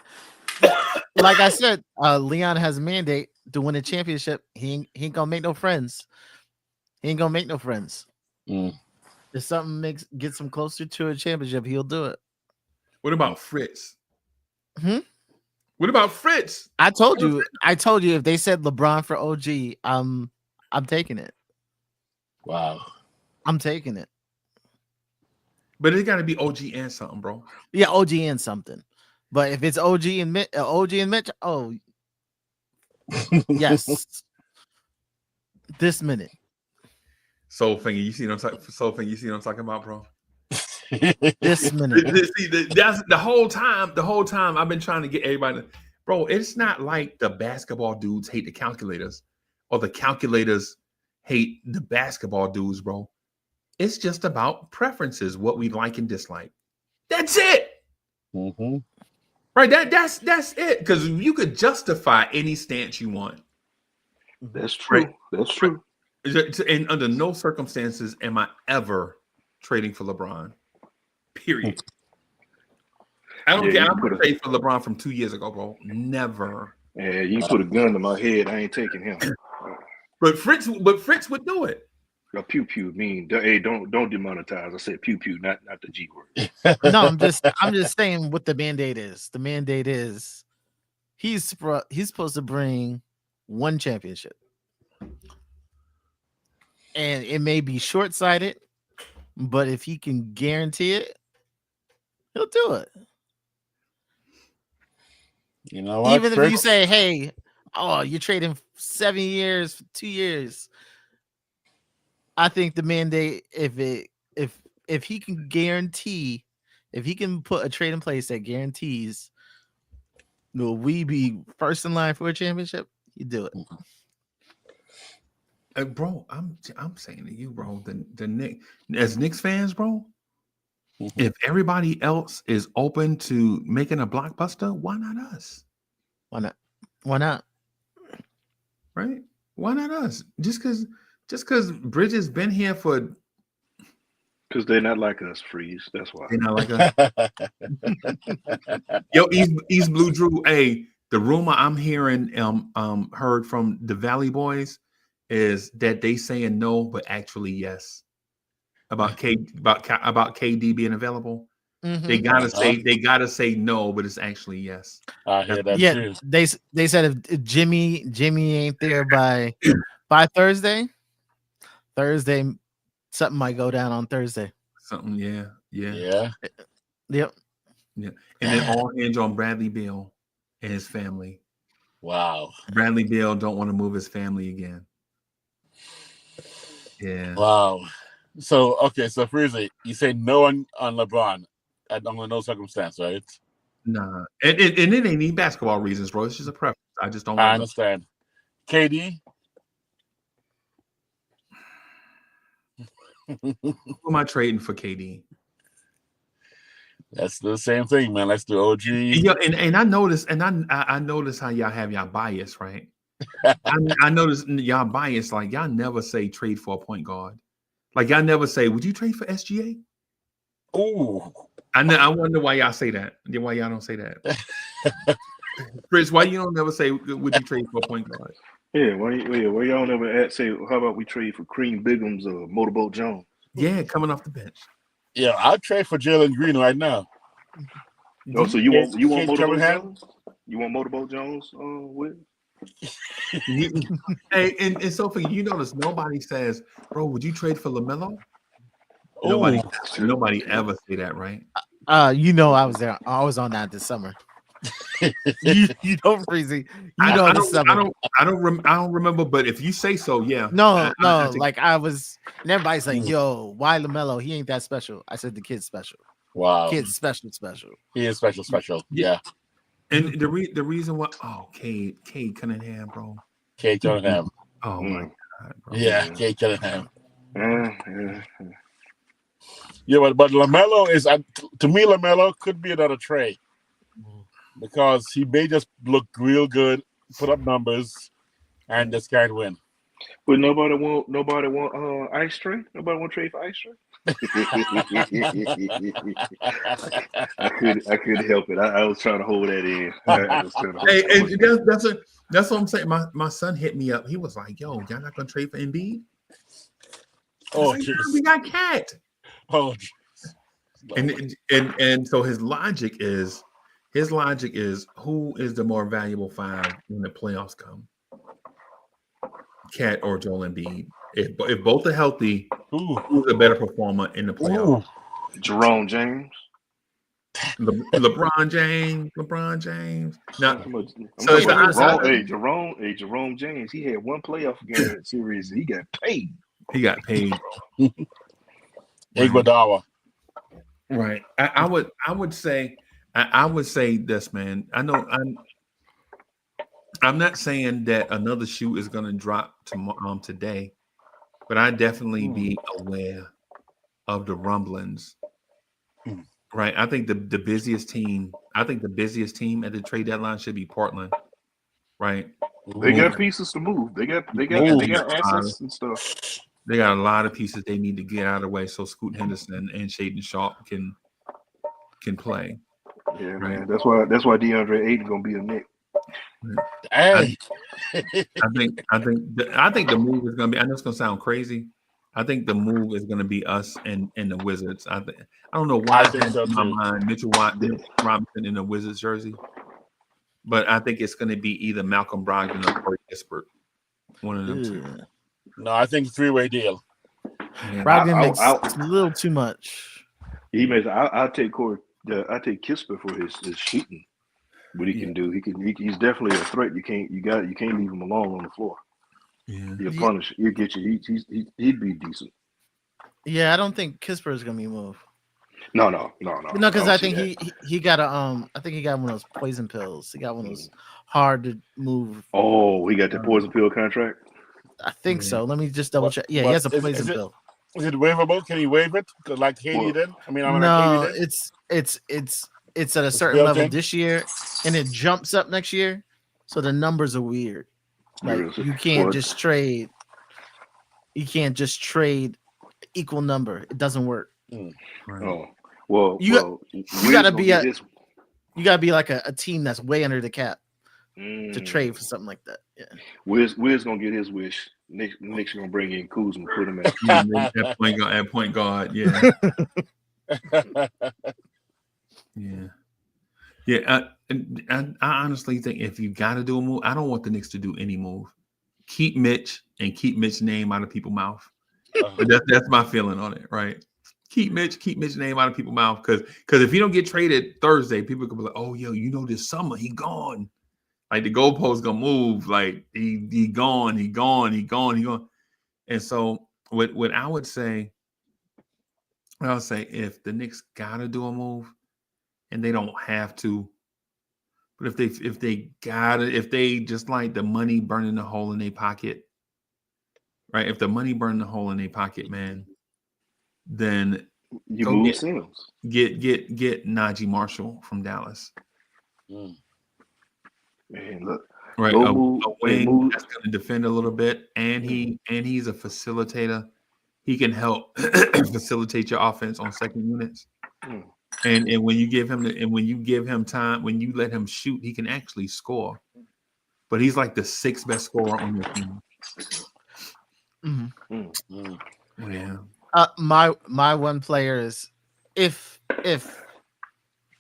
Like I said, Leon has a mandate to win a championship. He ain't gonna make no friends. He ain't gonna make no friends. If something gets him closer to a championship, he'll do it. What about Fritz? What about Fritz? I told you if they said LeBron for OG, I'm taking it. Wow. I'm taking it. But it gotta be OG and something, bro. Yeah, OG and something. But if it's OG and Mitch, oh yes. This minute. Soul Finger, you see what I'm talking about, bro? This minute. That's the whole time I've been trying to get everybody, bro. It's not like the basketball dudes hate the calculators or the calculators hate the basketball dudes, bro. It's just about preferences, what we like and dislike. That's it. Right? Right. That's it. Because you could justify any stance you want. That's true. Right. That's true. And under no circumstances am I ever trading for LeBron. Period. I don't care. I'm going to trade for LeBron from 2 years ago, bro. Never. Yeah, you put a gun to my head. I ain't taking him. But Fritz would do it. A pew pew mean, hey, don't demonetize. I said pew pew, not the G word. No, I'm just saying what the mandate is. The mandate is he's supposed to bring one championship, and it may be short-sighted, but if he can guarantee it, he'll do it. You know what? Even if you say, "Hey, you're trading 7 years for 2 years," I think the mandate, if he can guarantee, if he can put a trade in place that guarantees, will we be first in line for a championship? You do it, bro. I'm saying to you, bro. The Knicks, as Knicks fans, bro. If everybody else is open to making a blockbuster, why not us? Why not? Why not? Right? Why not us? Just because Bridges been here for. Because they're not like us, Freeze. That's why. They're not like us. Yo, East Blue Drew. Hey, the rumor I'm hearing, heard from the Valley Boys, is that they saying no, but actually yes. About KD being available. Mm-hmm. They gotta say no, but it's actually yes. I hear that too. They said if Jimmy ain't there by Thursday, something might go down on Thursday. Something, yeah. Yep. Yeah. And then all hinge on Bradley Beal and his family. Wow. Bradley Beal don't want to move his family again. Yeah. Wow. So Freezie, you say no on LeBron under no circumstance, right? Nah. And it ain't any basketball reasons, bro. It's just a preference. I just don't I understand. KD? Who am I trading for KD? That's the same thing, man. Let's do OG. Yeah, and I notice, I notice how y'all have y'all bias, right? I notice y'all bias, like y'all never say trade for a point guard. Like y'all never say, would you trade for SGA? Ooh. I wonder why y'all say that. Why y'all don't say that? Chris, why you don't never say, would you trade for a point guard? Yeah, why y'all never say, how about we trade for Cream Bigums or Motorboat Jones? Yeah, coming off the bench. Yeah, I'll trade for Jalen Green right now. Oh, so you want Motorboat Jones? You want Motorboat Jones with? Hey, and Sophie, you notice nobody says, bro, would you trade for LaMelo? Nobody ever say that, right? I was there. I was on that this summer. you don't, Freezie. I don't remember, but if you say so, yeah. No, like I was, and everybody's like, yo, why LaMelo? He ain't that special. I said the kid's special. Wow. Kid's special. He is special. Yeah. And the reason why, Cade Cunningham, bro. Cade Cunningham. Oh my God, bro. Yeah, Cade Cunningham. Yeah, but LaMelo is, to me, LaMelo could be another trade because he may just look real good, put up numbers, and just can't win. But nobody want Ice Tray? Nobody want to trade for Ice Tray? I couldn't help it. I was trying to hold that in. That's what I'm saying. My son hit me up. He was like, "Yo, y'all not gonna trade for Embiid?" Oh, like, we got Cat. Oh, and so his logic is, who is the more valuable five when the playoffs come? Cat or Joel Embiid? If both are healthy, who's a better performer in the playoffs? Jerome James. LeBron James. Now, Jerome James. He had one playoff game series. He got paid. Iguodala. Right. I would say this, man. I know I'm not saying that another shoe is going to drop today, but I definitely be aware of the rumblings Right. I think the busiest team. I think the busiest team at the trade deadline should be Portland. Right. They got pieces to move. They got assets and stuff. They got a lot of pieces they need to get out of the way so Scoot Henderson and Shaden Sharp can play. Yeah, right? man. That's why DeAndre Ayton gonna be a Knick. Hey. I think the move is gonna be. I know it's gonna sound crazy. I think the move is gonna be us and the Wizards. I don't know why I think so in my mind Mitchell Robinson in the Wizards jersey, but I think it's gonna be either Malcolm Brogdon or Corey Kispert. One of them two. No, I think three-way deal. Yeah. Brogdon makes a little too much. He makes. I'll take Kispert for his shooting. What he can do, he's definitely a threat. You can't leave him alone on the floor. Yeah, he'll punish. He'll get you. He'd be decent. Yeah, I don't think Kispert is gonna be moved. No. Because I think he got I think he got one of those poison pills. He got one of those hard to move. Oh, he got the poison pill contract. I think so. Let me just double check. Yeah, he has a poison pill. Is it waivable? Can he waive it? Like Katie did? No, it's at a certain level this year, and it jumps up next year. So the numbers are weird. Like you can't just trade. You can't just trade equal number. It doesn't work. Right. Oh well, you gotta be like a team that's way under the cap to trade for something like that. Yeah. Wiz gonna get his wish. Knicks gonna bring in Kuzma, put him at point guard. Yeah. Yeah. I honestly think if you got to do a move, I don't want the Knicks to do any move. Keep Mitch and keep Mitch's name out of people's mouth. That's my feeling on it, right? Keep Mitch's name out of people's mouth because if you don't get traded Thursday, people could be like, "Oh, yo, this summer he gone." Like the goalpost gonna move. Like he gone. And so what I would say, if the Knicks gotta do a move, and they don't have to, but if they just like the money burning the hole in their pocket, right? If the money burning the hole in their pocket, man, then you move Sims. Get Najee Marshall from Dallas. Man, look. Right, a wing that's going to defend a little bit, and he's a facilitator. He can help facilitate your offense on second units. And when you give him time, when you let him shoot, he can actually score. But he's like the sixth best scorer on your team. Yeah. My one player is if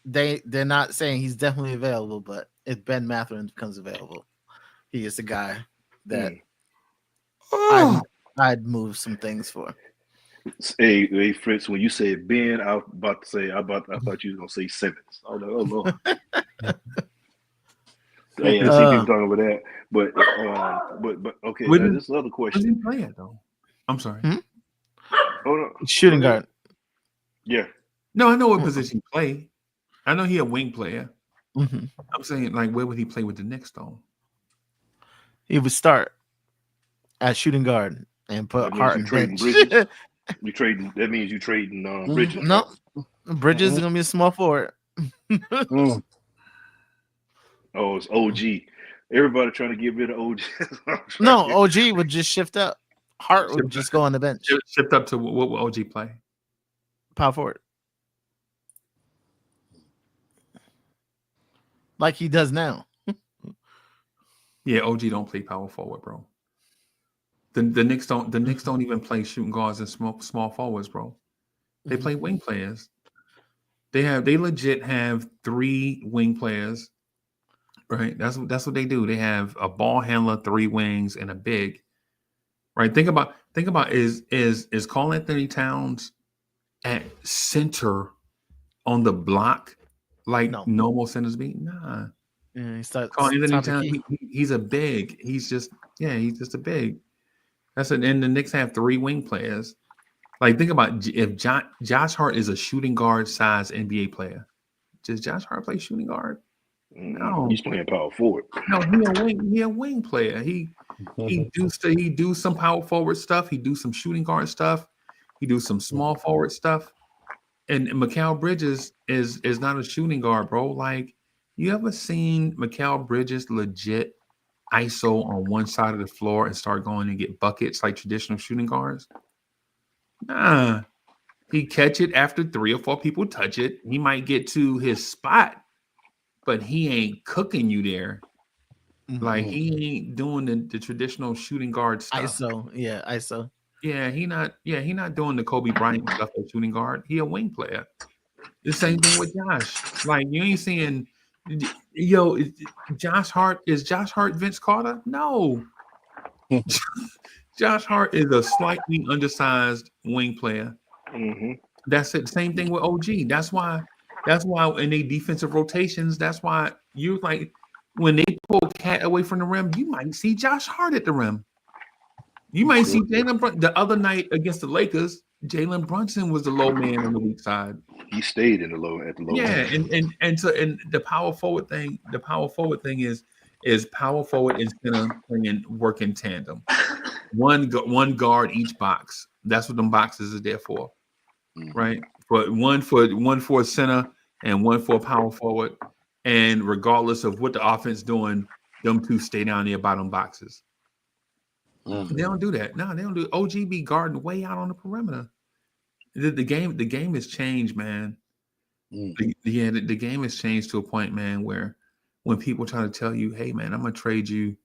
they're not saying he's definitely available, but if Ben Mathurin becomes available, he is the guy that I'd move some things for. Hey, Fritz, when you said Ben, I thought you was gonna say Simmons. I was like, oh Lord. Hey, I see people talking about that, but okay. This is another question. Where did he play at though? I'm sorry. Hold on. Shooting guard. Yeah. No, I know what position he play. I know he a wing player. Mm-hmm. I'm saying, like, where would he play with the Knicks though? He would start at shooting guard and put Hart in bench. You trading? That means you trading Bridges. No, Bridges is gonna be a small forward. Oh, it's OG. Everybody trying to get rid of OG. No, OG would just shift up. Hart would just go on the bench. Shift up to what will OG play? Power forward. Like he does now. Yeah, OG don't play power forward, bro. The Knicks don't even play shooting guards and small forwards, bro. They play wing players. They legit have 3 wing players. Right? That's what they do. They have a ball handler, 3 wings, and a big. Right? Think about is Karl-Anthony Towns at center on the block like normal centers be? Nah. Yeah, he starts Karl-Anthony Towns, he's a big. He's just a big. That's it. And the Knicks have 3 wing players. Like, think about if Josh Hart is a shooting guard size NBA player. Does Josh Hart play shooting guard? No, he's playing power forward. No, he a wing player. He do some power forward stuff. He do some shooting guard stuff. He do some small forward stuff. and Mikal Bridges is not a shooting guard, bro. Like, you ever seen Mikal Bridges legit ISO on one side of the floor and start going and get buckets like traditional shooting guards? Nah. He catch it after 3 or 4 people touch it. He might get to his spot, but he ain't cooking you there. Like, he ain't doing the traditional shooting guard stuff. ISO. Yeah, he not doing the Kobe Bryant stuff at shooting guard. He a wing player. The same thing with Josh. Like, you ain't seeing, Josh Hart Vince Carter? No. Josh Hart is a slightly undersized wing player. Mm-hmm. That's it. Same thing with OG. That's why in the defensive rotations, that's why you like when they pull Cat away from the rim, you might see Josh Hart at the rim. You might see Jalen the other night against the Lakers. Jalen Brunson was the low man on the weak side. He stayed at the low. Yeah, and the power forward thing. The power forward thing is power forward and center playing work in tandem. One guard each box. That's what them boxes are there for, right? But one for center and one for power forward. And regardless of what the offense doing, them two stay down there by them boxes. They don't do that. No, they don't do. OG be guarding way out on the perimeter. The game has changed, man. The game has changed to a point, man, where when people try to tell you, "Hey, man, I'm gonna trade you,"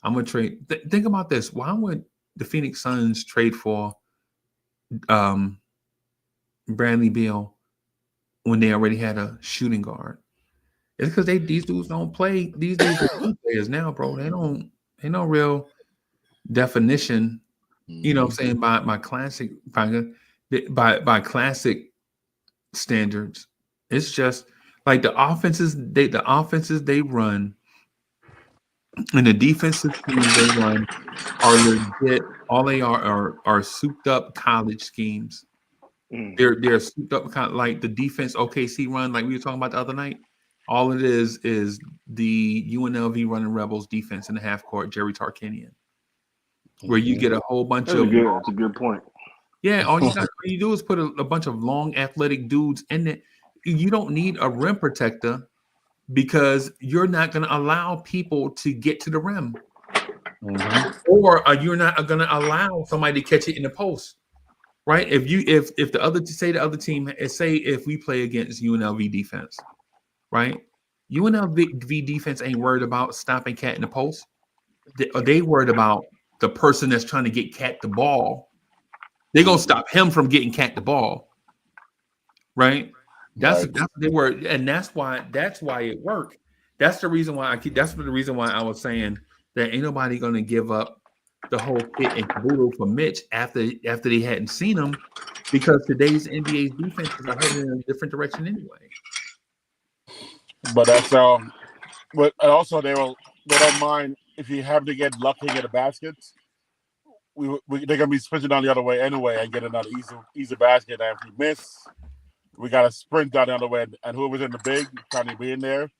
think about this. Why would the Phoenix Suns trade for Bradley Beal when they already had a shooting guard? It's because these dudes don't play. These dudes are good players now, bro. They no real definition. You know what I'm saying? By classic standards. It's just like the offenses they run and the defensive teams they run are legit. All they are souped up college schemes. They're souped up like the defense OKC run, like we were talking about the other night. All it is the UNLV running Rebels defense in the half court, Jerry Tarkanian, where you get a whole bunch of. That's a good point. Yeah, all you do is put a bunch of long athletic dudes in it. You don't need a rim protector because you're not going to allow people to get to the rim, or you're not going to allow somebody to catch it in the post, right? If the other team if we play against UNLV defense, right? UNLV defense ain't worried about stopping Cat in the post. They worried about the person that's trying to get Cat the ball. They're gonna stop him from getting Cat the ball, right? That's what they were, and that's why it worked. That's the reason why I was saying that ain't nobody gonna give up the whole kit and caboodle for Mitch after they hadn't seen him, because today's NBA's defenses are heading in a different direction anyway. But that's but also they don't mind if you have to get lucky and get a basket. They're gonna be switching down the other way anyway and get another easy basket. And if we miss, we got to sprint down the other way, and whoever's in the big trying to be in there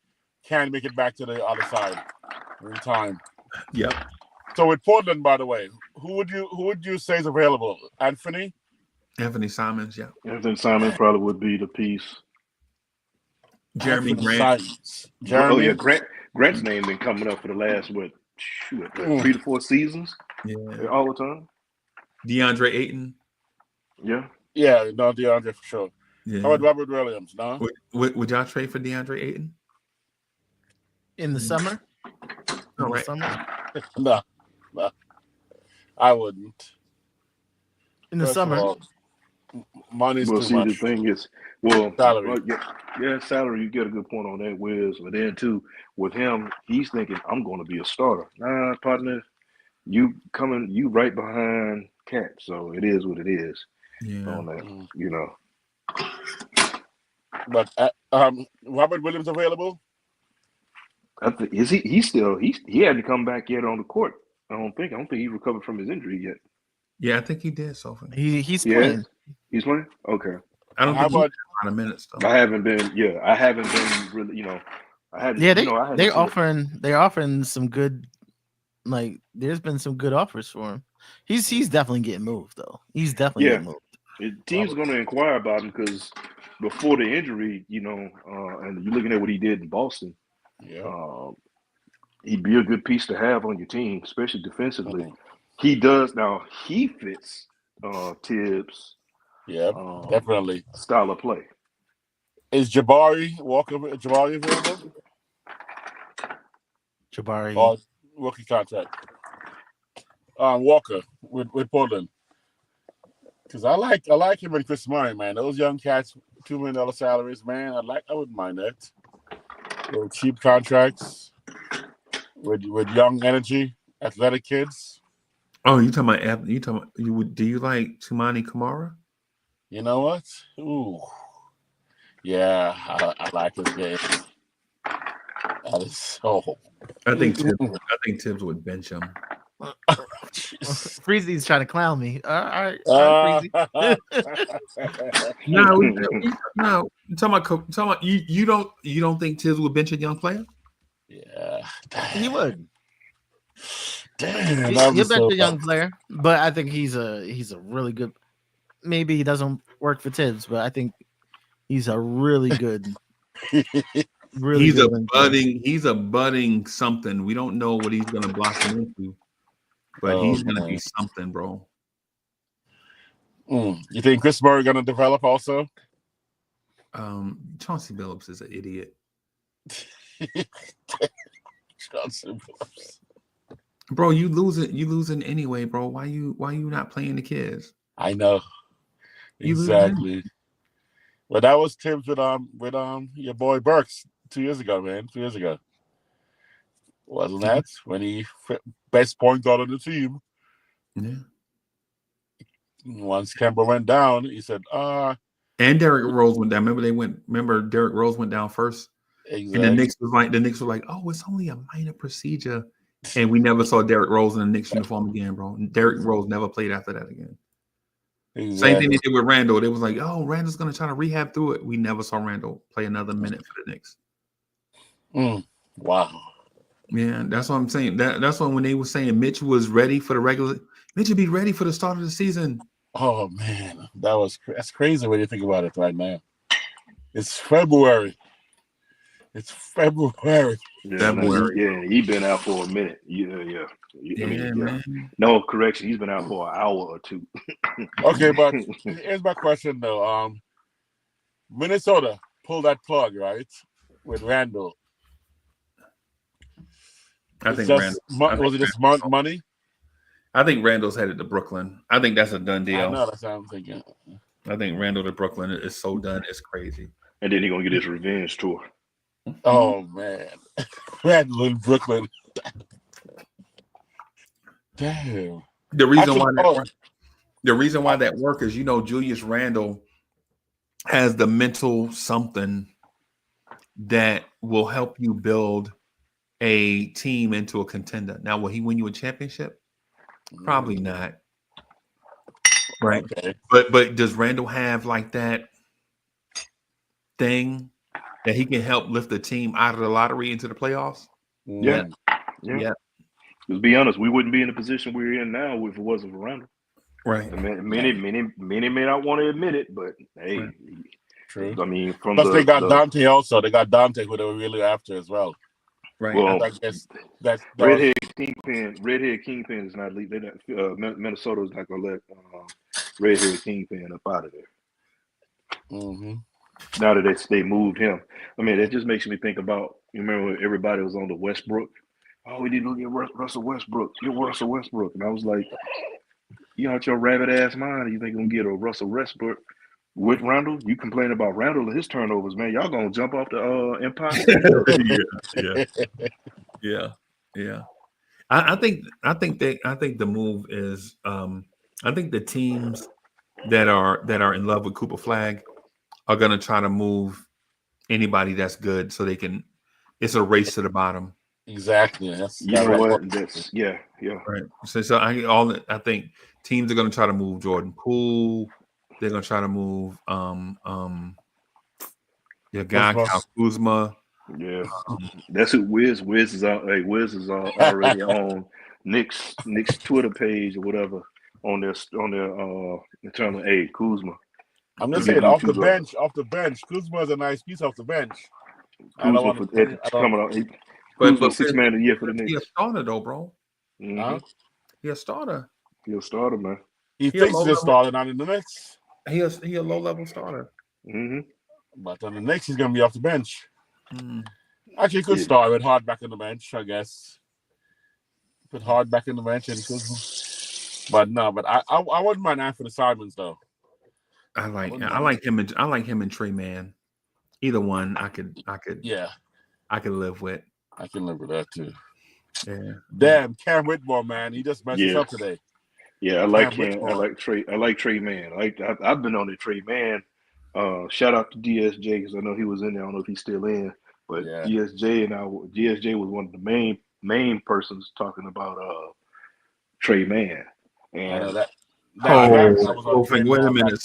can make it back to the other side in time. Yep. So with Portland, by the way, who would you say is available? Anthony Simons, yeah. Anthony Simons probably would be the piece. Jeremy Grant. Oh yeah, Grant's name been coming up for the last 3 to 4 seasons. Yeah, all the time. DeAndre Ayton. Yeah, no, DeAndre for sure. Yeah. How about Robert Williams? No, would y'all trade for DeAndre Ayton in the summer? No, I wouldn't. In the summer, money's too much. The thing is, salary. Salary. You get a good point on that, Wiz. But then too, with him, he's thinking, I'm going to be a starter. Nah, partner, you right behind Cat. So it is what it is. Yeah. On that, you know. But Robert Williams available? I think he hadn't come back yet on the court. I don't think he recovered from his injury yet. Yeah, I think he did so far. He's playing. He's playing? Okay. I don't think he's a lot of minutes though. I haven't been really, I haven't. Yeah, they're offering some good, like there's been some good offers for him. He's definitely getting moved though. He's definitely getting moved. The team's going to inquire about him because before the injury, you know, and you're looking at what he did in Boston. Yeah. He'd be a good piece to have on your team, especially defensively. He does now. He fits Tibbs. Yeah, definitely. Style of play. Is Jabari available? Jabari Or rookie contract? Walker with Portland. Because I like him and Chris Mourning, man. Those young cats, $2 million salaries, man. I wouldn't mind that. Little cheap contracts with young energy, athletic kids. Oh, you talking about do you like Tumani Kamara? You know what? Ooh. Yeah, I like his game. That is so. I think Tibbs would bench him. Freezie's trying to clown me. All right, Freezie. No. Talking about you don't think Tibbs would bench a young player? Yeah, he would. Damn, he'll bench a young player, but I think he's a really good. Maybe he doesn't work for Tibbs, but I think he's a really good. He's a budding something. We don't know what he's gonna blossom into, but he's gonna be something, bro. You think Chris Murray gonna develop also? Chauncey Billups is an idiot. Chauncey Billups. Bro, you losing anyway, bro. Why you not playing the kids? I know. Exactly. But that was Tibbs with your boy Burks 2 years ago, man. 2 years ago. Wasn't that when he best point guard on the team? Yeah. Once Kemba went down, he said, and Derrick Rose went down. Remember Derrick Rose went down first? Exactly. And the Knicks were like, oh, it's only a minor procedure. And we never saw Derrick Rose in the Knicks uniform again, bro. Derrick Rose never played after that again. Exactly. Same thing they did with Randall. They was like, oh, Randall's going to try to rehab through it. We never saw Randall play another minute for the Knicks. Wow. Yeah, that's what I'm saying. That's when they were saying Mitch was ready for the regular. Mitch would be ready for the start of the season. Oh, man. That's crazy when you think about it right now. It's February. Yeah, he's been out for a minute. Yeah. No, correction. He's been out for an hour or two. Okay, but here's my question, though. Minnesota pulled that plug, right, with Randall. Was it just money? I think Randall's headed to Brooklyn. I think that's a done deal. I know, that's what I'm thinking. I think Randall to Brooklyn is so done. It's crazy. And then he's going to get his revenge tour. Oh, man. Randall in Brooklyn. Damn. The reason why that work is, Julius Randle has the mental something that will help you build a team into a contender. Now, will he win you a championship? Probably not. Right. Okay. But does Randle have like that thing that he can help lift the team out of the lottery into the playoffs? Yeah. To be honest, we wouldn't be in the position we're in now if it wasn't for Randle. Right. Many may not want to admit it, but hey, right. True. I mean, plus they got Dante also. They got Dante who they were really after as well. Right. Well, I guess that's Redhead Kingpin is not leaving. Minnesota's not gonna let Redhead Kingpin up out of there. Mm-hmm. Now that they moved him, I mean, that just makes me think about. You remember when everybody was on the Westbrook? Oh, we need to get Russell Westbrook. Get Russell Westbrook, and I was like, you out your rabbit ass mind? You think you're gonna get a Russell Westbrook with Randle? You complain about Randle and his turnovers, man. Y'all gonna jump off the Empire? Yeah. I think the move is I think the teams that are in love with Cooper Flag are gonna try to move anybody that's good so they can. It's a race to the bottom. Exactly. Yeah. Right. So I think teams are gonna try to move Jordan Poole. They're gonna try to move your guy Kyle Kuzma. Yeah, that's who Wiz is out. Hey, Wiz is already on Knicks Twitter page or whatever on their internal. Hey, Kuzma, I'm gonna Give say it you off two the bench. Off the bench, Kuzma is a nice piece off the bench. I don't Kuzma want for to. coming out. But Kuzma 6-man of the year for the he a Knicks. starter though, bro. Mm-hmm. He a starter. He'll start him, man. He He a thinks low he's a level. starter, not in the Knicks. He a low level starter. Mm-hmm. But on the Knicks, he's gonna be off the bench. Mm. Actually, he could start with Hard back on the bench, I guess. Put Hard back in the bench and Kuzma. But no, but I wouldn't mind Anthony Simons though. I like him and Trey Man. Either one I could live with. I can live with that too. Yeah. Damn, Cam Whitmore, man, he just messed us up today. Yeah, I like him. I like Trey Man. I've been on the Trey Man. Shout out to DSJ because I know he was in there. I don't know if he's still in, but DSJ was one of the main persons talking about Trey Man. And wait a minute.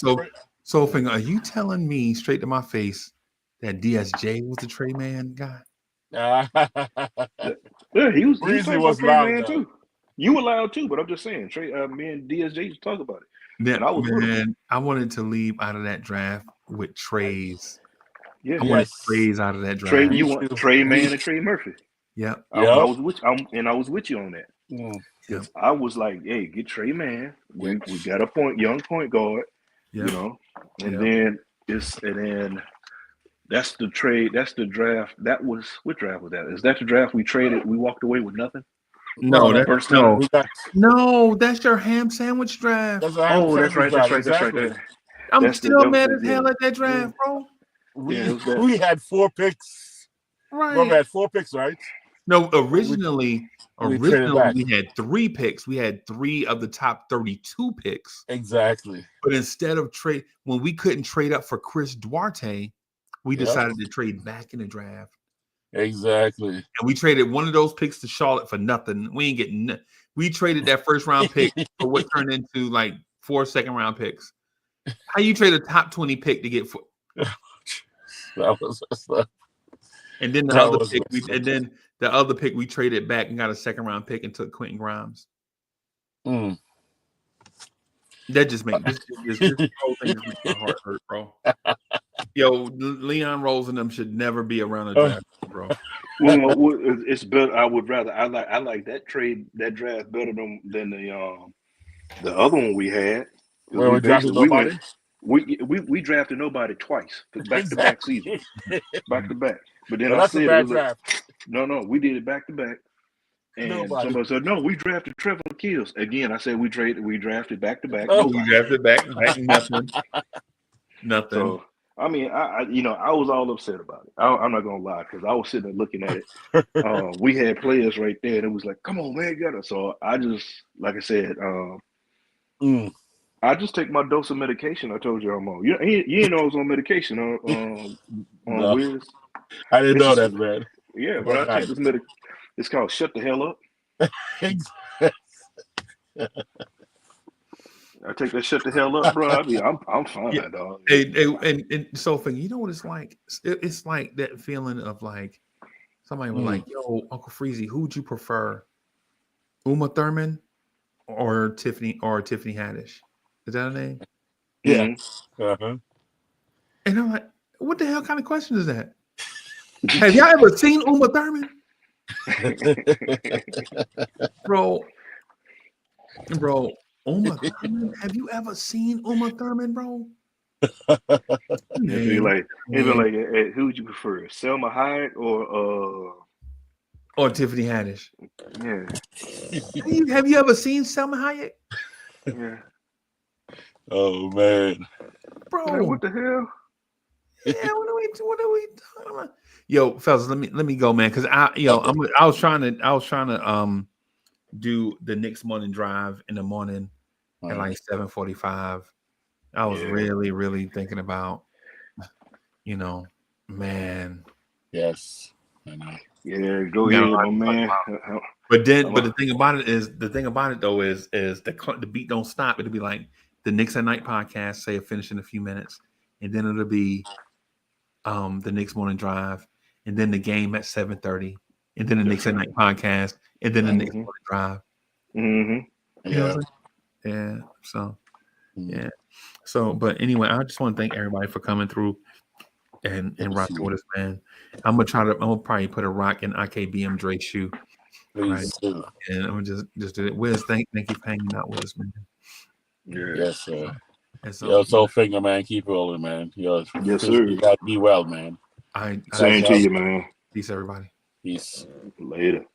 So are you telling me straight to my face that DSJ was the Trey Man guy? Yeah, he was loud Man too. You were loud too, but I'm just saying, Trey. Me and DSJ used to talk about it. Yeah, and I was I wanted to leave out of that draft with Trays. Yeah, I wanted Trays out of that draft. Trey, you want Trey Man and Trey Murphy. Yeah, I was with you on that. Yep. I was like, hey, get Trey Man. We got a young point guard. Yep. You know, and then that's the trade. That's the draft. That was what draft was that? Is that the draft we traded? We walked away with nothing. No, that's your ham sandwich draft. That's right. I'm still mad as hell at that draft, bro. We had 4 picks. Right. We had 4 picks, right? No, originally we had 3 picks. We had 3 of the top 32 picks. Exactly. But instead of when we couldn't trade up for Chris Duarte, we decided to trade back in the draft. Exactly. And we traded one of those picks to Charlotte for nothing. We ain't getting. We traded that first round pick for what turned into like 4 second-round picks. How you trade a top 20 pick to get? That was. And then the other pick we traded back and got a second-round pick and took Quentin Grimes. That just makes this whole thing just makes my heart hurt, bro. Yo, Leon Rose and them should never be around a draft, bro. Well, it's better. I like that draft better than the other one we had. We drafted nobody. We drafted nobody twice, back to back seasons, back to back. But then that's a bad draft. No, we did it back to back. And somebody said, no, we drafted Trevor Kills. Again, I said we drafted back to back. We drafted back nothing. Nothing. So, I mean, I was all upset about it. I'm not gonna lie, because I was sitting there looking at it. We had players right there, and it was like, come on, man, get us. So I just, like I said, I just take my dose of medication. I told you I'm on. You didn't know I was on medication on Wiz. I didn't know that, man. Yeah, but I take this medication. It's called Shut the Hell Up. I take that shut the hell up, bro. I mean, I'm fine, dog. And Sophie, you know what it's like? It's like that feeling of like somebody was like, "Yo, Uncle Freezie, who would you prefer, Uma Thurman or Tiffany Haddish?" Is that her name? Yeah. Uh-huh. And I'm like, what the hell kind of question is that? Have y'all ever seen Uma Thurman? Bro, Uma Thurman? Have you ever seen Uma Thurman, bro? It'd be like, who would you prefer, Selma Hayek or Tiffany Haddish? Yeah. Have you ever seen Selma Hayek? Yeah. Oh man, bro, man, what the hell? Yeah, what are we talking about? Yo, fellas, let me go, man, because I was trying to do the Knicks morning drive in the morning at like 7:45. I was really thinking about, man. Yes, I know. Yeah, go ahead, my man. But the thing about it though is the beat don't stop. It'll be like the Knicks at Night podcast, say it finish in a few minutes, and then it'll be the Knicks morning drive, and then the game at 7:30, and then the Knicks at Night podcast, and then the Knicks morning drive. Mm-hmm. Yeah. So Yeah. So, but anyway, I just want to thank everybody for coming through and rocking with us, man. I'm gonna probably put a rock in IKBM Dre's shoe. Please do. And I'm gonna just do it. Wiz, thank you for hanging out with us, man. Yes, sir. And so, Yo, so finger, man, keep rolling, man. Yo, yes, sir. You gotta be well, man. Same to you, man. Peace, everybody. Peace. Later.